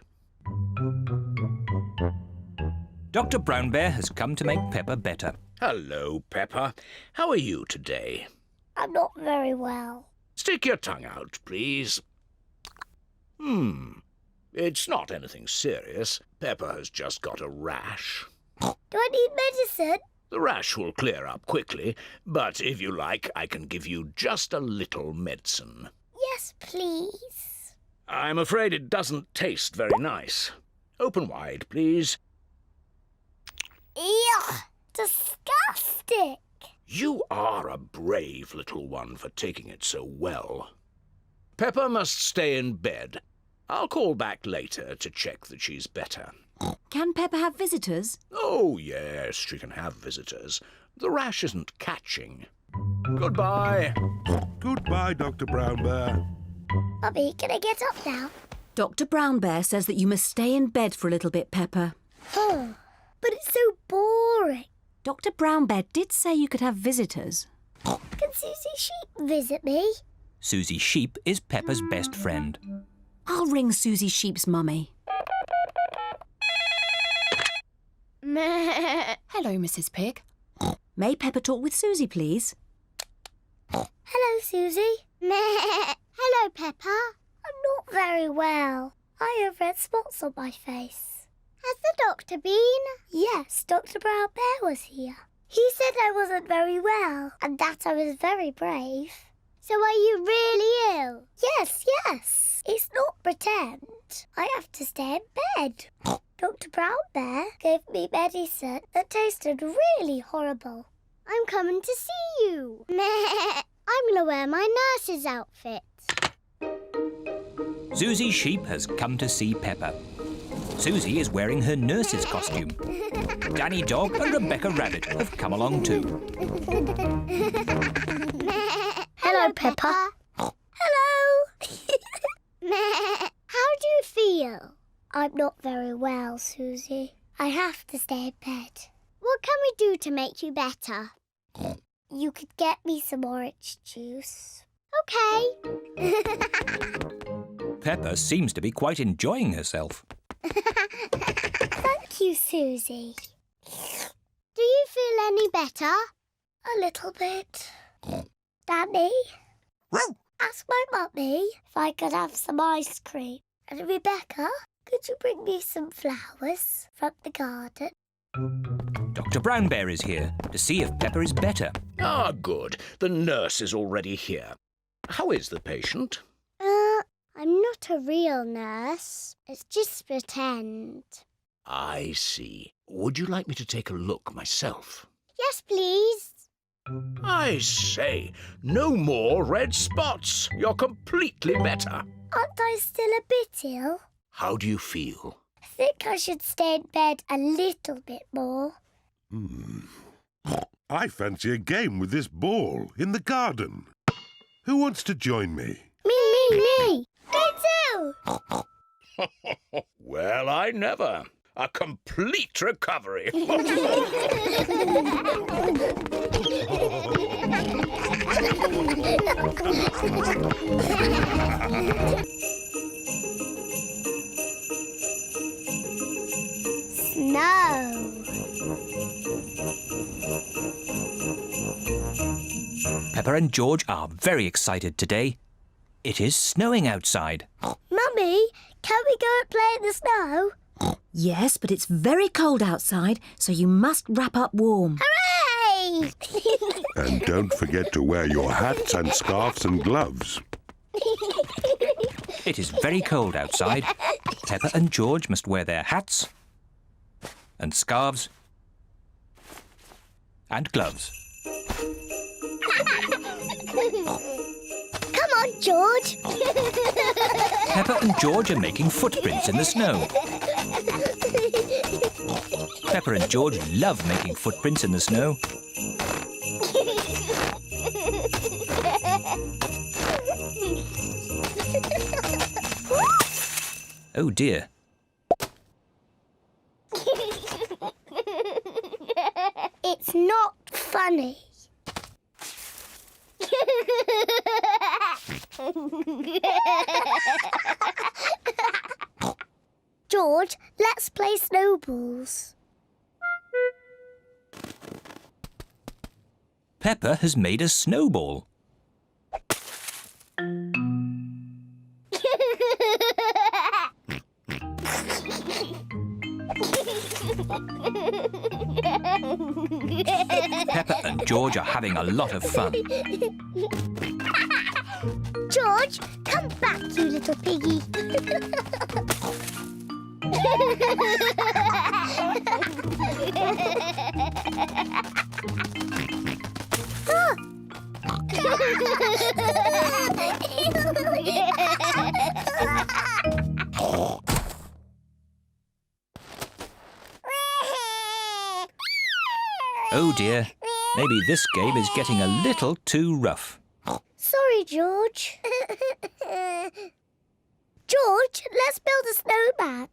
Dr. Brown Bear has come to make Peppa better. Hello, Peppa. How are you today? I'm not very well. Stick your tongue out, please. It's not anything serious. Peppa has just got a rash. Do I need medicine? The rash will clear up quickly, but if you like, I can give you just a little medicine. Yes, please. I'm afraid it doesn't taste very nice. Open wide, please. Ew, disgusting. You are a brave little one for taking it so well. Peppa must stay in bed. I'll call back later to check that she's better. Can Peppa have visitors? Oh, yes, she can have visitors. The rash isn't catching. Goodbye. Goodbye, Dr. Brown Bear. Mummy, can I get up now? Dr. Brown Bear says that you must stay in bed for a little bit, Peppa. Oh, but it's so boring. Dr. Brown Bear did say you could have visitors. Can Susie Sheep visit me? Susie Sheep is Peppa's best friend. I'll ring Susie Sheep's mummy. Hello, Mrs. Pig. May Peppa talk with Susie, please? Hello, Susie. Hello, Peppa. I'm not very well. I have red spots on my face. Has the doctor been? Yes, Dr. Brown Bear was here. He said I wasn't very well and that I was very brave. So are you really ill? Yes. It's not pretend. I have to stay in bed. Dr. Brown Bear gave me medicine that tasted really horrible. I'm coming to see you. I'm going to wear my nurse's outfit. Susie Sheep has come to see Peppa. Susie is wearing her nurse's costume. Danny Dog and Rebecca Rabbit have come along too. Hello, Peppa. Hello. How do you feel? I'm not very well, Susie. I have to stay in bed. What can we do to make you better? You could get me some orange juice. OK. Peppa seems to be quite enjoying herself. Thank you, Susie. Do you feel any better? A little bit. Danny? Ask my mummy if I could have some ice cream. And Rebecca, could you bring me some flowers from the garden? Dr. Brown Bear is here to see if Peppa is better. Ah, good. The nurse is already here. How is the patient? I'm not a real nurse. It's just pretend. I see. Would you like me to take a look myself? Yes, please. I say, no more red spots. You're completely better. Aren't I still a bit ill? How do you feel? I think I should stay in bed a little bit more. I fancy a game with this ball in the garden. Who wants to join me? Me! Me too! Well, I never. A complete recovery. Snow. Peppa and George are very excited today. It is snowing outside. Mummy, can we go and play in the snow? Yes, but it's very cold outside, so you must wrap up warm. Hooray! And don't forget to wear your hats and scarves and gloves. It is very cold outside. Peppa and George must wear their hats and scarves and gloves. Come on, George. Peppa and George are making footprints in the snow. Peppa and George love making footprints in the snow. Oh dear. It's not funny. George, let's play snowballs. Peppa has made a snowball. Peppa and George are having a lot of fun. George, come back, you little piggy. Oh dear, maybe this game is getting a little too rough. Sorry, George. George, let's build a snowman.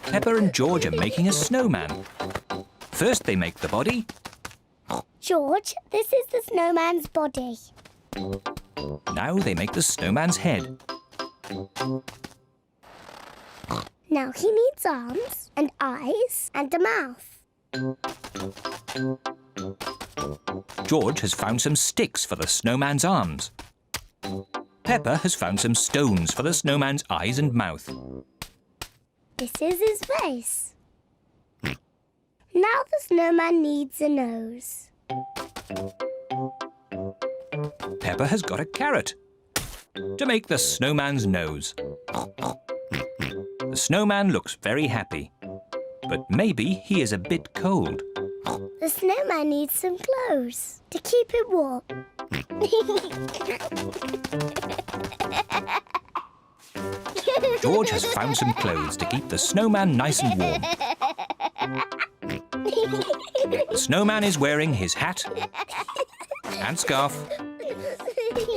Peppa and George are making a snowman. First they make the body. George, this is the snowman's body. Now they make the snowman's head. Now he needs arms and eyes and a mouth. George has found some sticks for the snowman's arms. Peppa has found some stones for the snowman's eyes and mouth. This is his face. Now the snowman needs a nose. Peppa has got a carrot to make the snowman's nose. The snowman looks very happy, but maybe he is a bit cold. The snowman needs some clothes to keep him warm. George has found some clothes to keep the snowman nice and warm. The snowman is wearing his hat and scarf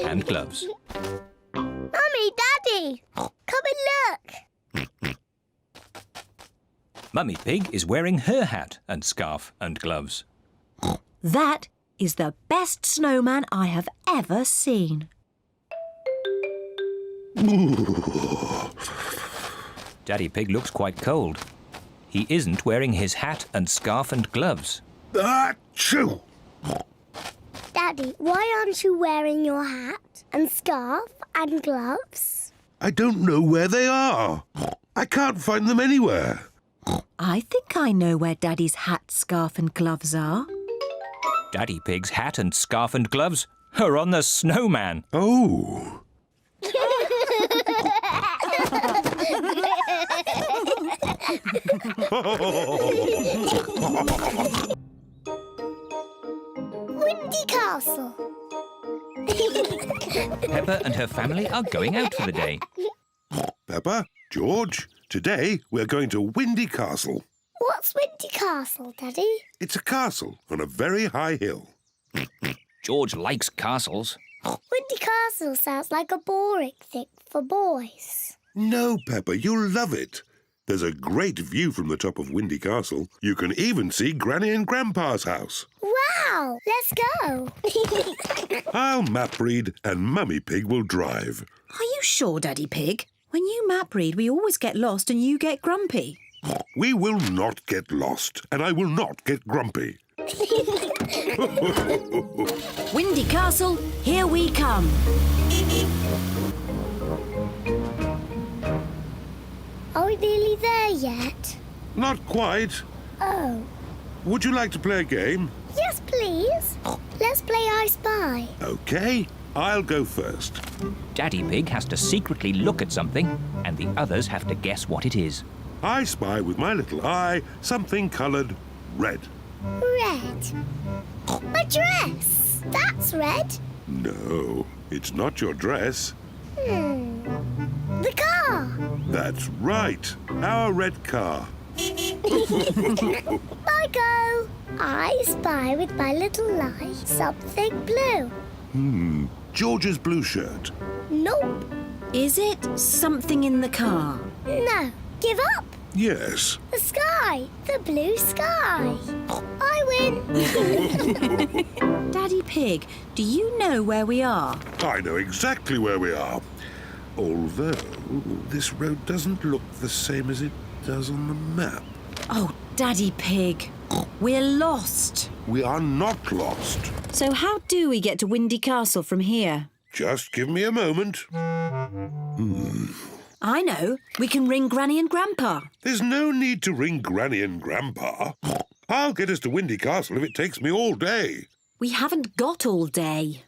and gloves. Mummy, Daddy, come and look. Mummy Pig is wearing her hat and scarf and gloves. That is the best snowman I have ever seen. Daddy Pig looks quite cold. He isn't wearing his hat and scarf and gloves. Achoo! Daddy, why aren't you wearing your hat and scarf and gloves? I don't know where they are. I can't find them anywhere. I think I know where Daddy's hat, scarf and gloves are. Daddy Pig's hat and scarf and gloves are on the snowman. Oh. Windy Castle. Peppa and her family are going out for the day. Peppa, George, today we're going to Windy Castle. What's Windy Castle, Daddy? It's a castle on a very high hill. George likes castles. Windy Castle sounds like a boring thing for boys. No, Peppa, you'll love it. There's a great view from the top of Windy Castle. You can even see Granny and Grandpa's house. Wow, let's go. I'll map read and Mummy Pig will drive. Are you sure, Daddy Pig? When you map read, we always get lost and you get grumpy. We will not get lost and I will not get grumpy. Windy Castle, here we come. Are we nearly there yet? Not quite. Oh. Would you like to play a game? Yes, please. Let's play I Spy. OK, I'll go first. Daddy Pig has to secretly look at something and the others have to guess what it is. I spy with my little eye something coloured red. Red. My dress. That's red. No, it's not your dress. The car. That's right, our red car. I go. I spy with my little eye something blue. George's blue shirt. Nope. Is it something in the car? No. Give up. Yes. The sky. The blue sky. I win. Daddy Pig, do you know where we are? I know exactly where we are. Although this road doesn't look the same as it does on the map. Oh, Daddy Pig, we're lost. We are not lost. So how do we get to Windy Castle from here? Just give me a moment. I know. We can ring Granny and Grandpa. There's no need to ring Granny and Grandpa. I'll get us to Windy Castle if it takes me all day. We haven't got all day.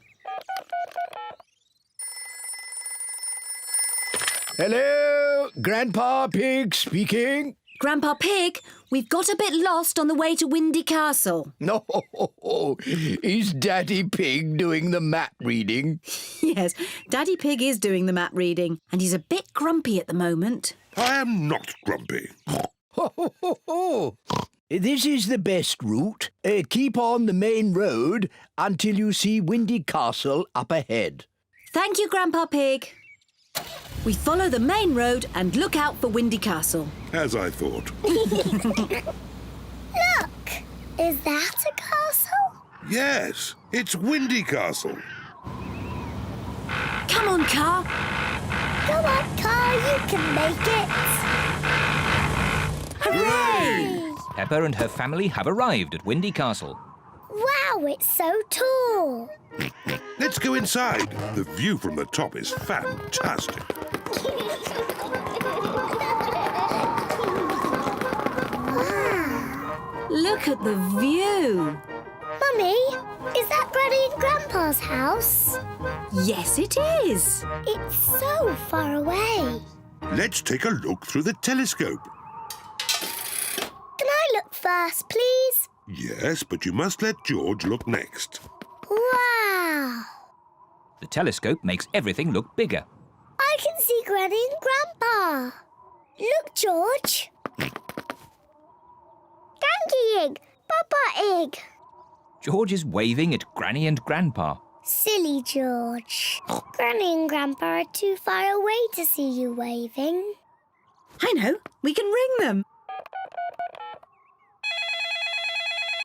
Hello, Grandpa Pig speaking. Grandpa Pig, we've got a bit lost on the way to Windy Castle. No, is Daddy Pig doing the map reading? Yes, Daddy Pig is doing the map reading, and he's a bit grumpy at the moment. I am not grumpy. This is the best route. Keep on the main road until you see Windy Castle up ahead. Thank you, Grandpa Pig. We follow the main road and look out for Windy Castle. As I thought. Look. Is that a castle? Yes, it's Windy Castle. Come on, car. Come on, car. You can make it. Hooray! Peppa and her family have arrived at Windy Castle. Wow, it's so tall. Let's go inside. The view from the top is fantastic. Look at the view. Mummy, is that Granny and Grandpa's house? Yes, it is. It's so far away. Let's take a look through the telescope. Can I look first, please? Yes, but you must let George look next. Wow! The telescope makes everything look bigger. I can see Granny and Grandpa. Look, George. Donkey egg, Papa egg. George is waving at Granny and Grandpa. Silly George. Granny and Grandpa are too far away to see you waving. I know. We can ring them.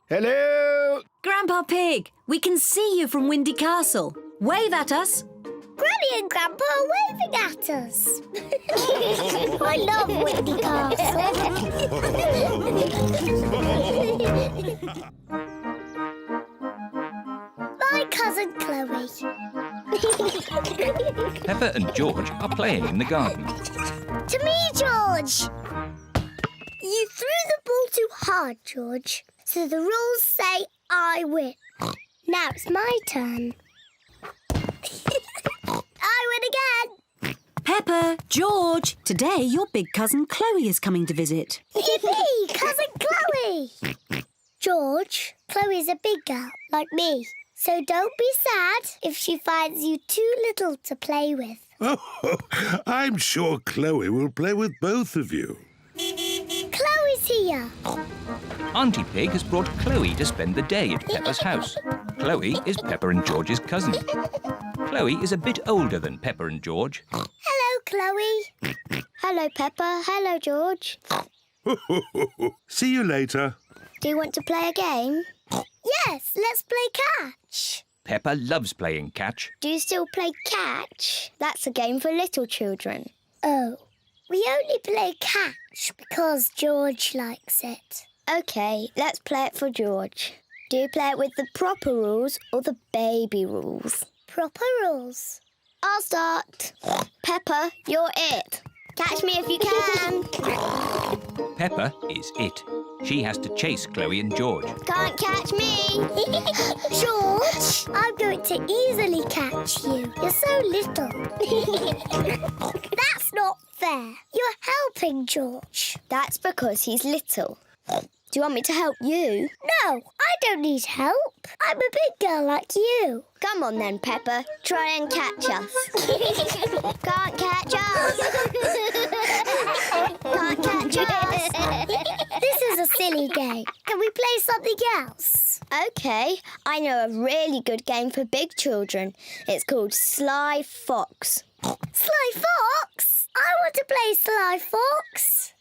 Hello? Grandpa Pig, we can see you from Windy Castle. Wave at us. Granny and Grandpa are waving at us. I love Windy Castle. My cousin Chloe. Peppa and George are playing in the garden. To me, George. You threw the ball too hard, George. So the rules say I win. Now it's my turn. I win again. Peppa, George, today your big cousin Chloe is coming to visit. Yippee, cousin Chloe. George, Chloe's a big girl, like me. So don't be sad if she finds you too little to play with. Oh, I'm sure Chloe will play with both of you. Chloe's here. Auntie Pig has brought Chloe to spend the day at Peppa's house. Chloe is Peppa and George's cousin. Chloe is a bit older than Peppa and George. Hello, Chloe. Hello, Peppa. Hello, George. See you later. Do you want to play a game? Yes, let's play catch. Peppa loves playing catch. Do you still play catch? That's a game for little children. Oh, we only play catch because George likes it. OK, let's play it for George. Do you play it with the proper rules or the baby rules? Proper rules. I'll start. Peppa, you're it. Catch me if you can. Peppa is it. She has to chase Chloe and George. Can't catch me. George, I'm going to easily catch you. You're so little. That's not fair. You're helping George. That's because he's little. Do you want me to help you? No, I don't need help. I'm a big girl like you. Come on then, Peppa. Try and catch us. Can't catch us. Can't catch us. This is a silly game. Can we play something else? OK, I know a really good game for big children. It's called Sly Fox. Sly Fox? I want to play Sly Fox.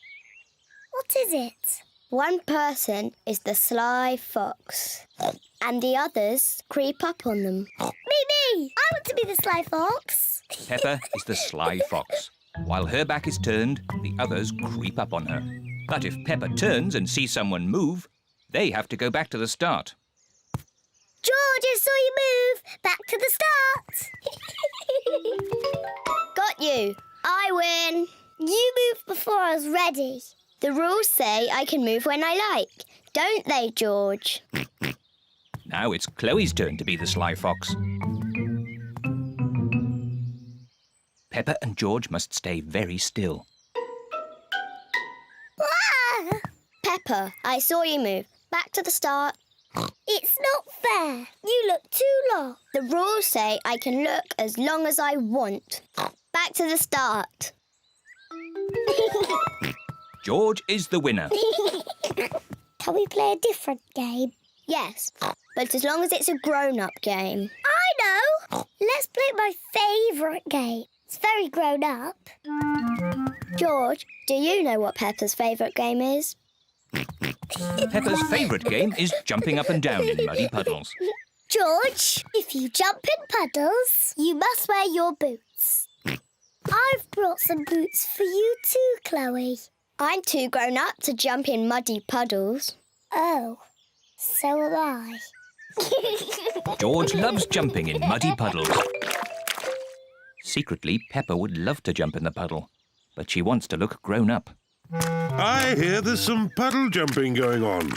What is it? One person is the sly fox, and the others creep up on them. Me! I want to be the sly fox. Peppa is the sly fox. While her back is turned, the others creep up on her. But if Peppa turns and sees someone move, they have to go back to the start. George, I saw you move. Back to the start. Got you. I win. You moved before I was ready. The rules say I can move when I like, don't they, George? Now it's Chloe's turn to be the sly fox. Peppa and George must stay very still. Ah! Peppa, I saw you move. Back to the start. It's not fair. You look too long. The rules say I can look as long as I want. Back to the start. George is the winner. Can we play a different game? Yes, but as long as it's a grown-up game. I know! Let's play my favourite game. It's very grown-up. George, do you know what Peppa's favourite game is? Peppa's favourite game is jumping up and down in muddy puddles. George, if you jump in puddles, you must wear your boots. I've brought some boots for you too, Chloe. I'm too grown up to jump in muddy puddles. Oh, so am I. George loves jumping in muddy puddles. Secretly, Peppa would love to jump in the puddle, but she wants to look grown up. I hear there's some puddle jumping going on.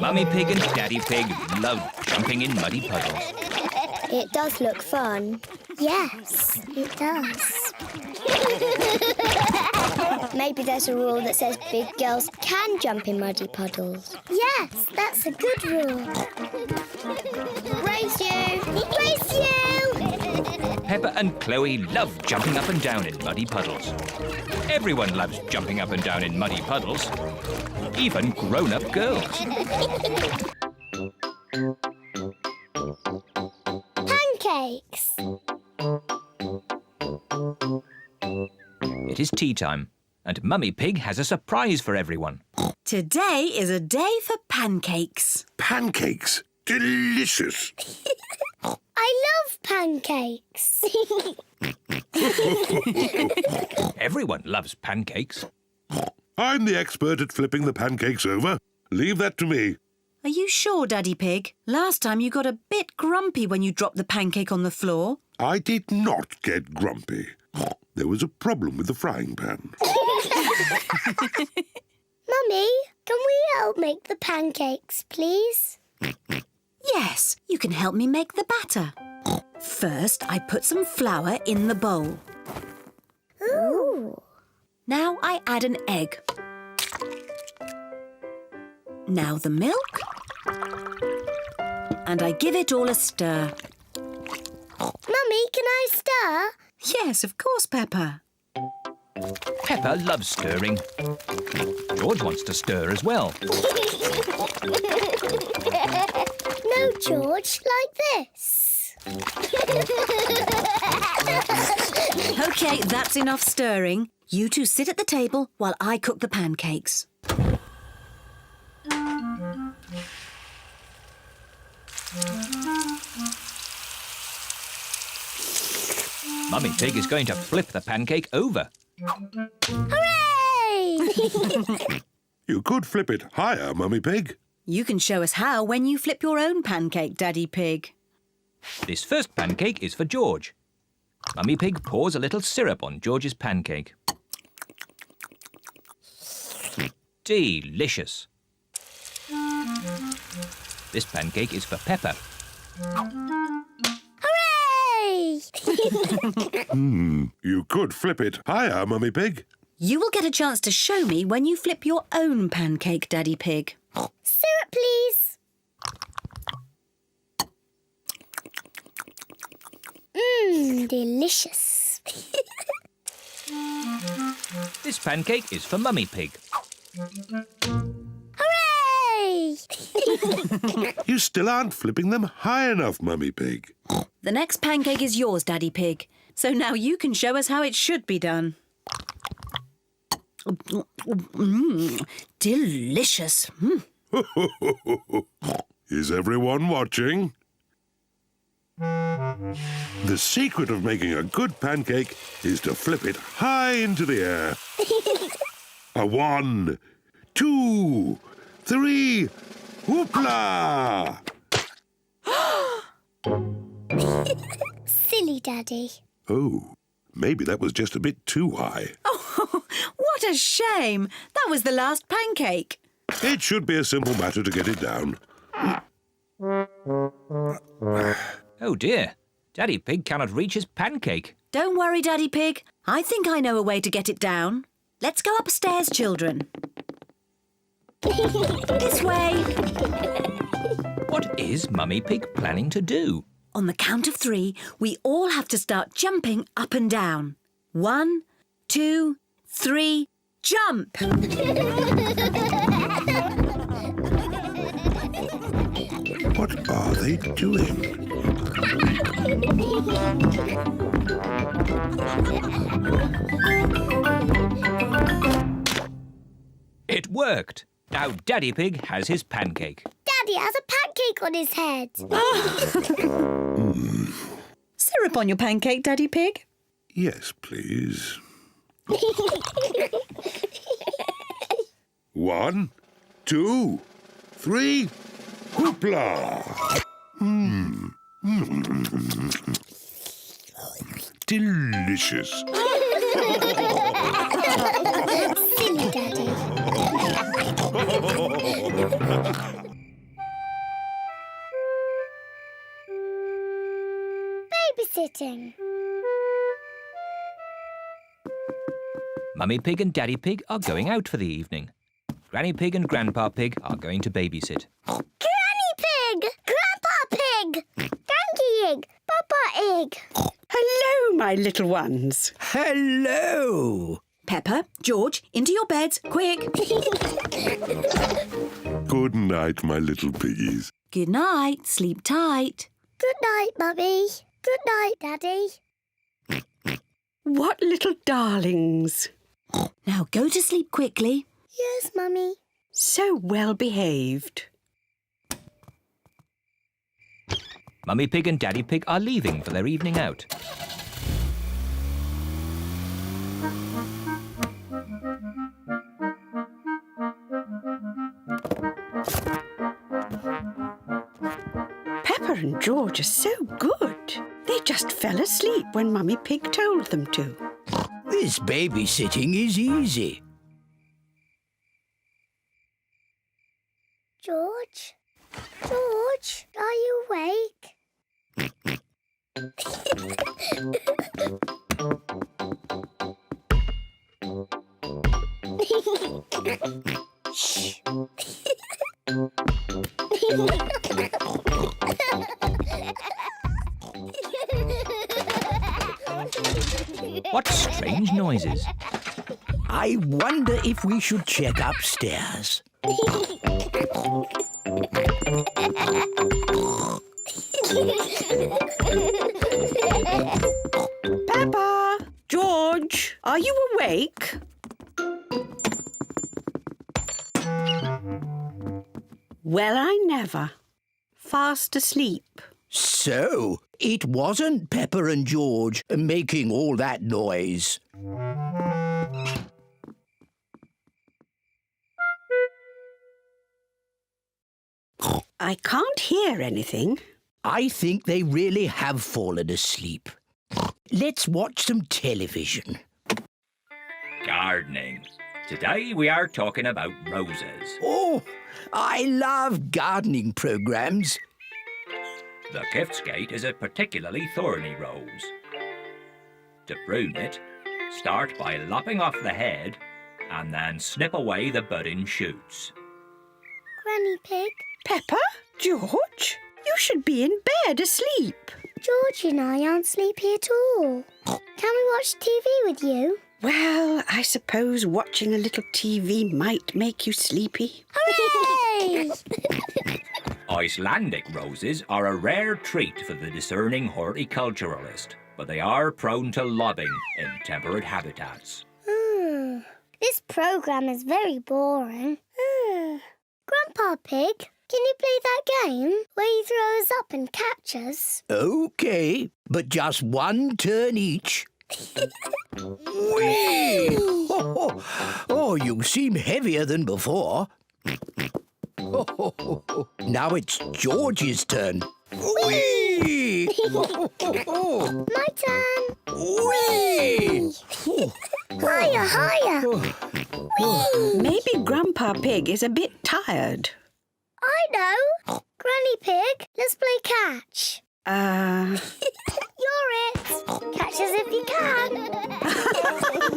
Mummy Pig and Daddy Pig love jumping in muddy puddles. It does look fun. Yes, it does. Maybe there's a rule that says big girls can jump in muddy puddles. Yes, that's a good rule. Race you! Race you! Peppa and Chloe love jumping up and down in muddy puddles. Everyone loves jumping up and down in muddy puddles. Even grown-up girls. Pancakes! It is tea time, and Mummy Pig has a surprise for everyone. Today is a day for pancakes. Pancakes! Delicious! I love pancakes. Everyone loves pancakes. I'm the expert at flipping the pancakes over. Leave that to me. Are you sure, Daddy Pig? Last time you got a bit grumpy when you dropped the pancake on the floor. I did not get grumpy. There was a problem with the frying pan. Mummy, can we help make the pancakes, please? Yes, you can help me make the batter. First, I put some flour in the bowl. Ooh. Now I add an egg. Now the milk. And I give it all a stir. Mummy, can I stir? Yes, of course, Peppa. Peppa loves stirring. George wants to stir as well. No, George, like this. OK, that's enough stirring. You two sit at the table while I cook the pancakes. Mummy Pig is going to flip the pancake over. Hooray! You could flip it higher, Mummy Pig. You can show us how when you flip your own pancake, Daddy Pig. This first pancake is for George. Mummy Pig pours a little syrup on George's pancake. Delicious. This pancake is for Peppa. Hooray! You could flip it higher, Mummy Pig. You will get a chance to show me when you flip your own pancake, Daddy Pig. Syrup, please. Delicious. This pancake is for Mummy Pig. Hooray! You still aren't flipping them high enough, Mummy Pig. The next pancake is yours, Daddy Pig. So now you can show us how it should be done. Delicious. Is everyone watching? The secret of making a good pancake is to flip it high into the air. A 1, 2, 3, whoopla! Silly Daddy. Oh, maybe that was just a bit too high. Oh, what a shame. That was the last pancake. It should be a simple matter to get it down. Oh dear, Daddy Pig cannot reach his pancake. Don't worry, Daddy Pig. I think I know a way to get it down. Let's go upstairs, children. This way. What is Mummy Pig planning to do? On the count of 3, we all have to start jumping up and down. 1, 2, 3, jump! What are they doing? It worked. Now Daddy Pig has his pancake. Daddy has a pancake on his head. Syrup on your pancake, Daddy Pig? Yes, please. 1, 2, 3, whoopla! Delicious. Silly Daddy. Babysitting. Mummy Pig and Daddy Pig are going out for the evening. Granny Pig and Grandpa Pig are going to babysit. Granny Pig! Grandpa Pig! Donkey Egg! Papa Egg! Hello, my little ones. Hello! Peppa, George, into your beds, quick. Good night, my little piggies. Good night, sleep tight. Good night, Mummy. Good night, Daddy. What little darlings. Now go to sleep quickly. Yes, Mummy. So well behaved. Mummy Pig and Daddy Pig are leaving for their evening out. Peppa and George are so good. They just fell asleep when Mummy Pig told them to. This babysitting is easy. George? George, are you awake? Shh. What strange noises. I wonder if we should check upstairs. Peppa! George, are you awake? Well, I never. Fast asleep. So, it wasn't Peppa and George making all that noise. I can't hear anything. I think they really have fallen asleep. Let's watch some television. Gardening. Today we are talking about roses. Oh, I love gardening programs. The Giftsgate is a particularly thorny rose. To prune it, start by lopping off the head and then snip away the budding shoots. Granny Pig? Peppa? George? You should be in bed asleep. George and I aren't sleepy at all. Can we watch TV with you? Well, I suppose watching a little TV might make you sleepy. Hooray! Icelandic roses are a rare treat for the discerning horticulturalist, but they are prone to lobbing in temperate habitats. This programme is very boring. Grandpa Pig, can you play that game where you throw us up and catch us? OK, but just one turn each. Whee! Oh, you seem heavier than before. Now it's George's turn. Whee! My turn. Whee! Higher, higher. Whee! Maybe Grandpa Pig is a bit tired. I know. Granny Pig, let's play catch. You're it. Catch us if you can.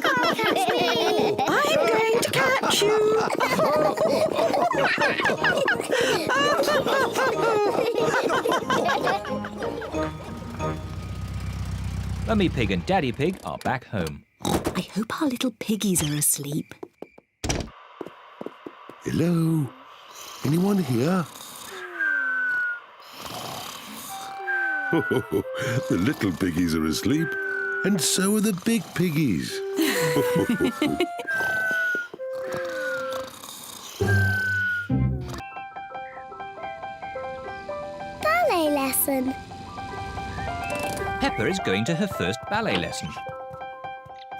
Can't catch me. I'm going to catch you. Mummy Pig and Daddy Pig are back home. I hope our little piggies are asleep. Hello? Anyone here? The little piggies are asleep, and so are the big piggies. Ballet lesson. Peppa is going to her first ballet lesson.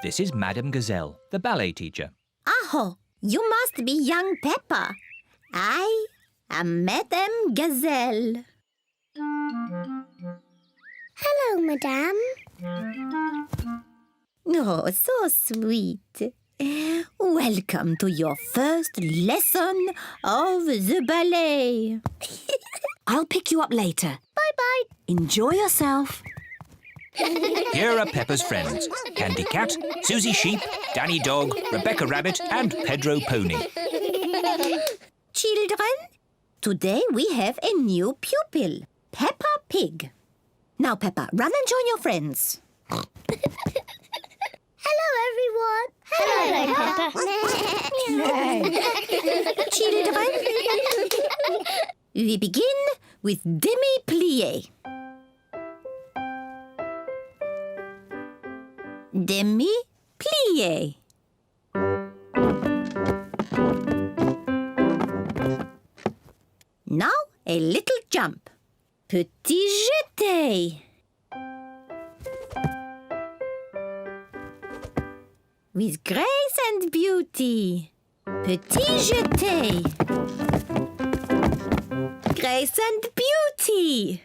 This is Madame Gazelle, the ballet teacher. Aho, you must be young Peppa. I am Madame Gazelle. Hello, Madame. Oh, so sweet. Welcome to your first lesson of the ballet. I'll pick you up later. Bye-bye. Enjoy yourself. Here are Peppa's friends. Candy Cat, Susie Sheep, Danny Dog, Rebecca Rabbit and Pedro Pony. Children, today we have a new pupil, Peppa Pig. Now, Peppa, run and join your friends. Hello, everyone. Hello, Peppa. Children, we begin with demi-plié. Demi-plié. Now a little jump. Petit jeté. With grace and beauty. Petit jeté. Grace and beauty.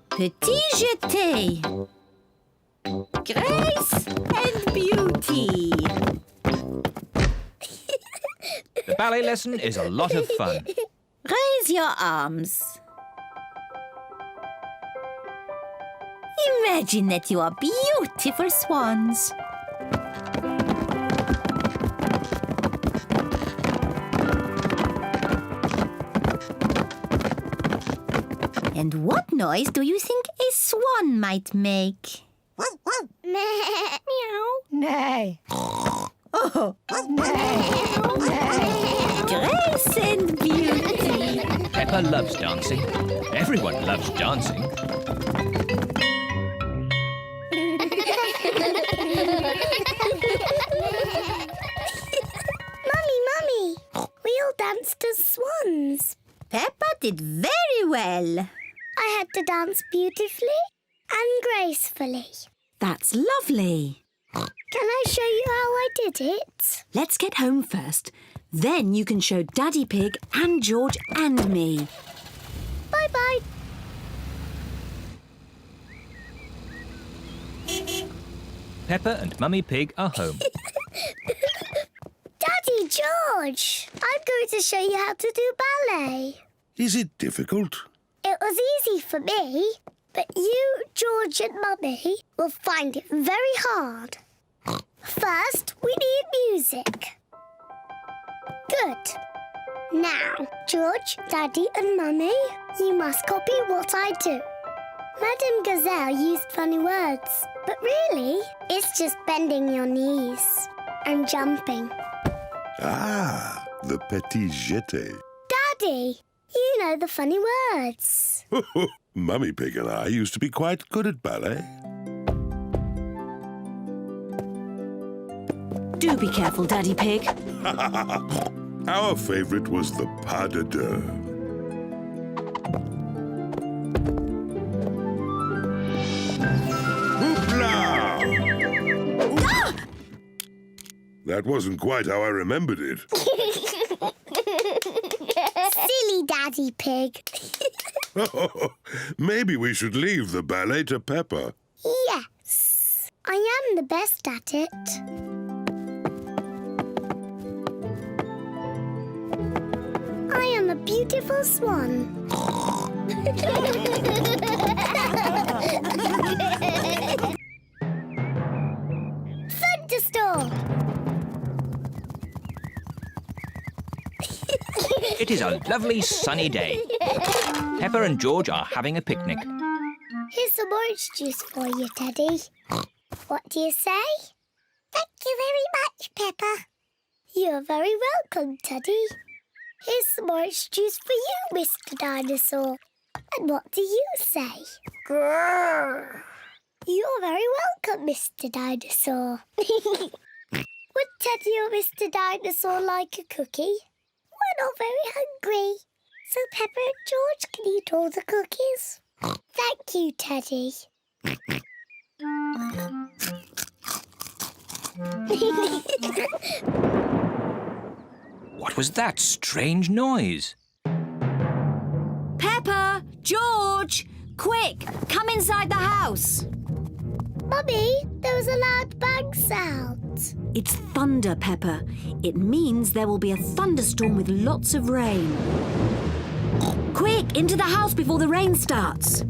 Petit jeté. Grace and beauty. The ballet lesson is a lot of fun. Raise your arms. Imagine that you are beautiful swans. And what noise do you think a swan might make? Meow. Nay. Oh, grace and beauty. Peppa loves dancing. Everyone loves dancing. Mummy, we all danced as swans. Peppa did very well. I had to dance beautifully and gracefully. That's lovely. Can I show you how I did it? Let's get home first. Then you can show Daddy Pig and George and me. Bye-bye. Peppa and Mummy Pig are home. Daddy George, I'm going to show you how to do ballet. Is it difficult? It was easy for me, but you, George and Mummy will find it very hard. First, we need music. Good. Now, George, Daddy and Mummy, you must copy what I do. Madame Gazelle used funny words, but really, it's just bending your knees and jumping. Ah, the petit jeté. Daddy, you know the funny words. Mummy Pig and I used to be quite good at ballet. Do be careful, Daddy Pig. Our favourite was the pas de deux. Hoopla! That wasn't quite how I remembered it. Silly Daddy Pig. Maybe we should leave the ballet to Peppa. Yes, I am the best at it. I am a beautiful swan. Thunderstorm! It is a lovely sunny day. Peppa and George are having a picnic. Here's some orange juice for you, Teddy. What do you say? Thank you very much, Peppa. You're very welcome, Teddy. Here's some orange juice for you, Mr. Dinosaur. And what do you say? Grrr. You're very welcome, Mr. Dinosaur. Would Teddy or Mr. Dinosaur like a cookie? We're not very hungry, so Peppa and George can eat all the cookies. Thank you, Teddy. What was that strange noise? Peppa! George! Quick! Come inside the house! Mummy, there was a loud bang sound. It's thunder, Peppa. It means there will be a thunderstorm with lots of rain. Quick, into the house before the rain starts.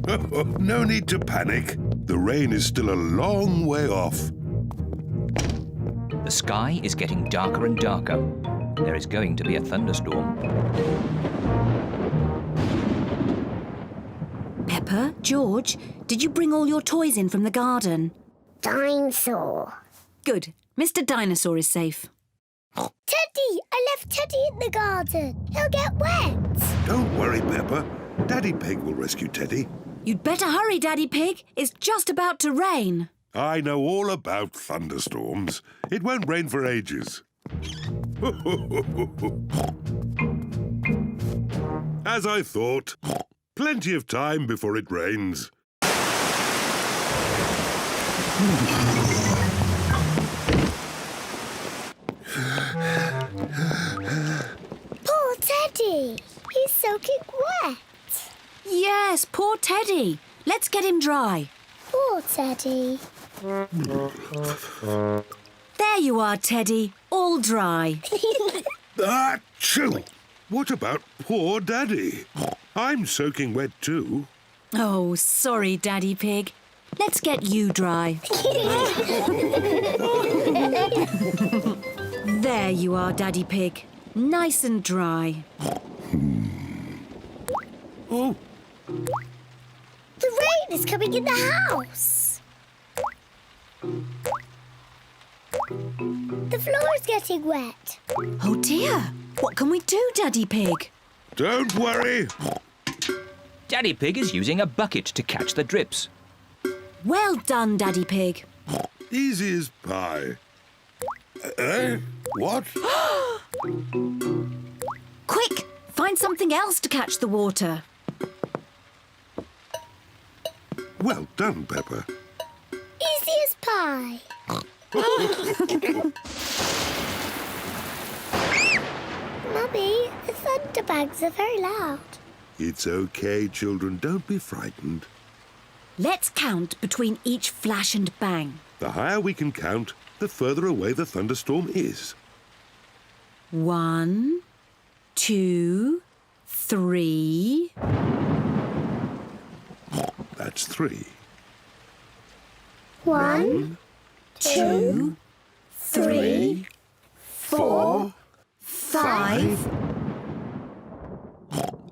No need to panic. The rain is still a long way off. The sky is getting darker and darker. There is going to be a thunderstorm. Peppa, George, did you bring all your toys in from the garden? Dinosaur. Good. Mr. Dinosaur is safe. Teddy! I left Teddy in the garden. He'll get wet. Don't worry, Peppa. Daddy Pig will rescue Teddy. You'd better hurry, Daddy Pig. It's just about to rain. I know all about thunderstorms. It won't rain for ages. As I thought. Plenty of time before it rains. Poor Teddy. He's soaking wet. Yes, poor Teddy. Let's get him dry. Poor Teddy. There you are, Teddy. All dry. Achoo! What about poor Daddy? I'm soaking wet too. Oh, sorry, Daddy Pig. Let's get you dry. There you are, Daddy Pig. Nice and dry. Oh, The rain is coming in the house. The floor is getting wet. Oh, dear. What can we do, Daddy Pig? don't worry. Daddy Pig is using a bucket to catch the drips. Well done, Daddy Pig. Easy as pie. What? Quick, find something else to catch the water. Well done, Peppa. Easy as pie. Mummy, the thunderbangs are very loud. It's okay, children. Don't be frightened. Let's count between each flash and bang. The higher we can count, the further away the thunderstorm is. 1, 2, 3. That's 3. 1, 2, 3, 4, 5.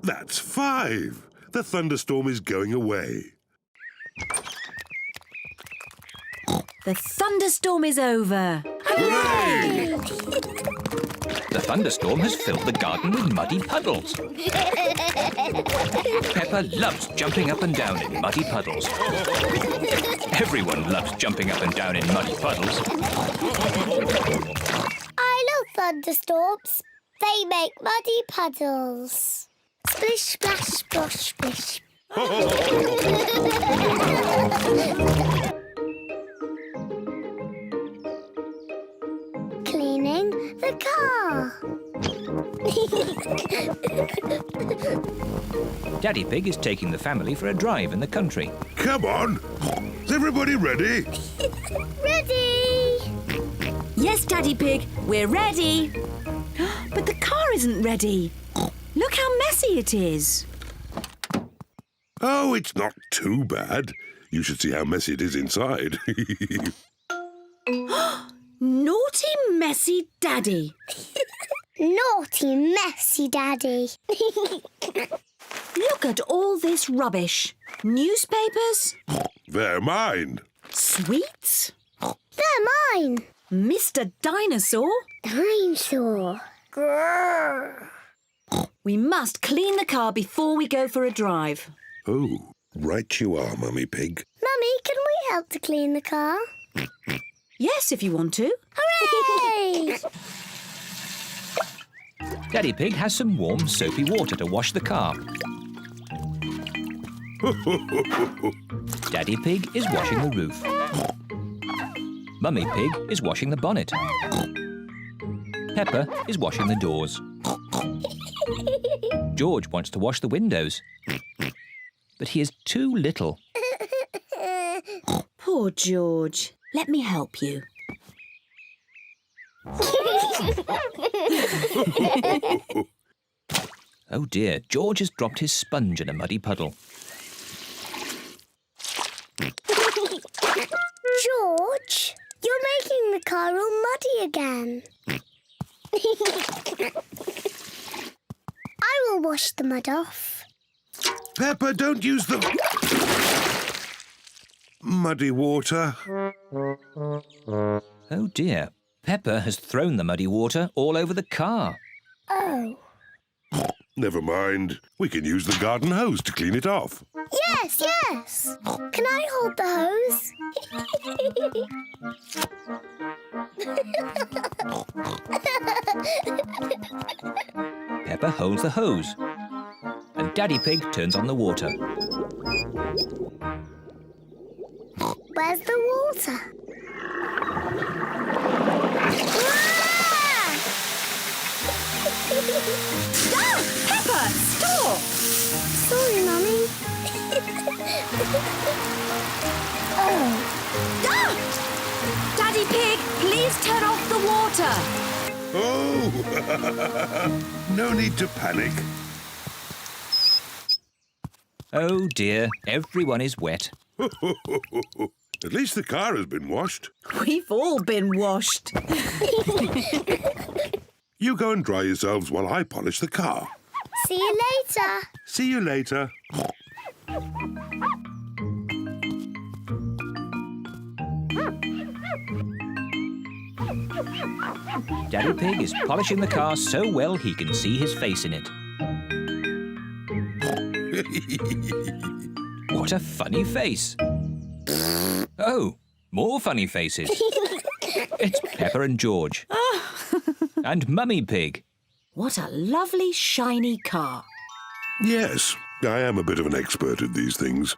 That's 5. The thunderstorm is going away. The thunderstorm is over. Hooray! The thunderstorm has filled the garden with muddy puddles. Peppa loves jumping up and down in muddy puddles. Everyone loves jumping up and down in muddy puddles. I love thunderstorms. They make muddy puddles. Splish, splash, splosh, splish. Cleaning the car. Daddy Pig is taking the family for a drive in the country. Come on. Is everybody ready? Ready? Yes, Daddy Pig, we're ready. But the car isn't ready. Look how messy it is. Oh, it's not too bad. You should see how messy it is inside. Naughty, messy Daddy. Naughty, messy Daddy. Look at all this rubbish. Newspapers, They're mine. sweets, They're mine. Mr. Dinosaur. Dinosaur. Grrr. We must clean the car before we go for a drive. Oh, right you are, Mummy Pig. Mummy, can we help to clean the car? Yes, if you want to. Hooray! Daddy Pig has some warm, soapy water to wash the car. Daddy Pig is washing the roof. Mummy Pig is washing the bonnet. Peppa is washing the doors. George wants to wash the windows. But he is too little. Poor George. Let me help you. Oh dear, George has dropped his sponge in a muddy puddle. George, you're making the car all muddy again. I will wash the mud off. Peppa, don't use the muddy water. Oh dear, Peppa has thrown the muddy water all over the car. Oh. Never mind. We can use the garden hose to clean it off. Yes, yes. Can I hold the hose? Peppa holds the hose, and Daddy Pig turns on the water. Where's the water? Ah! Peppa, stop! Sorry, Mummy. Oh. Ah! Daddy Pig, please turn off the water. Oh! No need to panic. Oh dear, everyone is wet. At least the car has been washed. We've all been washed. You go and dry yourselves while I polish the car. See you later. See you later. Daddy Pig is polishing the car so well he can see his face in it. What a funny face. Oh, more funny faces. It's Peppa and George. And Mummy Pig. What a lovely, shiny car. Yes, I am a bit of an expert at these things.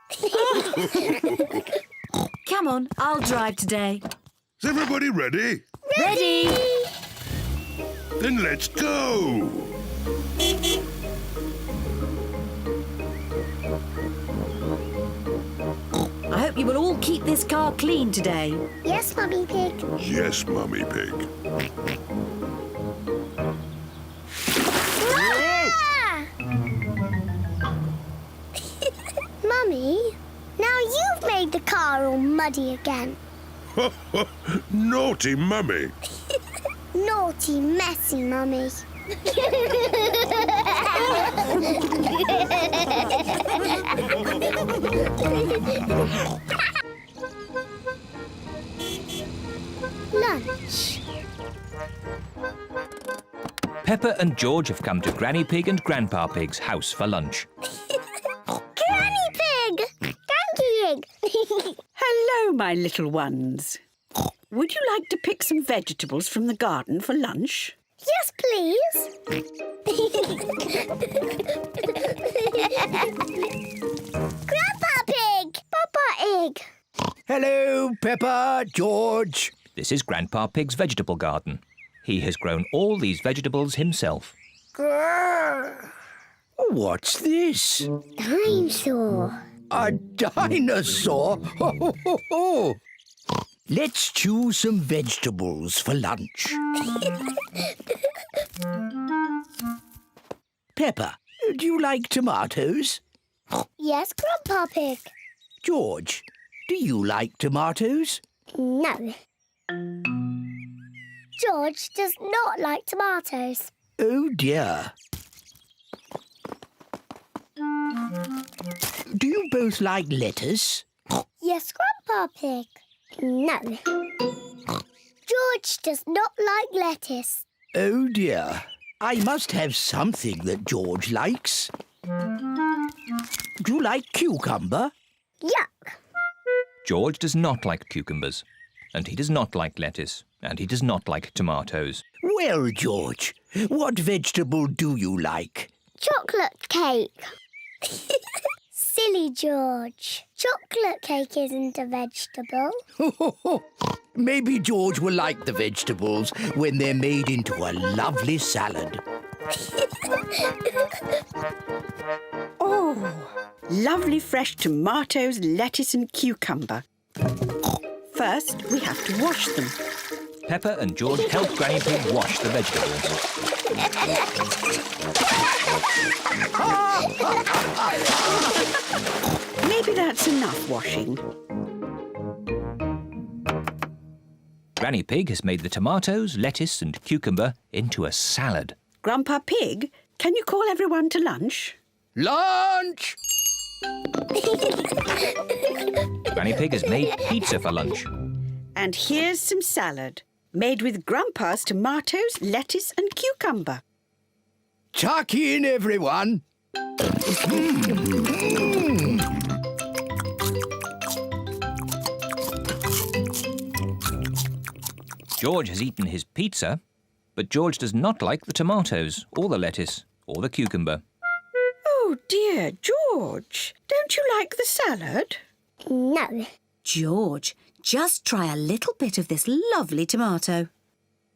Come on, I'll drive today. Is everybody ready? Ready? Then let's go! I hope you will all keep this car clean today. Yes, Mummy Pig. Yes, Mummy Pig. Ah! Mummy, now you've made the car all muddy again. Naughty Mummy. Naughty, messy Mummy. Lunch. Peppa and George have come to Granny Pig and Grandpa Pig's house for lunch. Granny Pig! Thank you. Hello, my little ones. Would you like to pick some vegetables from the garden for lunch? Yes, please. Grandpa Pig! Papa Egg! Hello, Peppa, George. This is Grandpa Pig's vegetable garden. He has grown all these vegetables himself. Grrr. What's this? Dinosaur. A dinosaur? Ho, ho, ho, ho. Let's choose some vegetables for lunch. Peppa, do you like tomatoes? Yes, Grandpa Pig. George, do you like tomatoes? No. George does not like tomatoes. Oh dear. Do you both like lettuce? Yes, Grandpa Pig. No. George does not like lettuce. Oh dear. I must have something that George likes. Do you like cucumber? Yuck. George does not like cucumbers, and he does not like lettuce, and he does not like tomatoes. Well, George, what vegetable do you like? Chocolate cake. Silly George. Chocolate cake isn't a vegetable. Maybe George will like the vegetables when they're made into a lovely salad. Oh, lovely fresh tomatoes, lettuce and cucumber. First, we have to wash them. Peppa and George help Granny Pig wash the vegetables. Maybe that's enough washing. Granny Pig has made the tomatoes, lettuce and cucumber into a salad. Grandpa Pig, can you call everyone to lunch? Lunch! Granny Pig has made pizza for lunch. And here's some salad, made with Grandpa's tomatoes, lettuce and cucumber. Tuck in, everyone. George has eaten his pizza, but George does not like the tomatoes or the lettuce or the cucumber. Oh dear, George, don't you like the salad? No. George, just try a little bit of this lovely tomato.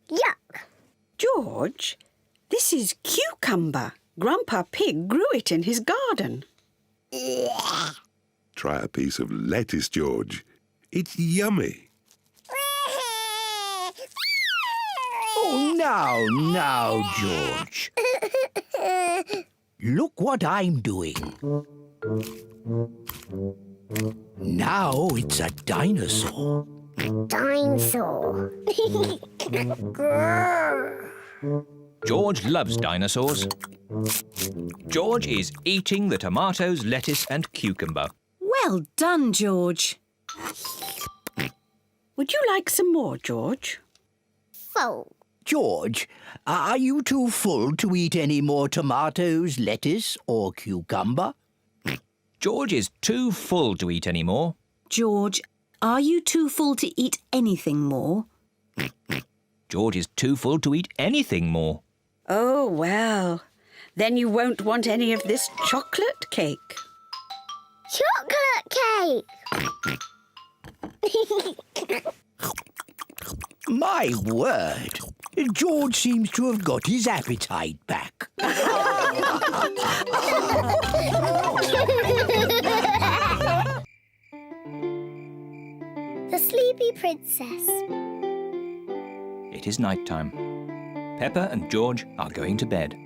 Yuck. George, this is cucumber. Grandpa Pig grew it in his garden. Try a piece of lettuce, George. It's yummy. Oh, now, George. Look what I'm doing. Now it's a dinosaur. Dinosaur. Grrr. George loves dinosaurs. George is eating the tomatoes, lettuce and cucumber. Well done, George. Would you like some more, George? Full. George, are you too full to eat any more tomatoes, lettuce or cucumber? George is too full to eat any more. George, are you too full to eat anything more? George is too full to eat anything more. Oh, well, then you won't want any of this chocolate cake. Chocolate cake. My word! George seems to have got his appetite back. The Sleepy Princess. It is night time. Peppa and George are going to bed.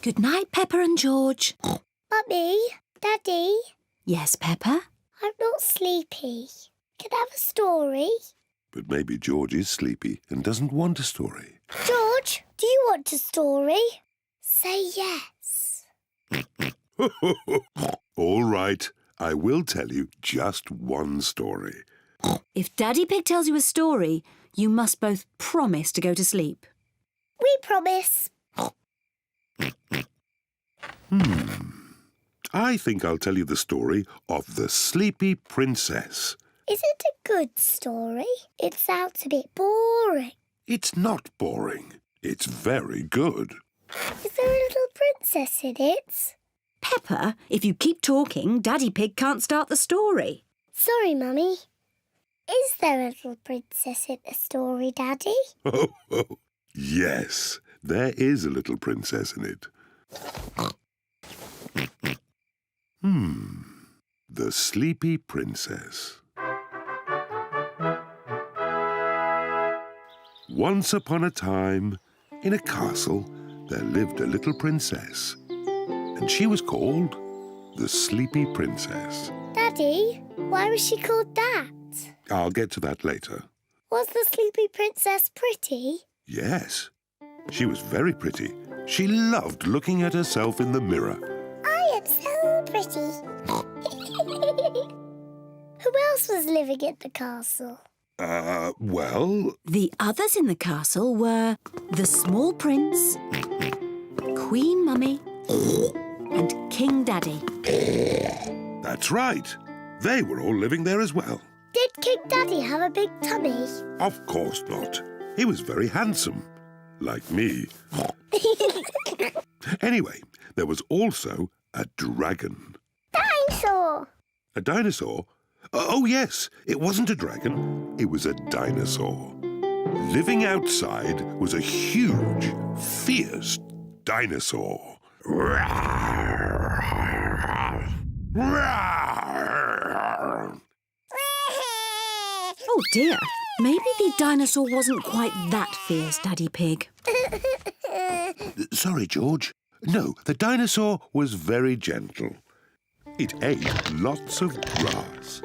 Good night, Peppa and George. Mummy, Daddy, Yes, Peppa? I'm not sleepy. Can I have a story? But maybe George is sleepy and doesn't want a story. George, do you want a story? Say yes. All right, I will tell you just one story. If Daddy Pig tells you a story, you must both promise to go to sleep. We promise. I think I'll tell you the story of the Sleepy Princess. Is it a good story? It sounds a bit boring. It's not boring. It's very good. Is there a little princess in it? Peppa, if you keep talking, Daddy Pig can't start the story. Sorry, Mummy. Is there a little princess in the story, Daddy? Oh, yes, there is a little princess in it. The Sleepy Princess. Once upon a time, in a castle, there lived a little princess, and she was called the Sleepy Princess. Daddy, why was she called that? I'll get to that later. Was the Sleepy Princess pretty? Yes, she was very pretty. She loved looking at herself in the mirror. I am so pretty. Who else was living at the castle? Well, The others in the castle were the small prince, Queen Mummy, and King Daddy. that's right. They were all living there as well. Did King Daddy have a big tummy? Of course not. He was very handsome, like me. Anyway, there was also a dragon. Dinosaur! A dinosaur? Oh, yes, it wasn't a dragon. It was a dinosaur. Living outside was a huge, fierce dinosaur. dear. Maybe the dinosaur wasn't quite that fierce, Daddy Pig. Sorry, George. No, the dinosaur was very gentle. It ate lots of grass.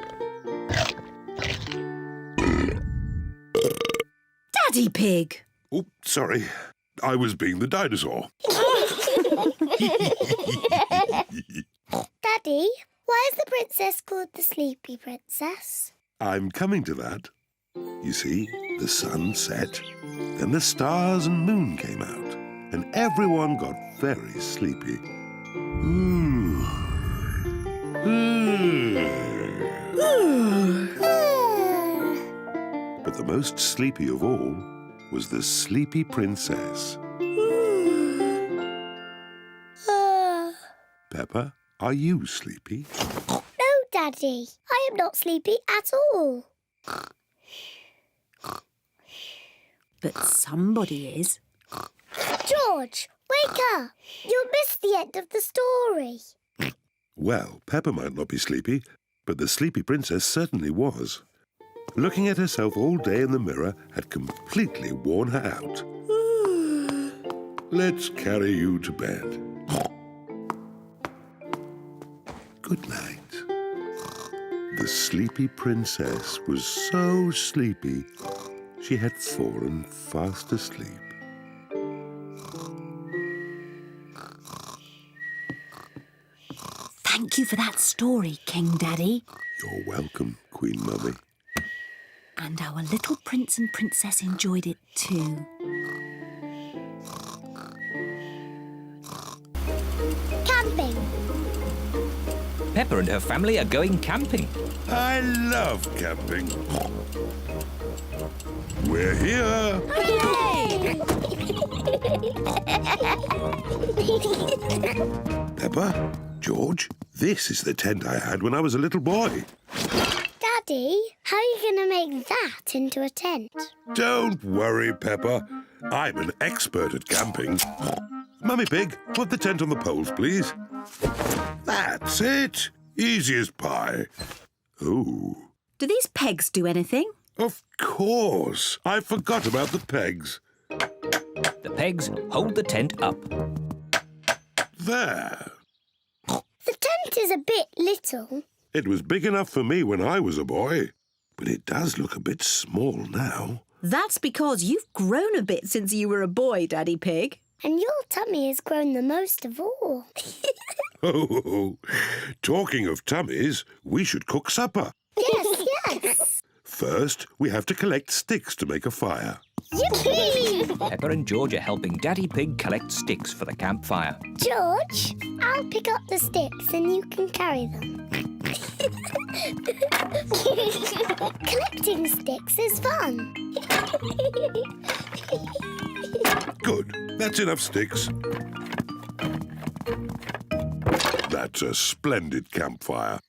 Daddy Pig! Oh, sorry. I was being the dinosaur. Daddy, why is the princess called the Sleepy Princess? I'm coming to that. You see, the sun set, then the stars and moon came out, and everyone got very sleepy. But the most sleepy of all was the Sleepy Princess. Peppa, are you sleepy? No, Daddy. I am not sleepy at all. But somebody is. George, wake up. You'll miss the end of the story. Well, Peppa might not be sleepy, but the Sleepy Princess certainly was. Looking at herself all day in the mirror had completely worn her out. Let's carry you to bed. Good night. The Sleepy Princess was so sleepy, she had fallen fast asleep. Thank you for that story, King Daddy. You're welcome, Queen Mummy. And our little prince and princess enjoyed it too. Camping. Peppa and her family are going camping. I love camping. We're here. Hooray! Peppa, George, this is the tent I had when I was a little boy. Daddy, how are you going to make that into a tent? Don't worry, Peppa. I'm an expert at camping. Mummy Pig, put the tent on the poles, please. That's it. Easy as pie. Oh. Do these pegs do anything? Of course. I forgot about the pegs. The pegs hold the tent up. There. The tent is a bit little. It was big enough for me when I was a boy, but it does look a bit small now. That's because you've grown a bit since you were a boy, Daddy Pig. And your tummy has grown the most of all. Oh, talking of tummies, we should cook supper. Yes. First, we have to collect sticks to make a fire. Yippee! Peppa and George are helping Daddy Pig collect sticks for the campfire. George, I'll pick up the sticks and you can carry them. Collecting sticks is fun. Good. That's enough sticks. That's a splendid campfire.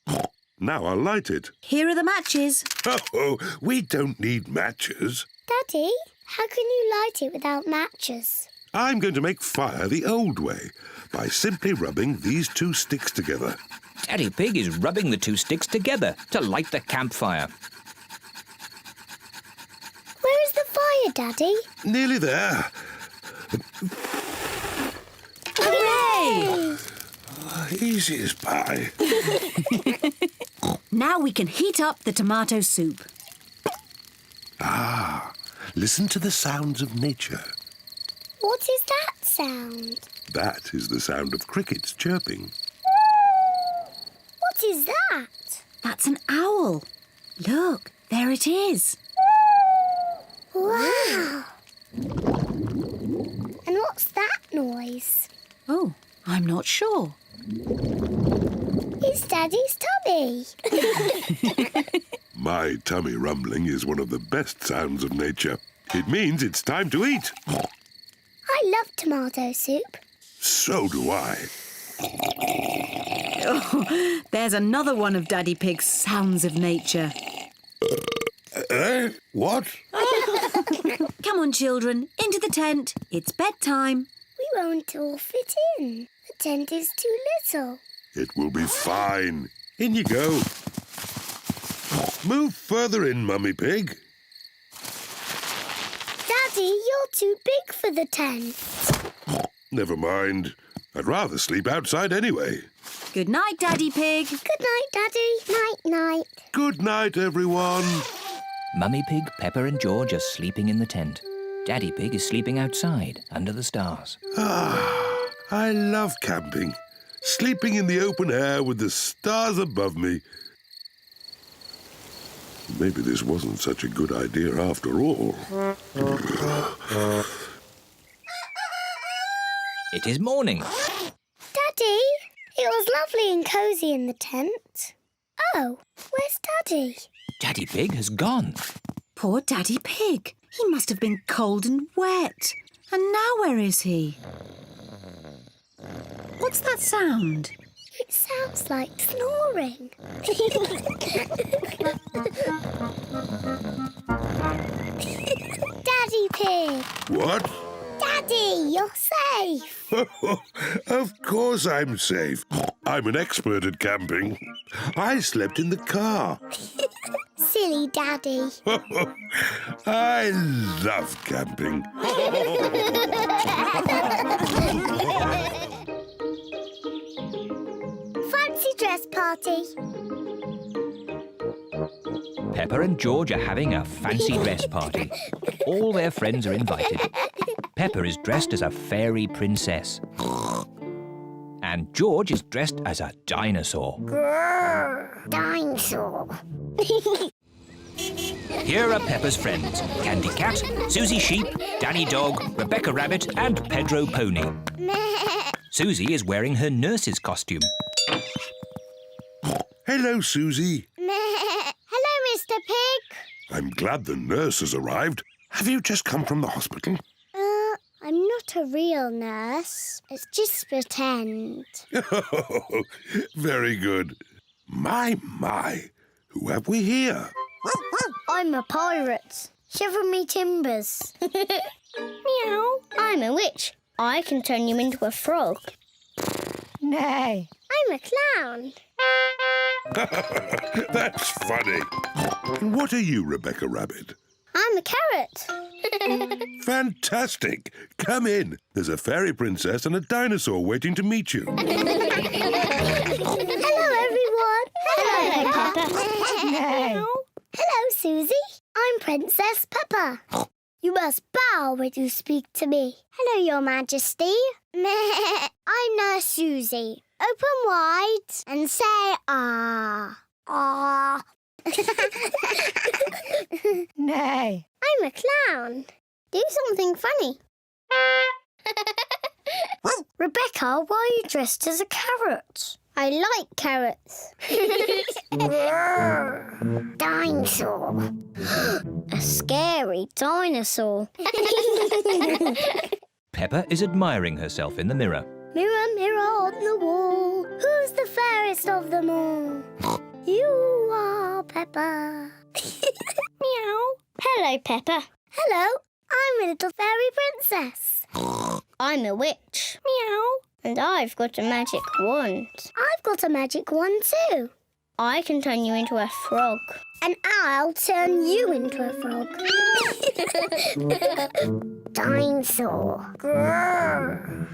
Now I'll light it. Here are the matches. Oh, we don't need matches. Daddy, how can you light it without matches? I'm going to make fire the old way by simply rubbing these two sticks together. Daddy Pig is rubbing the two sticks together to light the campfire. Where is the fire, Daddy? Nearly there. Hooray! Easy as pie. Now we can heat up the tomato soup. Ah, listen to the sounds of nature. What is that sound? That is the sound of crickets chirping. What is that? That's an owl. Look, there it is. Wow! And what's that noise? Oh, I'm not sure. It's Daddy's tummy. My tummy rumbling is one of the best sounds of nature. It means it's time to eat. I love tomato soup. So do I. Oh, there's another one of Daddy Pig's sounds of nature. What? Come on, children, into the tent. It's bedtime. We won't all fit in. The tent is too little. It will be fine. In you go. Move further in, Mummy Pig. Daddy, you're too big for the tent. Never mind. I'd rather sleep outside anyway. Good night, Daddy Pig. Good night, Daddy. Night-night. Good night, everyone. Mummy Pig, Peppa and George are sleeping in the tent. Daddy Pig is sleeping outside, under the stars. Ah, I love camping. Sleeping in the open air with the stars above me. Maybe this wasn't such a good idea after all. It is morning. Daddy, it was lovely and cosy in the tent. Oh, where's Daddy? Daddy Pig has gone. Poor Daddy Pig. He must have been cold and wet. And now where is he? What's that sound? It sounds like snoring. Daddy Pig! What? Daddy, you're safe! Of course I'm safe. I'm an expert at camping. I slept in the car. Silly Daddy. I love camping. Fancy dress party. Peppa and George are having a fancy dress party. All their friends are invited. Peppa is dressed as a fairy princess. And George is dressed as a dinosaur. Grrr, dinosaur. Here are Peppa's friends. Candy Cat, Susie Sheep, Danny Dog, Rebecca Rabbit and Pedro Pony. Susie is wearing her nurse's costume. Hello, Susie. Hello, Mr. Pig. I'm glad the nurse has arrived. Have you just come from the hospital? I'm not a real nurse. It's just pretend. Oh, very good. My. Who have we here? I'm a pirate. Shiver me timbers. Meow. I'm a witch. I can turn you into a frog. Nay. I'm a clown. That's funny. What are you, Rebecca Rabbit? I'm a carrot. Fantastic. Come in. There's a fairy princess and a dinosaur waiting to meet you. Hello, everyone. Hello, Peppa. Nay. Hello, Susie. I'm Princess Peppa. You must bow when you speak to me. Hello, Your Majesty. I'm Nurse Susie. Open wide and say ah. Ah. Nay. I'm a clown. Do something funny. Rebecca, why are you dressed as a carrot? I like carrots. Dinosaur. A scary dinosaur. Peppa is admiring herself in the mirror. Mirror, mirror on the wall, who's the fairest of them all? You are Peppa. Meow. Hello, Peppa. Hello, I'm a little fairy princess. I'm a witch. Meow. And I've got a magic wand. I've got a magic wand too. I can turn you into a frog. And I'll turn you into a frog. Dinosaur. Grrr.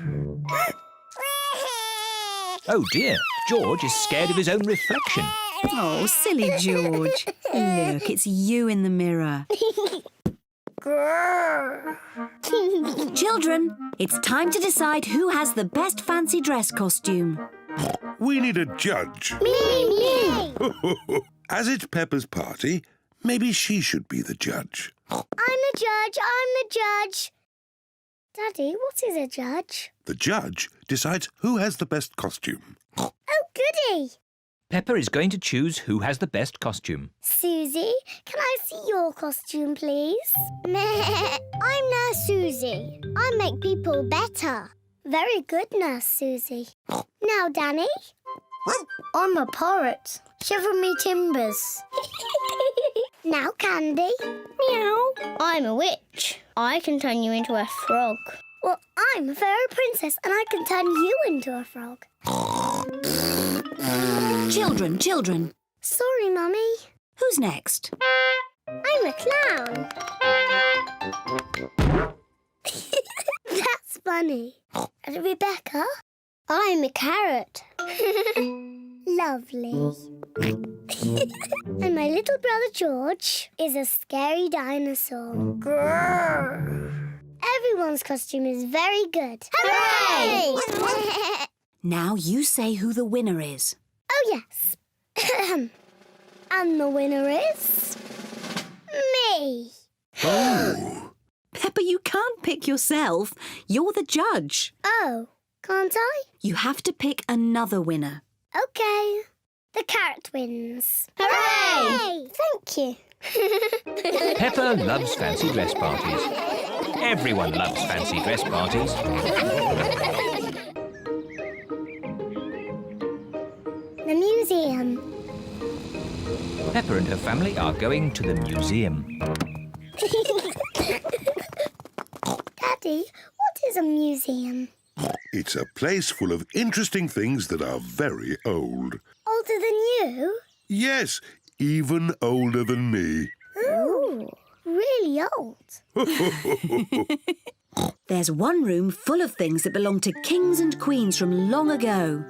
Oh dear, George is scared of his own reflection. Oh, silly George. Look, it's you in the mirror. Grrr. Children, it's time to decide who has the best fancy dress costume. We need a judge. Me. As it's Peppa's party, maybe she should be the judge. I'm the judge. Daddy, what is a judge? The judge decides who has the best costume. Oh, goody. Peppa is going to choose who has the best costume. Susie, can I see your costume, please? I'm Nurse Susie. I make people better. Very good, Nurse Susie. Now, Danny. I'm a parrot. Shiver me timbers. Now, Candy. Meow. I'm a witch. I can turn you into a frog. Well, I'm a fairy princess and I can turn you into a frog. Children. Sorry, Mummy. Who's next? I'm a clown. That's funny. And Rebecca, I'm a carrot. Lovely. And my little brother George is a scary dinosaur. Grrr. Everyone's costume is very good. Hooray! Now you say who the winner is. Oh, yes. And the winner is... me. Oh. Peppa, you can't pick yourself. You're the judge. Oh, can't I? You have to pick another winner. OK. The carrot wins. Hooray! Thank you. Peppa loves fancy dress parties. Everyone loves fancy dress parties. The museum. Peppa and her family are going to the museum. Daddy, what is a museum? It's a place full of interesting things that are very old. Older than you? Yes, even older than me. Ooh, really old. There's one room full of things that belong to kings and queens from long ago.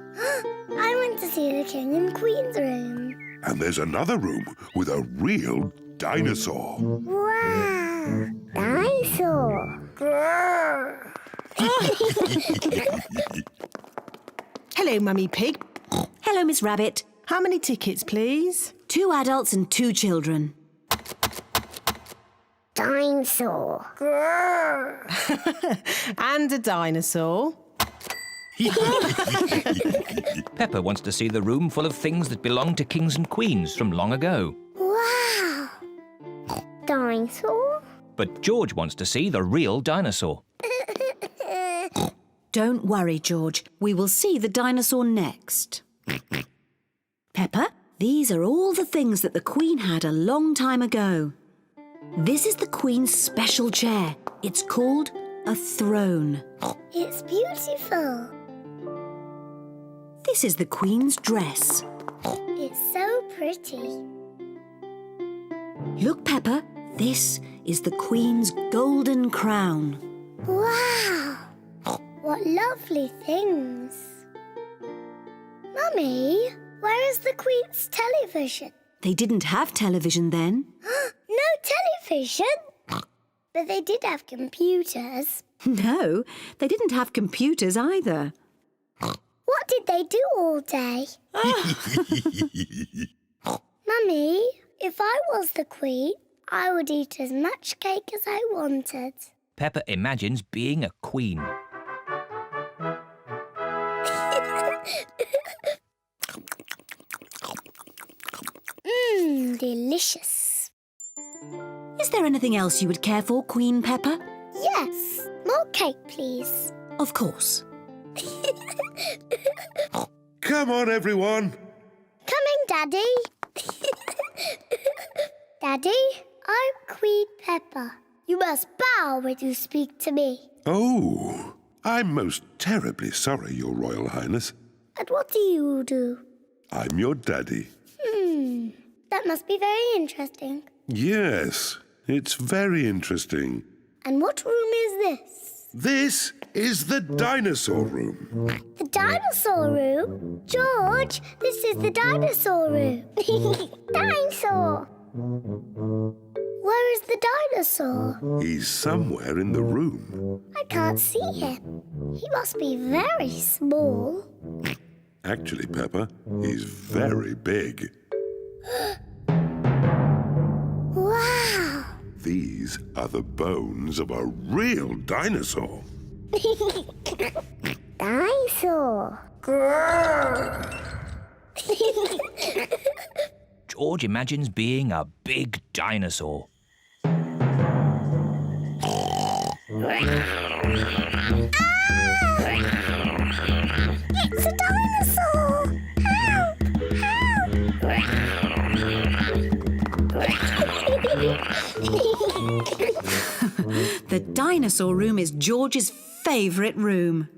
I want to see the king and queen's room. And there's another room with a real dinosaur. Wow! Dinosaur! Grrr. Hello, Mummy Pig. Hello, Miss Rabbit. How many tickets, please? 2 adults and 2 children. Dinosaur! Grrr. And a dinosaur. Peppa wants to see the room full of things that belong to kings and queens from long ago. Wow! Dinosaur? But George wants to see the real dinosaur. Don't worry, George. We will see the dinosaur next. Peppa, these are all the things that the Queen had a long time ago. This is the Queen's special chair. It's called a throne. It's beautiful. This is the Queen's dress. It's so pretty. Look, Peppa, this is the Queen's golden crown. Wow! What lovely things. Mummy, where is the Queen's television? They didn't have television then. No television? But they did have computers. No, they didn't have computers either. What did they do all day? Mummy, if I was the Queen, I would eat as much cake as I wanted. Peppa imagines being a queen. Delicious. Is there anything else you would care for, Queen Peppa? Yes, more cake, please. Of course. Come on, everyone. Coming, Daddy. Daddy, I'm Queen Peppa. You must bow when you speak to me. Oh, I'm most terribly sorry, Your Royal Highness. And what do you do? I'm your daddy. That must be very interesting. Yes, it's very interesting. And what room is this? This is the dinosaur room. The dinosaur room? George, this is the dinosaur room. Dinosaur! Where is the dinosaur? He's somewhere in the room. I can't see him. He must be very small. Actually, Peppa, he's very big. Wow! These are the bones of a real dinosaur. Dinosaur! George imagines being a big dinosaur. It's a dinosaur! Help! The dinosaur room is George's favourite room.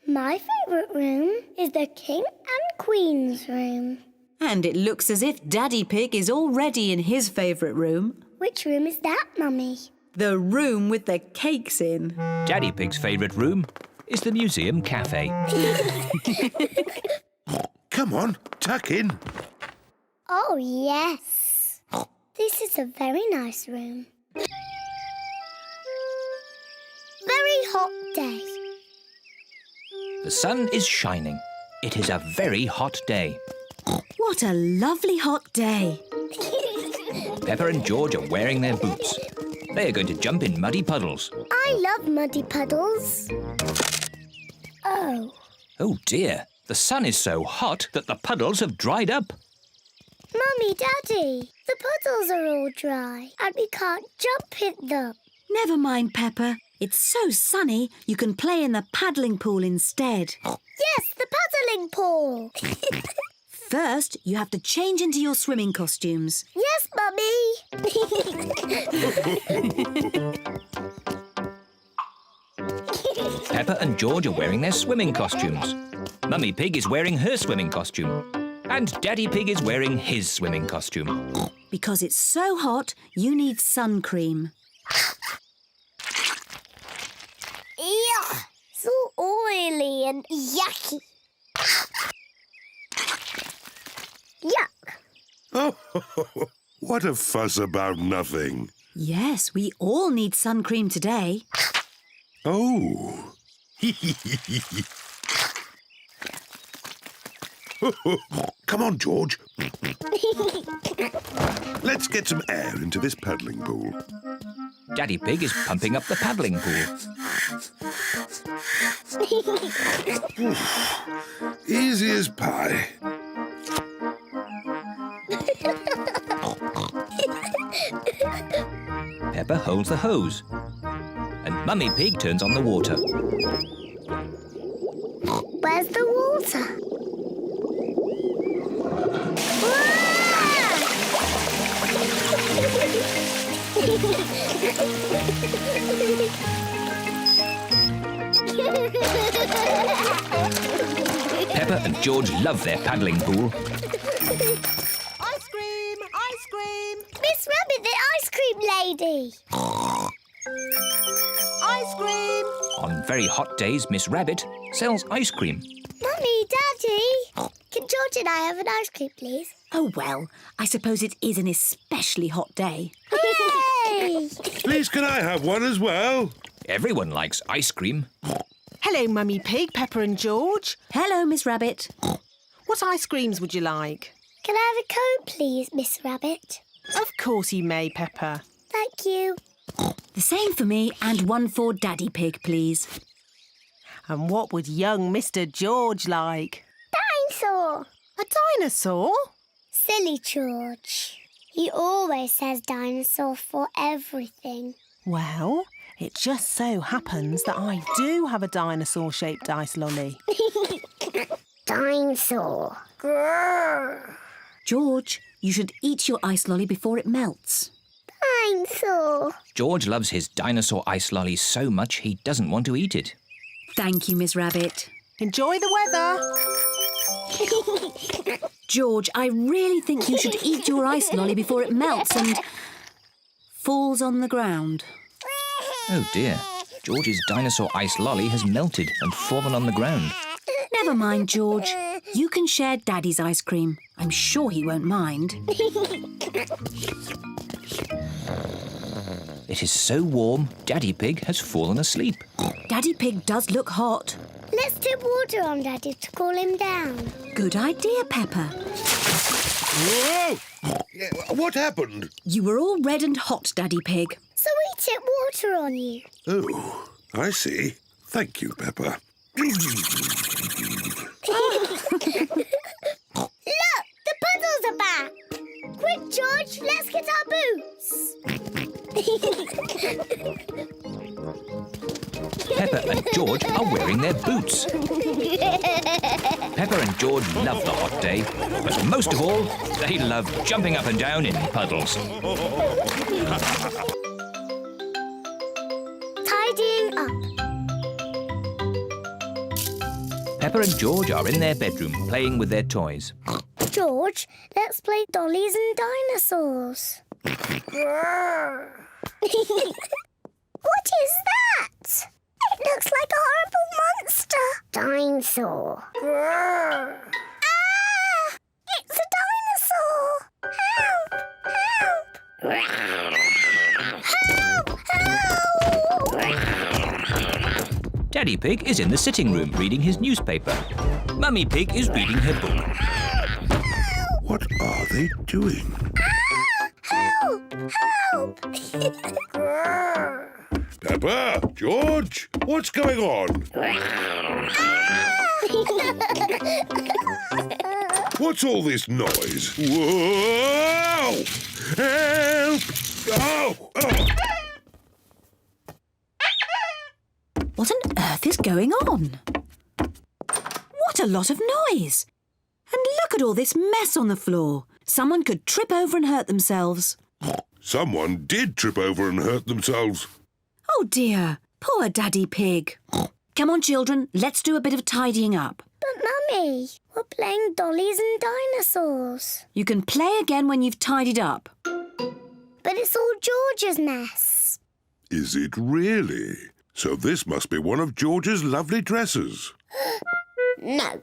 My favourite room is the King and Queen's room. And it looks as if Daddy Pig is already in his favourite room. Which room is that, Mummy? The room with the cakes in. Daddy Pig's favourite room is the museum cafe. Come on, tuck in. Oh, yes. This is a very nice room. Very hot day. The sun is shining. It is a very hot day. What a lovely hot day. Peppa and George are wearing their boots. They are going to jump in muddy puddles. I love muddy puddles. Oh. Oh dear, the sun is so hot that the puddles have dried up. Mummy, Daddy, the puddles are all dry and we can't jump in them. Never mind, Peppa. It's so sunny you can play in the paddling pool instead. Yes, the paddling pool. First, you have to change into your swimming costumes. Yes, Mummy. Peppa and George are wearing their swimming costumes. Mummy Pig is wearing her swimming costume. And Daddy Pig is wearing his swimming costume. Because it's so hot, you need sun cream. Ew, so oily and yucky. Yuck. Oh, what a fuss about nothing. Yes, we all need sun cream today. Oh. Come on, George. Let's get some air into this paddling pool. Daddy Pig is pumping up the paddling pool. Easy as pie. Peppa holds the hose. And Mummy Pig turns on the water. Where's the water? Peppa and George love their paddling pool. Ice cream! Ice cream! Miss Rabbit, the ice cream lady. Ice cream! On very hot days, Miss Rabbit sells ice cream. Mummy, Daddy, can George and I have an ice cream, please? Oh, well, I suppose it is an especially hot day. Hooray! Please, can I have one as well? Everyone likes ice cream. Hello, Mummy Pig, Peppa and George. Hello, Miss Rabbit. What ice creams would you like? Can I have a cone, please, Miss Rabbit? Of course you may, Peppa. Thank you. The same for me and one for Daddy Pig, please. And what would young Mr. George like? Dinosaur. A dinosaur? Silly George. He always says dinosaur for everything. Well, it just so happens that I do have a dinosaur-shaped ice lolly. Dinosaur. Grrr. George, you should eat your ice lolly before it melts. Dinosaur. George loves his dinosaur ice lolly so much he doesn't want to eat it. Thank you, Miss Rabbit. Enjoy the weather. George, I really think you should eat your ice lolly before it melts and falls on the ground. Oh dear, George's dinosaur ice lolly has melted and fallen on the ground. Never mind, George. You can share Daddy's ice cream. I'm sure he won't mind. It is so warm, Daddy Pig has fallen asleep. Daddy Pig does look hot. Let's dip water on Daddy to cool him down. Good idea, Peppa. Whoa! Yeah, what happened? You were all red and hot, Daddy Pig. So we tip water on you. Oh, I see. Thank you, Peppa. Look, the puddles are back. Quick, George, let's get our boots. Peppa and George are wearing their boots. Peppa and George love the hot day, but most of all, they love jumping up and down in puddles. Tidying up. Peppa and George are in their bedroom playing with their toys. George, let's play dollies and dinosaurs. Grrr. What is that? It looks like a horrible monster. Dinosaur. Ah! It's a dinosaur! Help! Help! Help! Daddy Pig is in the sitting room reading his newspaper. Mummy Pig is reading her book. What are they doing? Help! Help! Peppa, George, what's going on? What's all this noise? Whoa! Help! Oh! Oh! What on earth is going on? What a lot of noise! And look at all this mess on the floor. Someone could trip over and hurt themselves. Someone did trip over and hurt themselves. Oh dear, poor Daddy Pig. Come on, children, let's do a bit of tidying up. But, Mummy, we're playing dollies and dinosaurs. You can play again when you've tidied up. But it's all George's mess. Is it really? So this must be one of George's lovely dresses. No.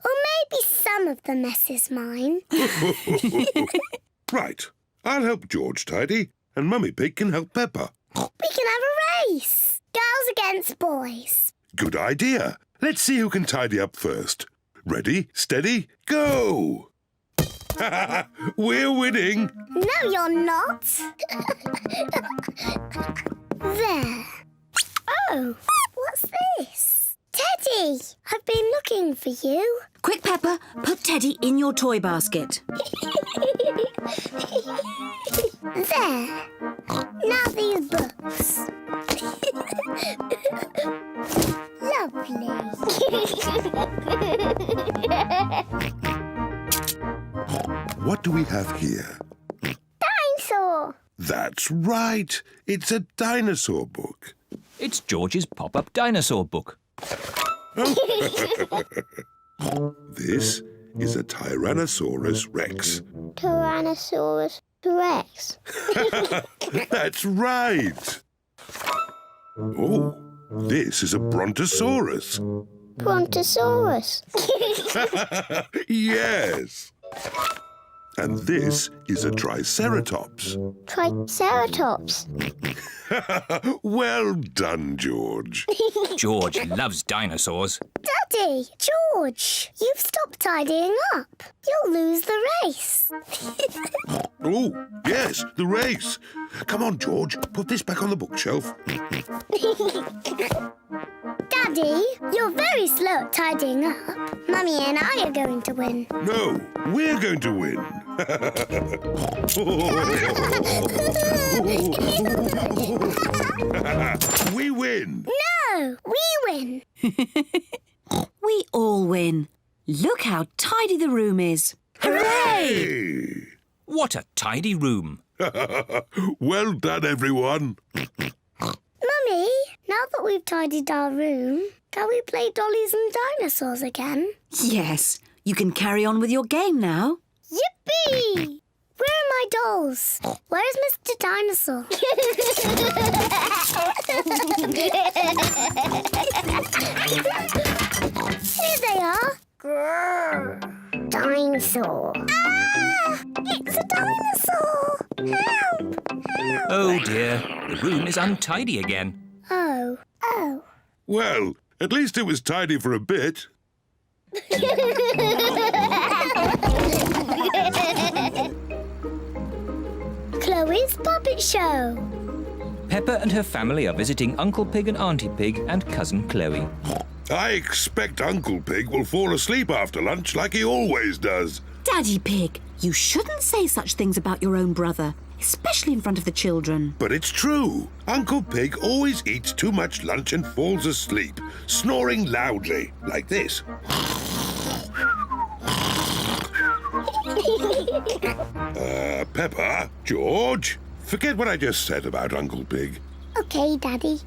Or maybe some of the mess is mine. Right, I'll help George tidy, and Mummy Pig can help Peppa. We can have a race. Girls against boys. Good idea. Let's see who can tidy up first. Ready, steady, go! We're winning. No, you're not. There. Oh, what's this? Teddy, I've been looking for you. Quick, Peppa, put Teddy in your toy basket. There. Now these books. Lovely. What do we have here? Dinosaur. That's right. It's a dinosaur book. It's George's pop-up dinosaur book. This is a Tyrannosaurus Rex. Tyrannosaurus Rex. That's right. Oh, this is a Brontosaurus. Brontosaurus. Yes. And this is a Triceratops. Triceratops. Well done, George. George loves dinosaurs. Daddy, George, you've stopped tidying up. You'll lose the race. Oh, yes, the race. Come on, George, put this back on the bookshelf. Daddy, you're very slow at tidying up. Mummy and I are going to win. No, we're going to win. We win. No, we win. We all win. Look how tidy the room is. Hey! What a tidy room. Well done, everyone. Mummy, now that we've tidied our room, can we play dollies and dinosaurs again? Yes, you can carry on with your game now. Yippee! Where are my dolls? Where is Mr. Dinosaur? Here they are. Grrr. Dinosaur. Ah! It's a dinosaur! Help! Help! Oh dear, the room is untidy again. Oh. Oh. Well, at least it was tidy for a bit. Chloe's Puppet Show. Peppa and her family are visiting Uncle Pig and Auntie Pig and Cousin Chloe. I expect Uncle Pig will fall asleep after lunch like he always does. Daddy Pig, you shouldn't say such things about your own brother, especially in front of the children. But it's true. Uncle Pig always eats too much lunch and falls asleep, snoring loudly, like this. Peppa, George, forget what I just said about Uncle Pig. Okay, Daddy.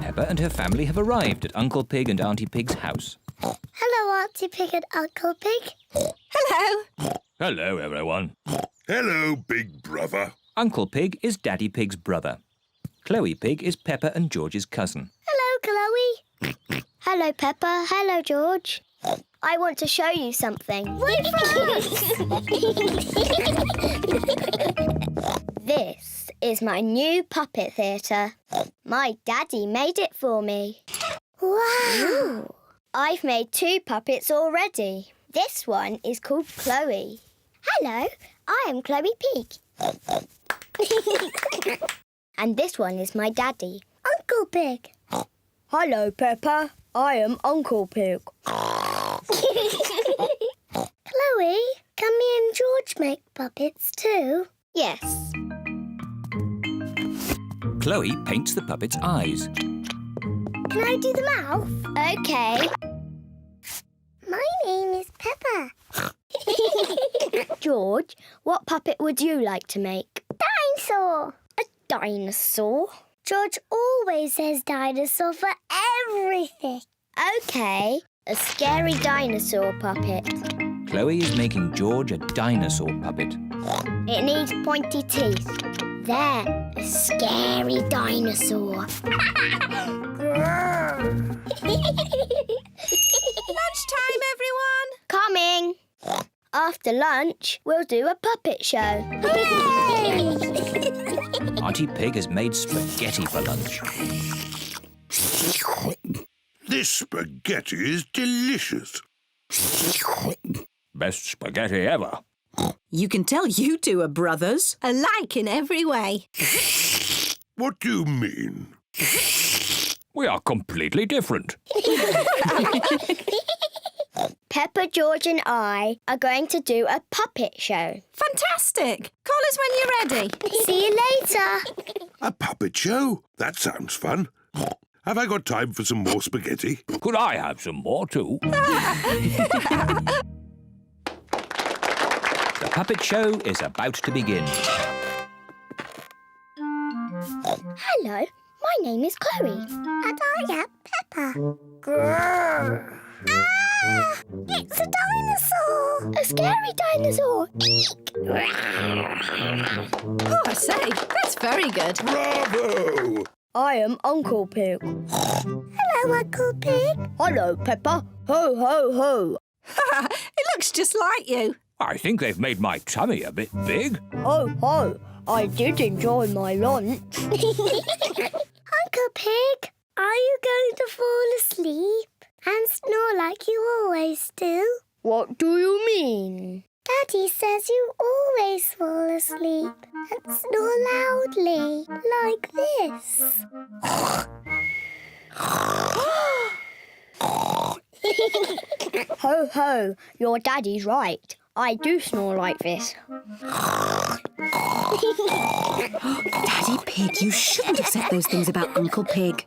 Peppa and her family have arrived at Uncle Pig and Auntie Pig's house. Hello, Auntie Pig and Uncle Pig. Hello. Hello, everyone. Hello, big brother. Uncle Pig is Daddy Pig's brother. Chloe Pig is Peppa and George's cousin. Hello, Chloe. Hello, Peppa. Hello, George. I want to show you something. Wait for us! This is my new puppet theatre. My daddy made it for me. Wow! I've made 2 puppets already. This one is called Chloe. Hello, I am Chloe Pig. And this one is my daddy, Uncle Pig. Hello, Peppa. I am Uncle Pig. Chloe, can me and George make puppets too? Yes. Chloe paints the puppet's eyes. Can I do the mouth? OK. My name is Peppa. George, what puppet would you like to make? Dinosaur. A dinosaur? George always says dinosaur for everything. OK, a scary dinosaur puppet. Chloe is making George a dinosaur puppet. It needs pointy teeth. There, a scary dinosaur. Lunchtime, everyone! Coming. After lunch, we'll do a puppet show. Hooray! Auntie Pig has made spaghetti for lunch. This spaghetti is delicious. Best spaghetti ever. You can tell you two are brothers. Alike in every way. What do you mean? We are completely different. Peppa, George and I are going to do a puppet show. Fantastic! Call us when you're ready. See you later. A puppet show? That sounds fun. Have I got time for some more spaghetti? Could I have some more too? The puppet show is about to begin. Hello, my name is Chloe. And I am Peppa. Grrr. Ah! It's a dinosaur! A scary dinosaur! Eek! Oh, I say, that's very good. Bravo! I am Uncle Pig. Hello, Uncle Pig. Hello, Peppa. Ho, ho, ho. It looks just like you. I think they've made my tummy a bit big. Ho, ho. I did enjoy my lunch. Uncle Pig, are you going to fall asleep and snore like you always do? What do you mean? Daddy says you always fall asleep and snore loudly, like this. Ho, ho, your daddy's right. I do snore like this. Daddy Pig, you shouldn't have said those things about Uncle Pig.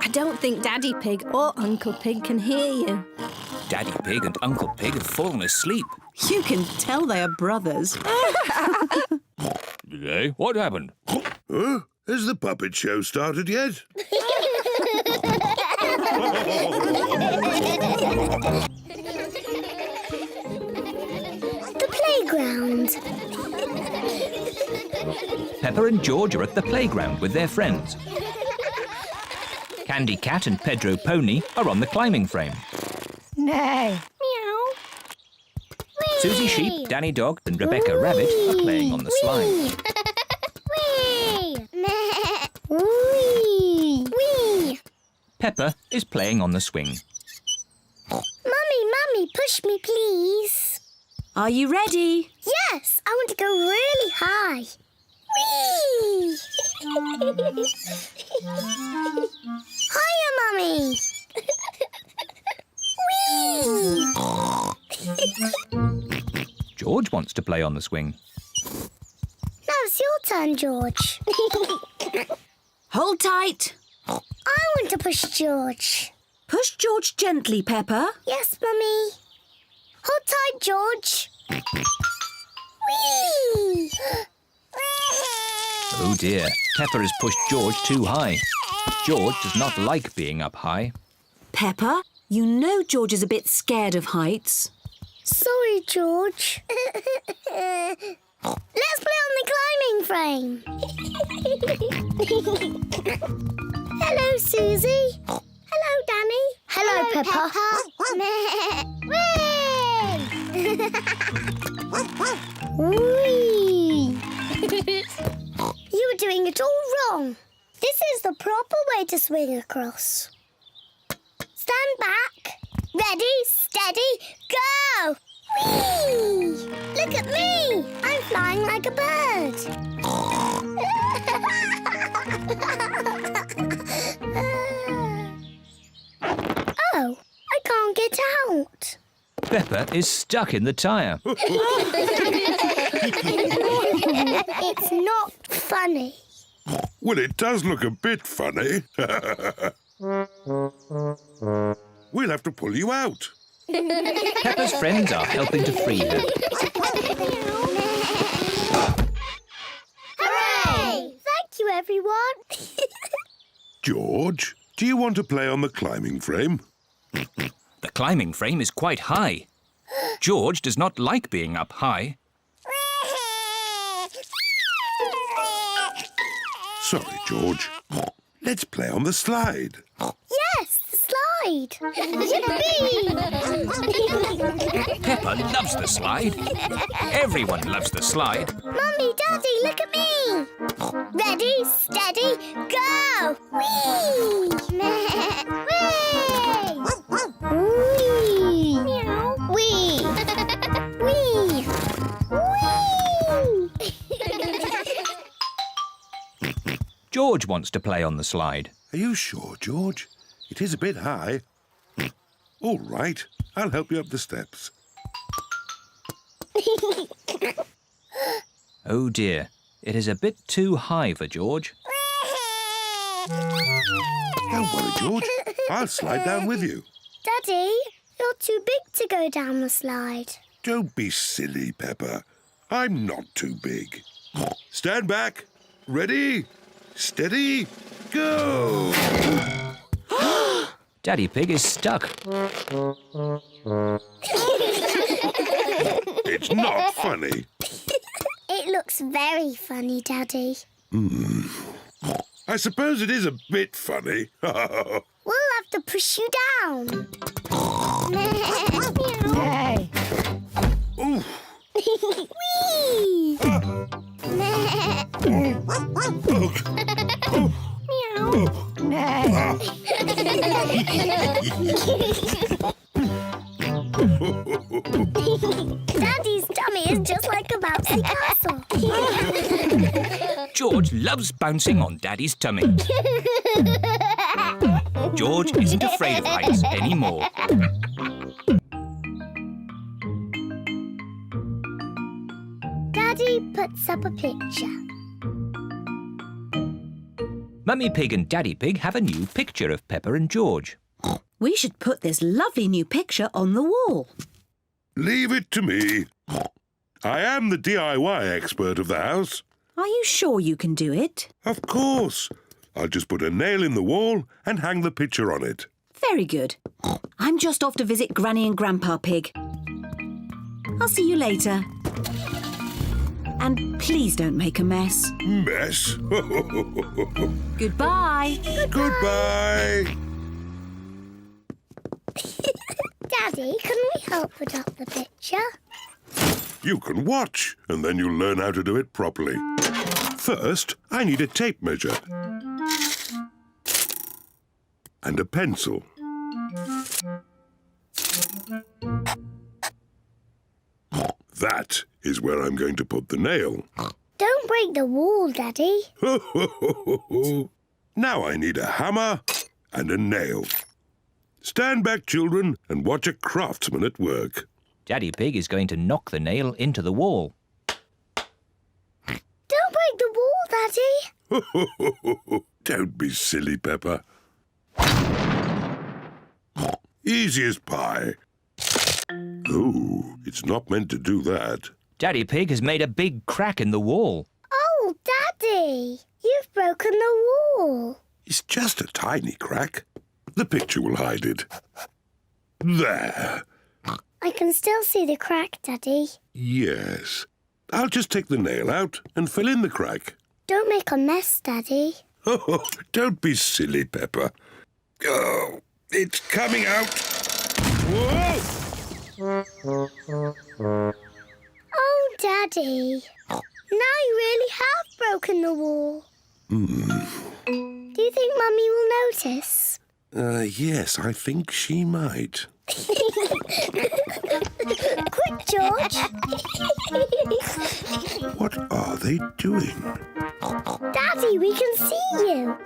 I don't think Daddy Pig or Uncle Pig can hear you. Daddy Pig and Uncle Pig have fallen asleep. You can tell they are brothers. Did they? What happened? Huh? Has the puppet show started yet? The playground. Peppa and George are at the playground with their friends. Candy Cat and Pedro Pony are on the climbing frame. Nay. Meow. Susie Sheep, Danny Dog and Rebecca Rabbit are playing on the slide. Wee! Meh. Wee! Wee! Peppa is playing on the swing. Mummy, push me, please. Are you ready? Yes, I want to go really high. Whee! Hiya, Mummy. Whee! George wants to play on the swing. Now it's your turn, George. Hold tight. I want to push George. Push George gently, Peppa. Yes, Mummy. Hold tight, George. Whee! Oh dear, Peppa has pushed George too high. George does not like being up high. Peppa, you know George is a bit scared of heights. Sorry, George. Let's play on the climbing frame. Hello, Susie. Hello, Danny. Hello, Peppa. Whee! You were doing it all wrong. This is the proper way to swing across. Stand back. Ready, steady, go! Whee! Look at me! I'm flying like a bird. Oh, I can't get out. Peppa is stuck in the tyre. It's not funny. Well, it does look a bit funny. We'll have to pull you out. Peppa's friends are helping to free her. Hooray! Thank you, everyone. George, do you want to play on the climbing frame? The climbing frame is quite high. George does not like being up high. Sorry, George. Let's play on the slide. Yes, the slide. Yippee! Peppa loves the slide. Everyone loves the slide. Mummy, Daddy, look at me. Ready, steady, go! Whee! Whee! Meow. Whee! Whee! Whee! George wants to play on the slide. Are you sure, George? It is a bit high. All right, I'll help you up the steps. Oh dear, it is a bit too high for George. Don't worry, George. I'll slide down with you. Daddy, you're too big to go down the slide. Don't be silly, Peppa. I'm not too big. Stand back. Ready, steady, go! Daddy Pig is stuck. It's not funny. It looks very funny, Daddy. I suppose it is a bit funny. We'll have to push you down. Ooh. Whee! Daddy's tummy is just like a bouncy castle. George loves bouncing on Daddy's tummy. George isn't afraid of heights anymore. Daddy puts up a picture. Mummy Pig and Daddy Pig have a new picture of Peppa and George. We should put this lovely new picture on the wall. Leave it to me. I am the DIY expert of the house. Are you sure you can do it? Of course. I'll just put a nail in the wall and hang the picture on it. Very good. I'm just off to visit Granny and Grandpa Pig. I'll see you later. And please don't make a mess. Mess? Goodbye. Goodbye. Daddy, can we help put up the picture? You can watch, and then you'll learn how to do it properly. First, I need a tape measure. And a pencil. That is where I'm going to put the nail. Don't break the wall, Daddy. Now I need a hammer and a nail. Stand back, children, and watch a craftsman at work. Daddy Pig is going to knock the nail into the wall. Don't break the wall, Daddy. Don't be silly, Peppa. Easy as pie. Oh, it's not meant to do that. Daddy Pig has made a big crack in the wall. Oh, Daddy, you've broken the wall. It's just a tiny crack. The picture will hide it. There. I can still see the crack, Daddy. Yes. I'll just take the nail out and fill in the crack. Don't make a mess, Daddy. Oh, don't be silly, Peppa. Oh, it's coming out. Whoa! Oh, Daddy. Now you really have broken the wall. Do you think Mummy will notice? Yes, I think she might. Quick, George. What are they doing? Daddy, we can see you.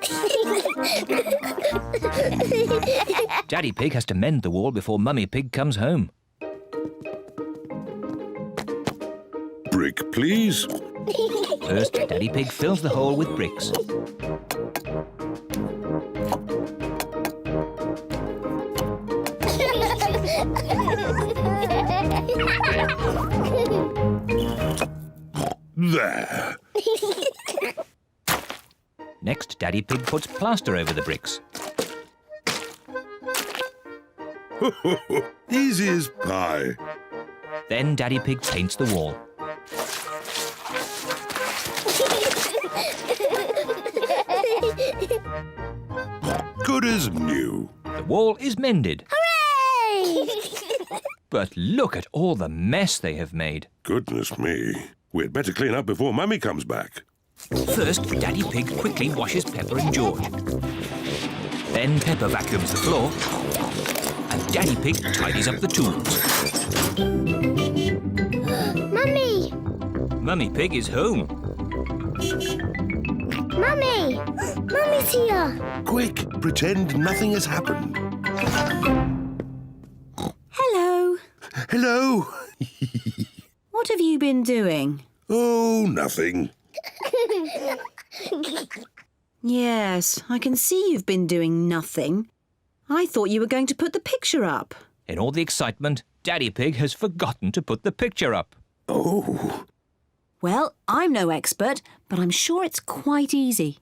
Daddy Pig has to mend the wall before Mummy Pig comes home. Brick, please. First, Daddy Pig fills the hole with bricks. There. Next, Daddy Pig puts plaster over the bricks. Easy as pie. Then Daddy Pig paints the wall. Good as new. The wall is mended. Hooray! But look at all the mess they have made. Goodness me. We'd better clean up before Mummy comes back. First, Daddy Pig quickly washes Peppa and George. Then Peppa vacuums the floor. And Daddy Pig tidies up the tools. Mummy! Mummy Pig is home. Mummy! Mummy's here. Quick, pretend nothing has happened. Hello. Hello. What have you been doing? Oh, nothing. Yes, I can see you've been doing nothing. I thought you were going to put the picture up. In all the excitement, Daddy Pig has forgotten to put the picture up. Oh. Well, I'm no expert, but I'm sure it's quite easy.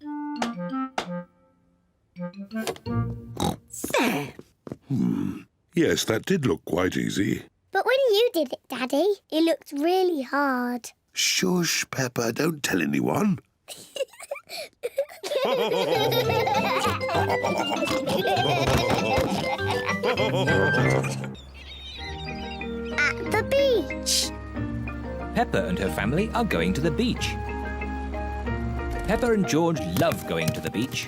There. Yes, that did look quite easy. But when you did it, Daddy, it looked really hard. Shush, Peppa, don't tell anyone. At the beach. Peppa and her family are going to the beach. Peppa and George love going to the beach.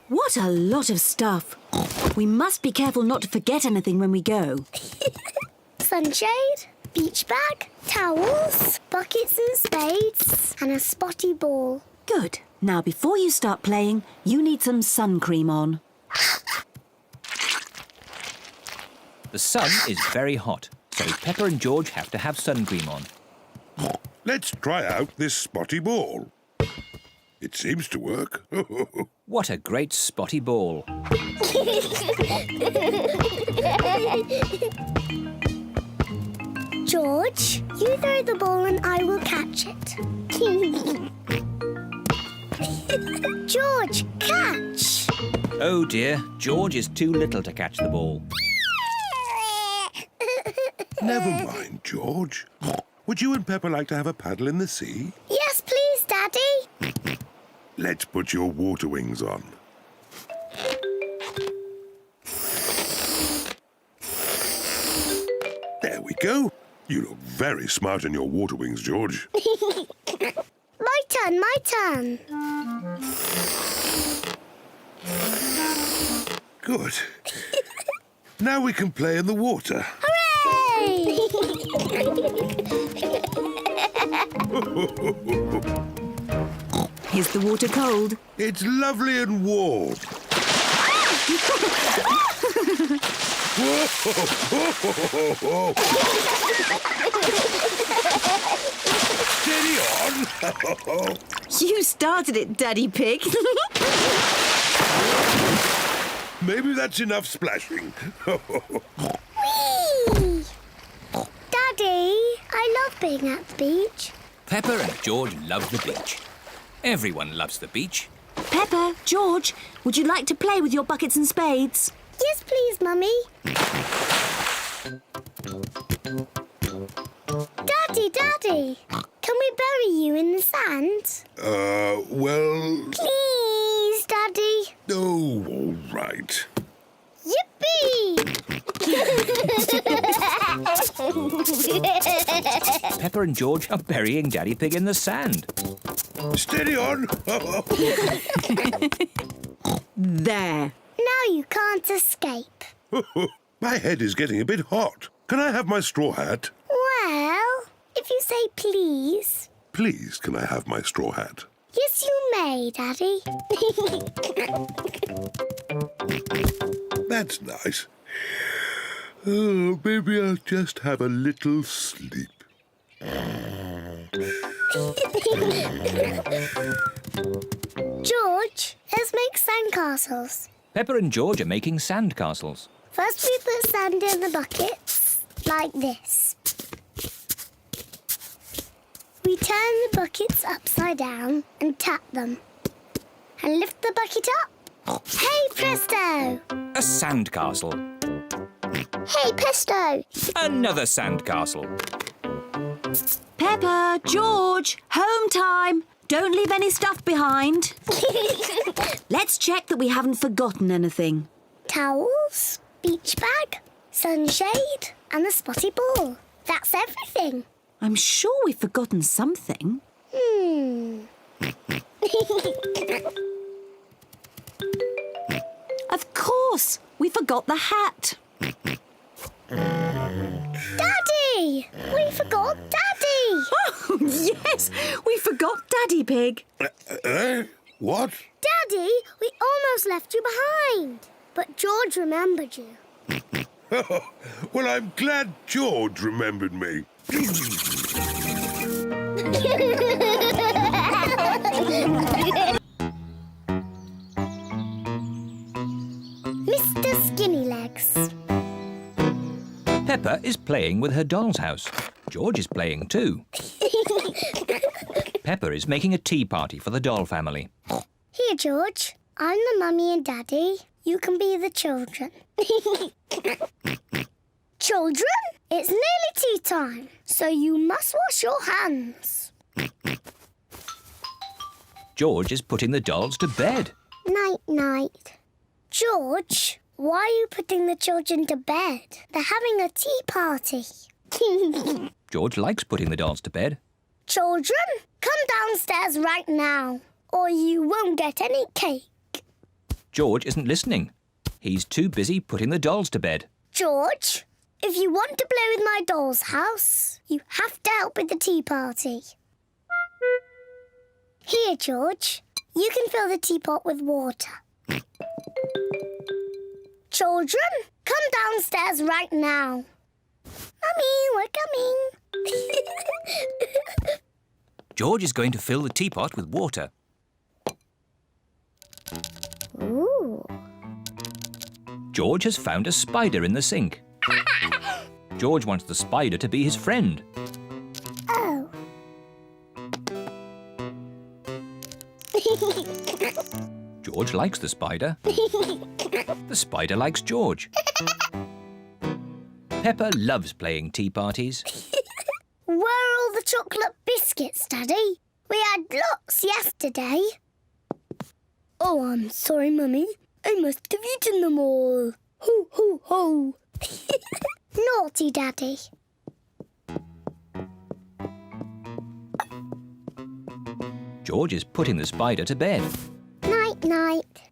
What a lot of stuff. We must be careful not to forget anything when we go. Sunshade, beach bag, towels, buckets and spades, and a spotty ball. Good. Now, before you start playing, you need some sun cream on. The sun is very hot, so Peppa and George have to have sun cream on. Let's try out this spotty ball. It seems to work. What a great spotty ball. George, you throw the ball and I will catch it. George, catch! Oh dear, George is too little to catch the ball. Never mind, George. Would you and Peppa like to have a paddle in the sea? Yes, please, Daddy. Let's put your water wings on. There we go. You look very smart in your water wings, George. My turn, my turn. Good. Now we can play in the water. Hooray! Is the water cold? It's lovely and warm. Steady on. You started it, Daddy Pig. Maybe that's enough splashing. Whee! Daddy, I love being at the beach. Peppa and George love the beach. Everyone loves the beach. Peppa, George, would you like to play with your buckets and spades? Yes, please, Mummy. Daddy, can we bury you in the sand? Well... Please, Daddy. Oh, all right. Yippee! Peppa and George are burying Daddy Pig in the sand. Steady on. There. Now you can't escape. My head is getting a bit hot. Can I have my straw hat? Well, if you say please. Please, can I have my straw hat? Yes, you may, Daddy. That's nice. Oh, maybe I'll just have a little sleep. George, let's make sandcastles. Peppa and George are making sandcastles. First we put sand in the buckets, like this. We turn the buckets upside down and tap them. And lift the bucket up. Hey, presto! A sandcastle. Hey, presto! Another sandcastle. Peppa, George, home time. Don't leave any stuff behind. Let's check that we haven't forgotten anything. Towels, beach bag, sunshade and the spotty ball. That's everything. I'm sure we've forgotten something. Of course, we forgot the hat. Daddy! We forgot Daddy! Oh, yes, we forgot Daddy Pig. What? Daddy, we almost left you behind. But George remembered you. Well, I'm glad George remembered me. Mr. Skinnylegs. Peppa is playing with her doll's house. George is playing too. Peppa is making a tea party for the doll family. Here, George. I'm the mummy and daddy. You can be the children. Children, it's nearly tea time, so you must wash your hands. George is putting the dolls to bed. Night-night. George, why are you putting the children to bed? They're having a tea party. George likes putting the dolls to bed. Children, come downstairs right now, or you won't get any cake. George isn't listening. He's too busy putting the dolls to bed. George, if you want to play with my doll's house, you have to help with the tea party. Here, George, you can fill the teapot with water. Children, come downstairs right now. Mummy, we're coming. George is going to fill the teapot with water. Ooh. George has found a spider in the sink. George wants the spider to be his friend. Oh. George likes the spider. The spider likes George. Peppa loves playing tea parties. Where are all the chocolate biscuits, Daddy? We had lots yesterday. Oh, I'm sorry, Mummy. I must have eaten them all. Ho, ho, ho. Naughty Daddy. George is putting the spider to bed. Night-night.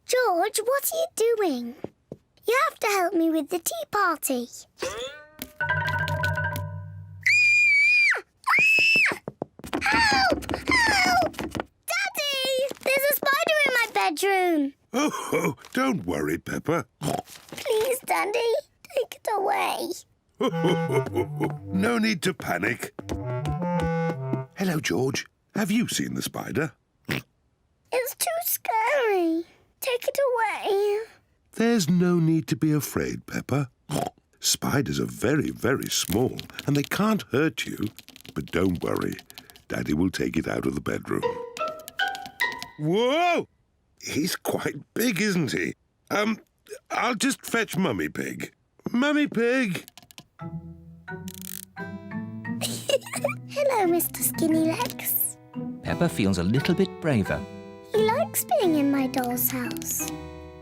George, what are you doing? You have to help me with the tea party. Help! Help! Daddy! There's a spider in my bedroom. Oh, don't worry, Peppa. Please, Daddy, take it away. No need to panic. Hello, George. Have you seen the spider? It's too scary. Take it away. There's no need to be afraid, Peppa. Spiders are very, very small and they can't hurt you. But don't worry. Daddy will take it out of the bedroom. Whoa! He's quite big, isn't he? I'll just fetch Mummy Pig. Mummy Pig! Hello, Mr. Skinnylegs. Peppa feels a little bit braver. He likes being in my doll's house.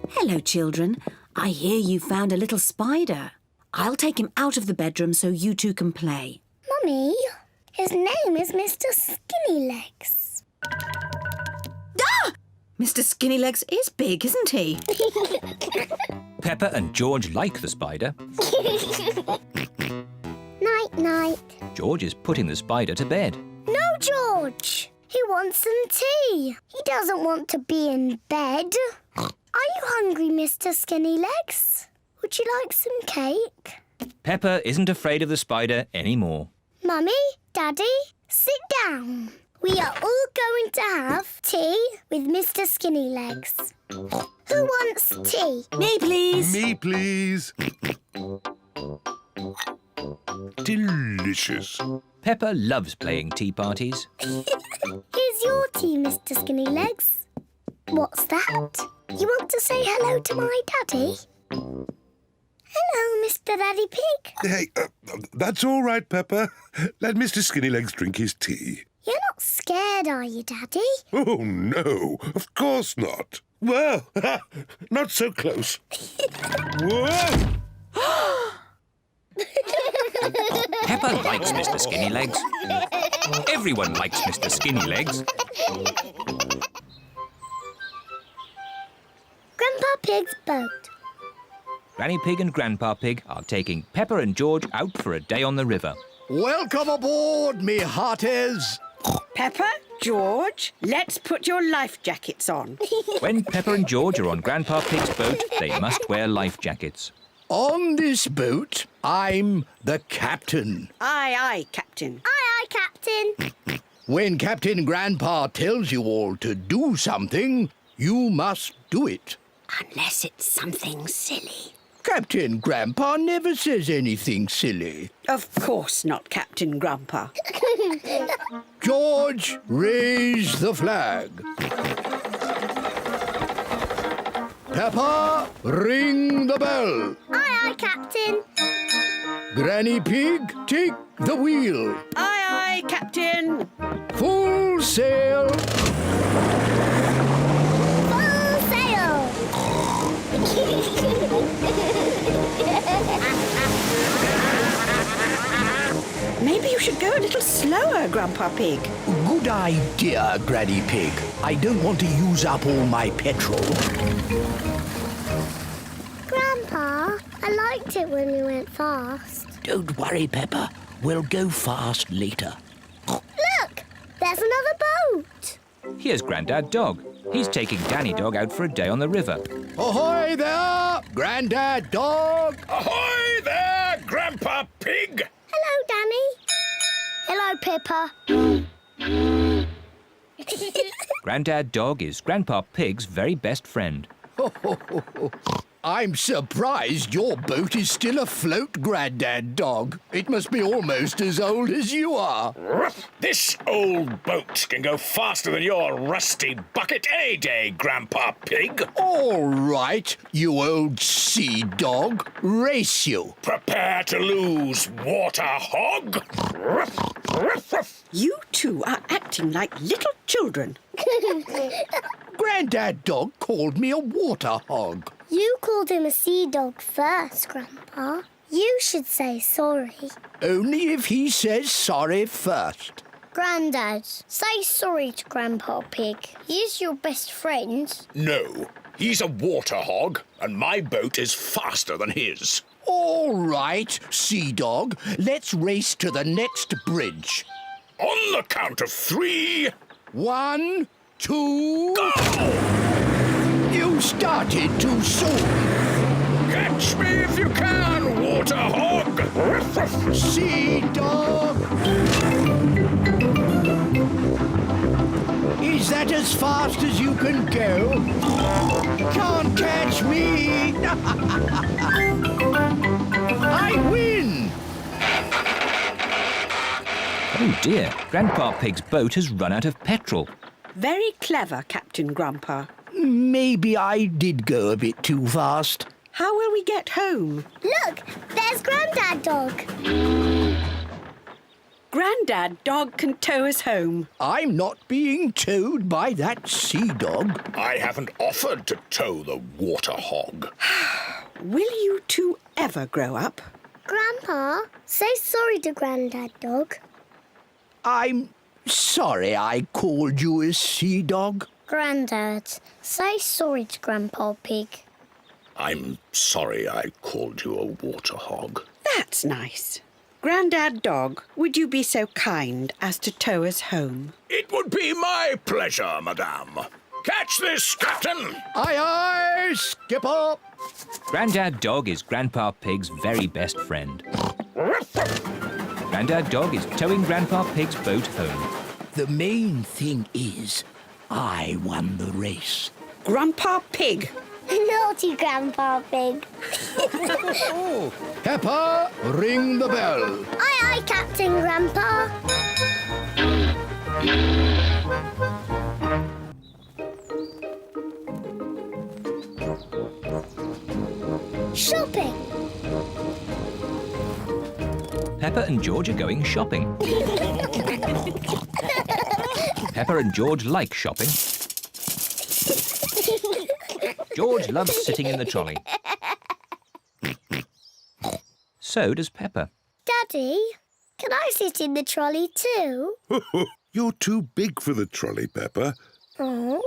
Hello, children. I hear you found a little spider. I'll take him out of the bedroom so you two can play. Mummy, his name is Mr. Skinnylegs. Ah! Mr. Skinnylegs is big, isn't he? Peppa and George like the spider. Night-night. George is putting the spider to bed. No, George. He wants some tea. He doesn't want to be in bed. Are you hungry, Mr. Skinnylegs? Would you like some cake? Peppa isn't afraid of the spider anymore. Mummy, Daddy, sit down. We are all going to have tea with Mr. Skinnylegs. Who wants tea? Me, please. Me, please. Delicious. Peppa loves playing tea parties. Here's your tea, Mr. Skinnylegs. What's that? You want to say hello to my daddy? Hello, Mr. Daddy Pig. Hey, that's all right, Peppa. Let Mr. Skinnylegs drink his tea. You're not scared, are you, Daddy? Oh, no, of course not. Well, not so close. Whoa! Peppa likes Mr. Skinnylegs. Everyone likes Mr. Skinnylegs. Grandpa Pig's boat. Granny Pig and Grandpa Pig are taking Peppa and George out for a day on the river. Welcome aboard, me hearties. Peppa, George, let's put your life jackets on. When Peppa and George are on Grandpa Pig's boat, they must wear life jackets. On this boat, I'm the captain. Aye, aye, Captain. Aye, aye, Captain. When Captain Grandpa tells you all to do something, you must do it. Unless it's something silly. Captain Grandpa never says anything silly. Of course not, Captain Grandpa. George, raise the flag. Peppa, ring the bell. Aye, aye, Captain. Granny Pig, take the wheel. Aye, aye, Captain. Full sail. Full sail. Maybe you should go a little slower, Grandpa Pig. Good idea, Granny Pig. I don't want to use up all my petrol. Grandpa, I liked it when we went fast. Don't worry, Peppa. We'll go fast later. Look, there's another boat. Here's Grandad Dog. He's taking Danny Dog out for a day on the river. Ahoy there, Grandad Dog! Ahoy there, Grandpa Pig! Hello, Danny. Hello, Pippa. Grandad Dog is Grandpa Pig's very best friend. I'm surprised your boat is still afloat, Grandad Dog. It must be almost as old as you are. This old boat can go faster than your rusty bucket any day, Grandpa Pig. All right, you old sea dog. Race you. Prepare to lose, water hog. You two are acting like little children. Grandad Dog called me a water hog. You called him a sea dog first, Grandpa. You should say sorry. Only if he says sorry first. Grandad, say sorry to Grandpa Pig. He's your best friend. No, he's a water hog, and my boat is faster than his. All right, sea dog. Let's race to the next bridge. On the count of 3... 1, 2... Go! You started too soon. Catch me if you can, water hog! Sea dog. Is that as fast as you can go? Can't catch me. I win. Oh dear, Grandpa Pig's boat has run out of petrol. Very clever, Captain Grandpa. Maybe I did go a bit too fast. How will we get home? Look, there's Grandad Dog. Grandad Dog can tow us home. I'm not being towed by that sea dog. I haven't offered to tow the water hog. Will you two ever grow up? Grandpa, say sorry to Grandad Dog. I'm sorry I called you a sea dog. Grandad, say sorry to Grandpa Pig. I'm sorry I called you a water hog. That's nice. Grandad Dog, would you be so kind as to tow us home? It would be my pleasure, madame. Catch this, Captain! Aye, aye, skipper. Grandad Dog is Grandpa Pig's very best friend. Grandad Dog is towing Grandpa Pig's boat home. The main thing is, I won the race. Grandpa Pig. Naughty Grandpa Pig. Peppa, ring the bell. Aye, aye, Captain Grandpa. Shopping. Peppa and George are going shopping. Peppa and George like shopping. George loves sitting in the trolley. So does Peppa. Daddy, can I sit in the trolley too? You're too big for the trolley, Peppa. Oh,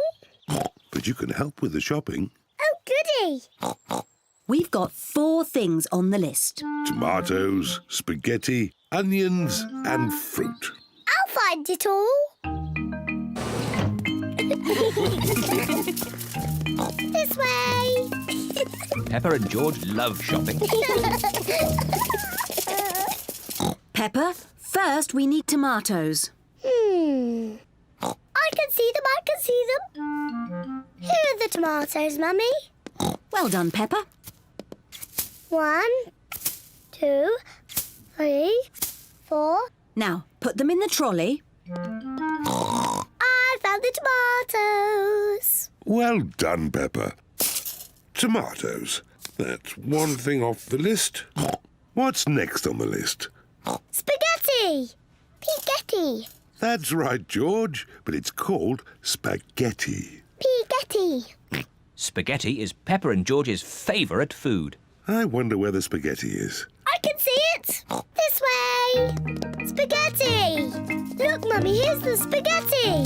But you can help with the shopping. oh goody. We've got 4 things on the list. Tomatoes, spaghetti, onions and fruit. I'll find it all. This way. Peppa and George love shopping. Peppa, first we need tomatoes. I can see them, Here are the tomatoes, Mummy. Well done, Peppa. 1, 2, 3, 4. Now, put them in the trolley. I found the tomatoes. Well done, Peppa. Tomatoes. That's one thing off the list. What's next on the list? Spaghetti. Piggetti. That's right, George, but it's called spaghetti. Piggetti. Spaghetti is Peppa and George's favourite food. I wonder where the spaghetti is. I can see it. This way. Spaghetti. Look, Mummy, here's the spaghetti.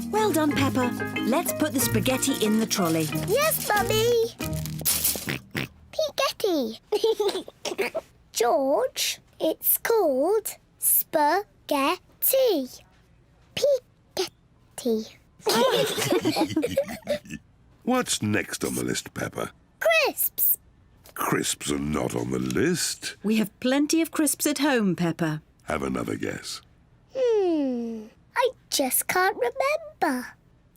Well done, Peppa. Let's put the spaghetti in the trolley. Yes, Mummy. Piggetti. George, it's called spaghetti. Piggetti. What's next on the list, Peppa? Crisps. Crisps are not on the list. We have plenty of crisps at home, Peppa. Have another guess. I just can't remember.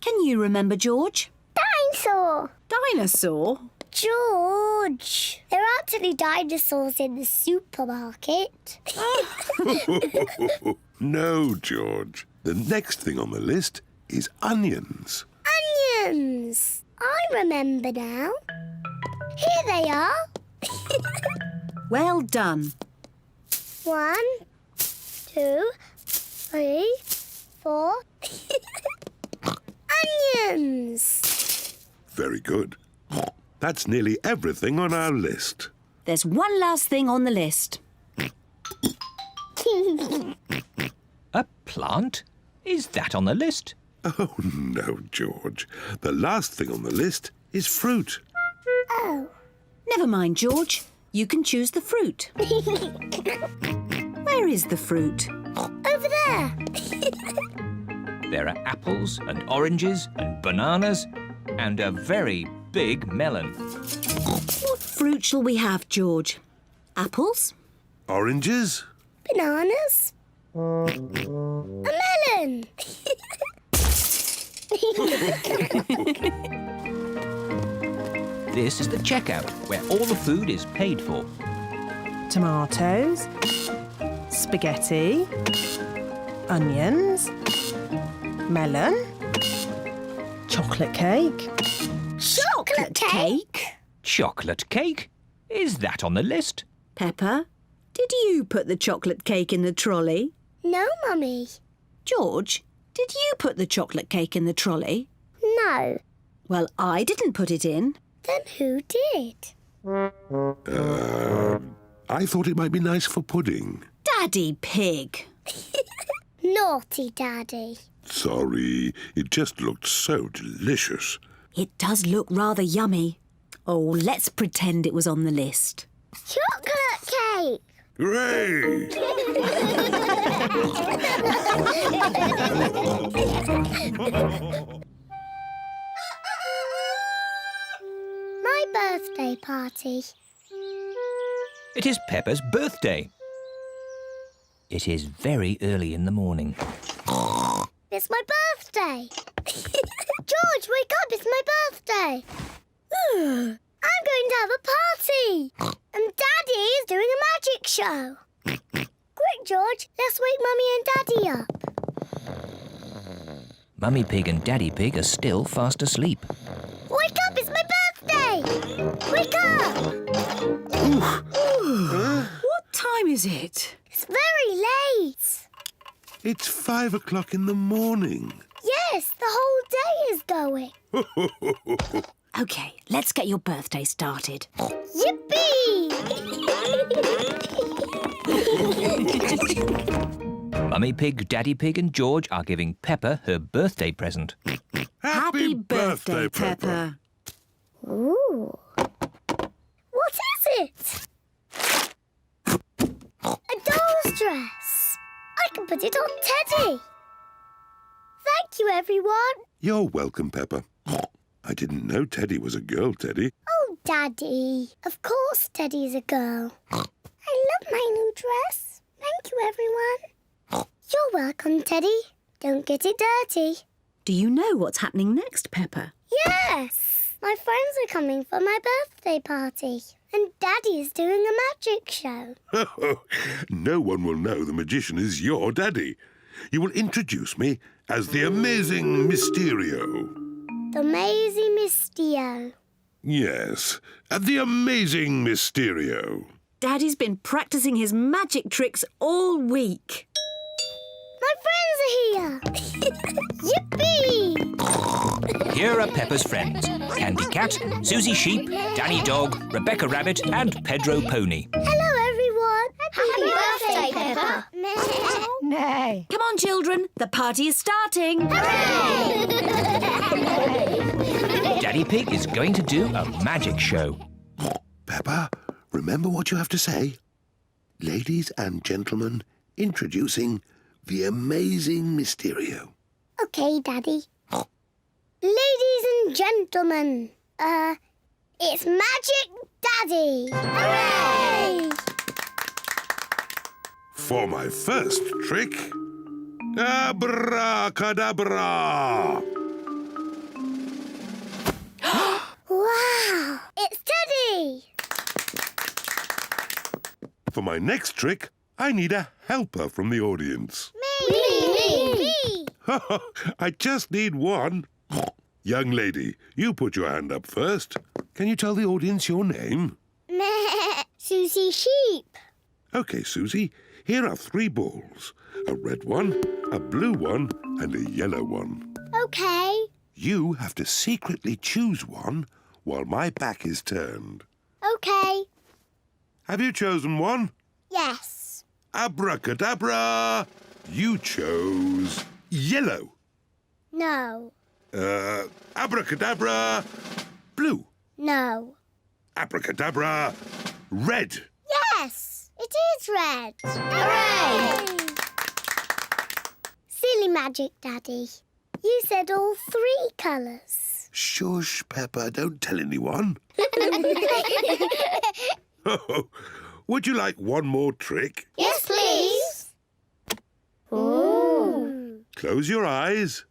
Can you remember, George? Dinosaur. Dinosaur? George, there aren't any dinosaurs in the supermarket. No, George. The next thing on the list is onions. Onions. I remember now. Here they are. Well done. 1, 2, 3, 4. Onions. Very good. That's nearly everything on our list. There's one last thing on the list. A plant? Is that on the list? Oh, no, George. The last thing on the list is fruit. Oh. Never mind, George. You can choose the fruit. Where is the fruit? Over there. There are apples and oranges and bananas and a very big melon. What fruit shall we have, George? Apples? Oranges? Bananas. A melon. This is the checkout, where all the food is paid for. Tomatoes, spaghetti, onions, melon, Chocolate cake. Chocolate cake? Chocolate cake? Is that on the list? Peppa, did you put the chocolate cake in the trolley? No, Mummy. George, did you put the chocolate cake in the trolley? No. Well, I didn't put it in. Then who did? I thought it might be nice for pudding. Daddy Pig. Naughty Daddy. Sorry, it just looked so delicious. It does look rather yummy. Oh, let's pretend it was on the list. Chocolate cake! Hooray! My birthday party. It is Peppa's birthday. It is very early in the morning. It's my birthday. George, wake up, it's my birthday. I'm going to have a party. And Daddy is doing a magic show. Quick, George, let's wake Mummy and Daddy up. Mummy Pig and Daddy Pig are still fast asleep. Wake up, it's my birthday. Wake up. What time is it? It's very late. It's 5 o'clock in the morning. Yes, the whole day is going. OK, let's get your birthday started. Yippee! Mummy Pig, Daddy Pig and George are giving Peppa her birthday present. Happy birthday, Peppa. Ooh. What is it? A doll's dress. I can put it on Teddy. Thank you, everyone. You're welcome, Peppa. I didn't know Teddy was a girl, Teddy. Oh, Daddy. Of course Teddy's a girl. I love my new dress. Thank you, everyone. You're welcome, Teddy. Don't get it dirty. Do you know what's happening next, Peppa? Yes. My friends are coming for my birthday party. And Daddy is doing a magic show. No one will know the magician is your daddy. You will introduce me as the amazing Mysterio. The Mazy Mistio. Yes, the amazing Mysterio. Daddy's been practicing his magic tricks all week. My friends are here. Yippee! Here are Peppa's friends. Candy Cat, Susie Sheep, Danny Dog, Rebecca Rabbit and Pedro Pony. Hello, everyone. Happy birthday, Peppa. Nay. Come on, children. The party is starting. Daddy Pig is going to do a magic show. Peppa, remember what you have to say. Ladies and gentlemen, introducing the amazing Mysterio. Okay, Daddy. Ladies and gentlemen, it's Magic Daddy. Hooray! For my first trick, abracadabra. Wow! It's Teddy! For my next trick, I need a helper from the audience. Me! I just need one. Young lady, you put your hand up first. Can you tell the audience your name? Susie Sheep. OK, Susie, here are 3 balls. A red one, a blue one and a yellow one. Okay. You have to secretly choose one while my back is turned. Okay. Have you chosen one? Yes. Abracadabra! You chose yellow. No. Abracadabra, blue. No. Abracadabra, red. Yes! It is red. Hooray! Silly Magic Daddy. You said all 3 colours. Shush, Peppa, don't tell anyone. Would you like one more trick? Yes, please. Ooh. Close your eyes.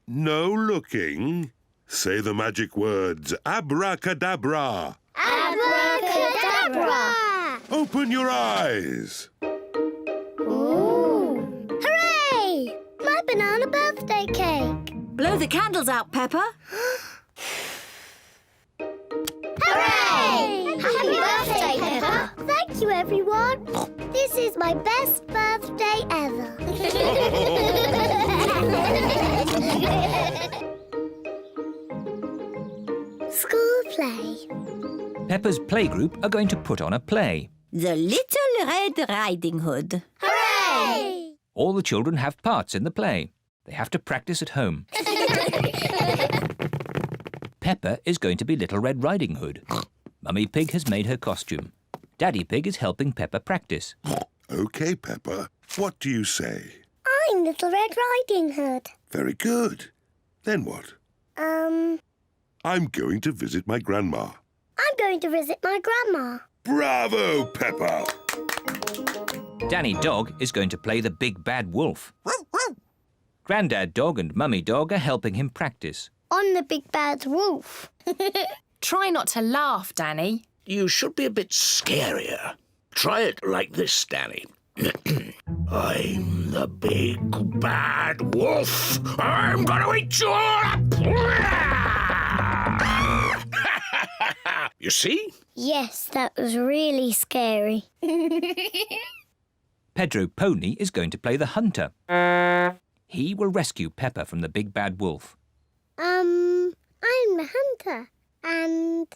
No looking. Say the magic words, abracadabra. Abracadabra! Open your eyes. Ooh. Hooray! My banana birthday cake. Blow Blow the candles out, Peppa. Hooray! Happy birthday, Peppa! Thank you, everyone. This is my best birthday ever. School play. Peppa's playgroup are going to put on a play. The Little Red Riding Hood. Hooray! All the children have parts in the play. They have to practice at home. Peppa is going to be Little Red Riding Hood. Mummy Pig has made her costume. Daddy Pig is helping Peppa practice. OK, Peppa. What do you say? I'm Little Red Riding Hood. Very good. Then what? I'm going to visit my grandma. I'm going to visit my grandma. Bravo, Peppa! Danny Dog is going to play the big bad wolf. Grandad Dog and Mummy Dog are helping him practice. On the big bad wolf. Try not to laugh, Danny. You should be a bit scarier. Try it like this, Danny. I'm the big bad wolf. I'm gonna eat you all up. You see? Yes, that was really scary. Pedro Pony is going to play the hunter. He will rescue Peppa from the big bad wolf. I'm the hunter, and...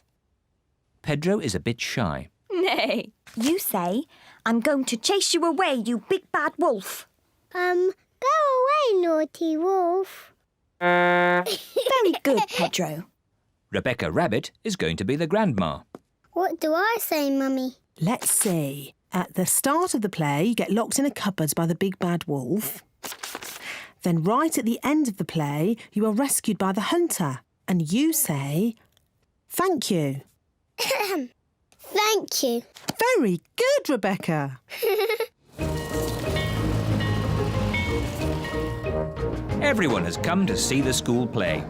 Pedro is a bit shy. Nay. You say, I'm going to chase you away, you big bad wolf. Go away, naughty wolf. Very good, Pedro. Rebecca Rabbit is going to be the grandma. What do I say, Mummy? Let's see. At the start of the play, you get locked in a cupboard by the big bad wolf. Then right at the end of the play, you are rescued by the hunter. And you say, thank you. Thank you. Very good, Rebecca. Everyone has come to see the school play.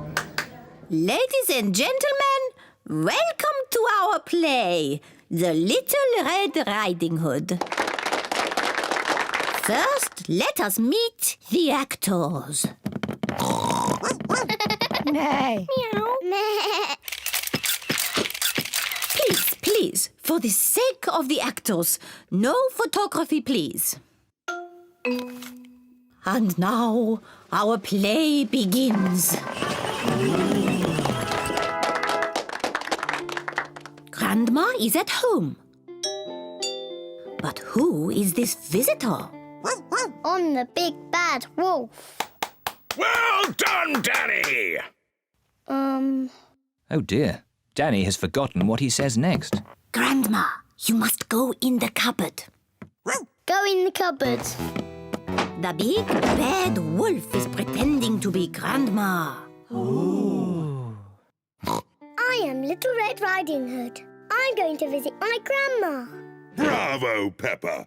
Ladies and gentlemen, welcome to our play, The Little Red Riding Hood. First, let us meet the actors. Nay. Meow. Please, for the sake of the actors, no photography, please. And now, our play begins. Grandma is at home. But who is this visitor? On the big bad wolf. Well done, Danny! Oh dear, Danny has forgotten what he says next. Grandma, you must go in the cupboard. Go in the cupboard. The big bad wolf is pretending to be Grandma. I am Little Red Riding Hood. I'm going to visit my grandma. Bravo, Peppa!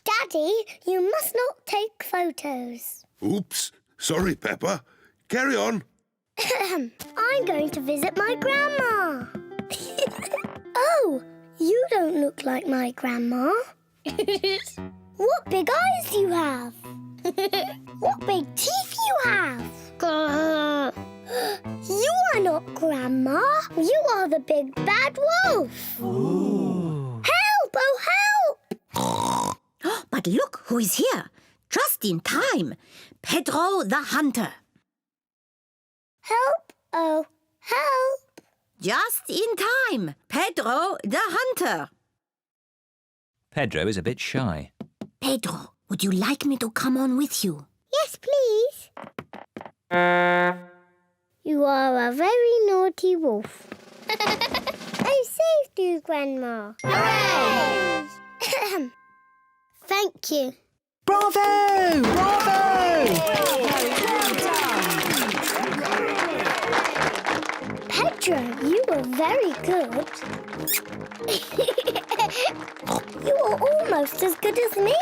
Daddy, you must not take photos. Oops. Sorry, Peppa. Carry on. I'm going to visit my grandma. Oh, you don't look like my grandma. What big eyes you have. What big teeth you have. You are not Grandma. You are the big bad wolf. Help! Oh, help! But look who is here. Just in time. Pedro the Hunter. Help! Oh, help! Just in time. Pedro the Hunter. Pedro is a bit shy. Pedro, would you like me to come on with you? Yes, please. You are a very naughty wolf. I saved you, Grandma. Hooray! Thank you. Bravo! Bravo! Pedro, you were very good. You are almost as good as me.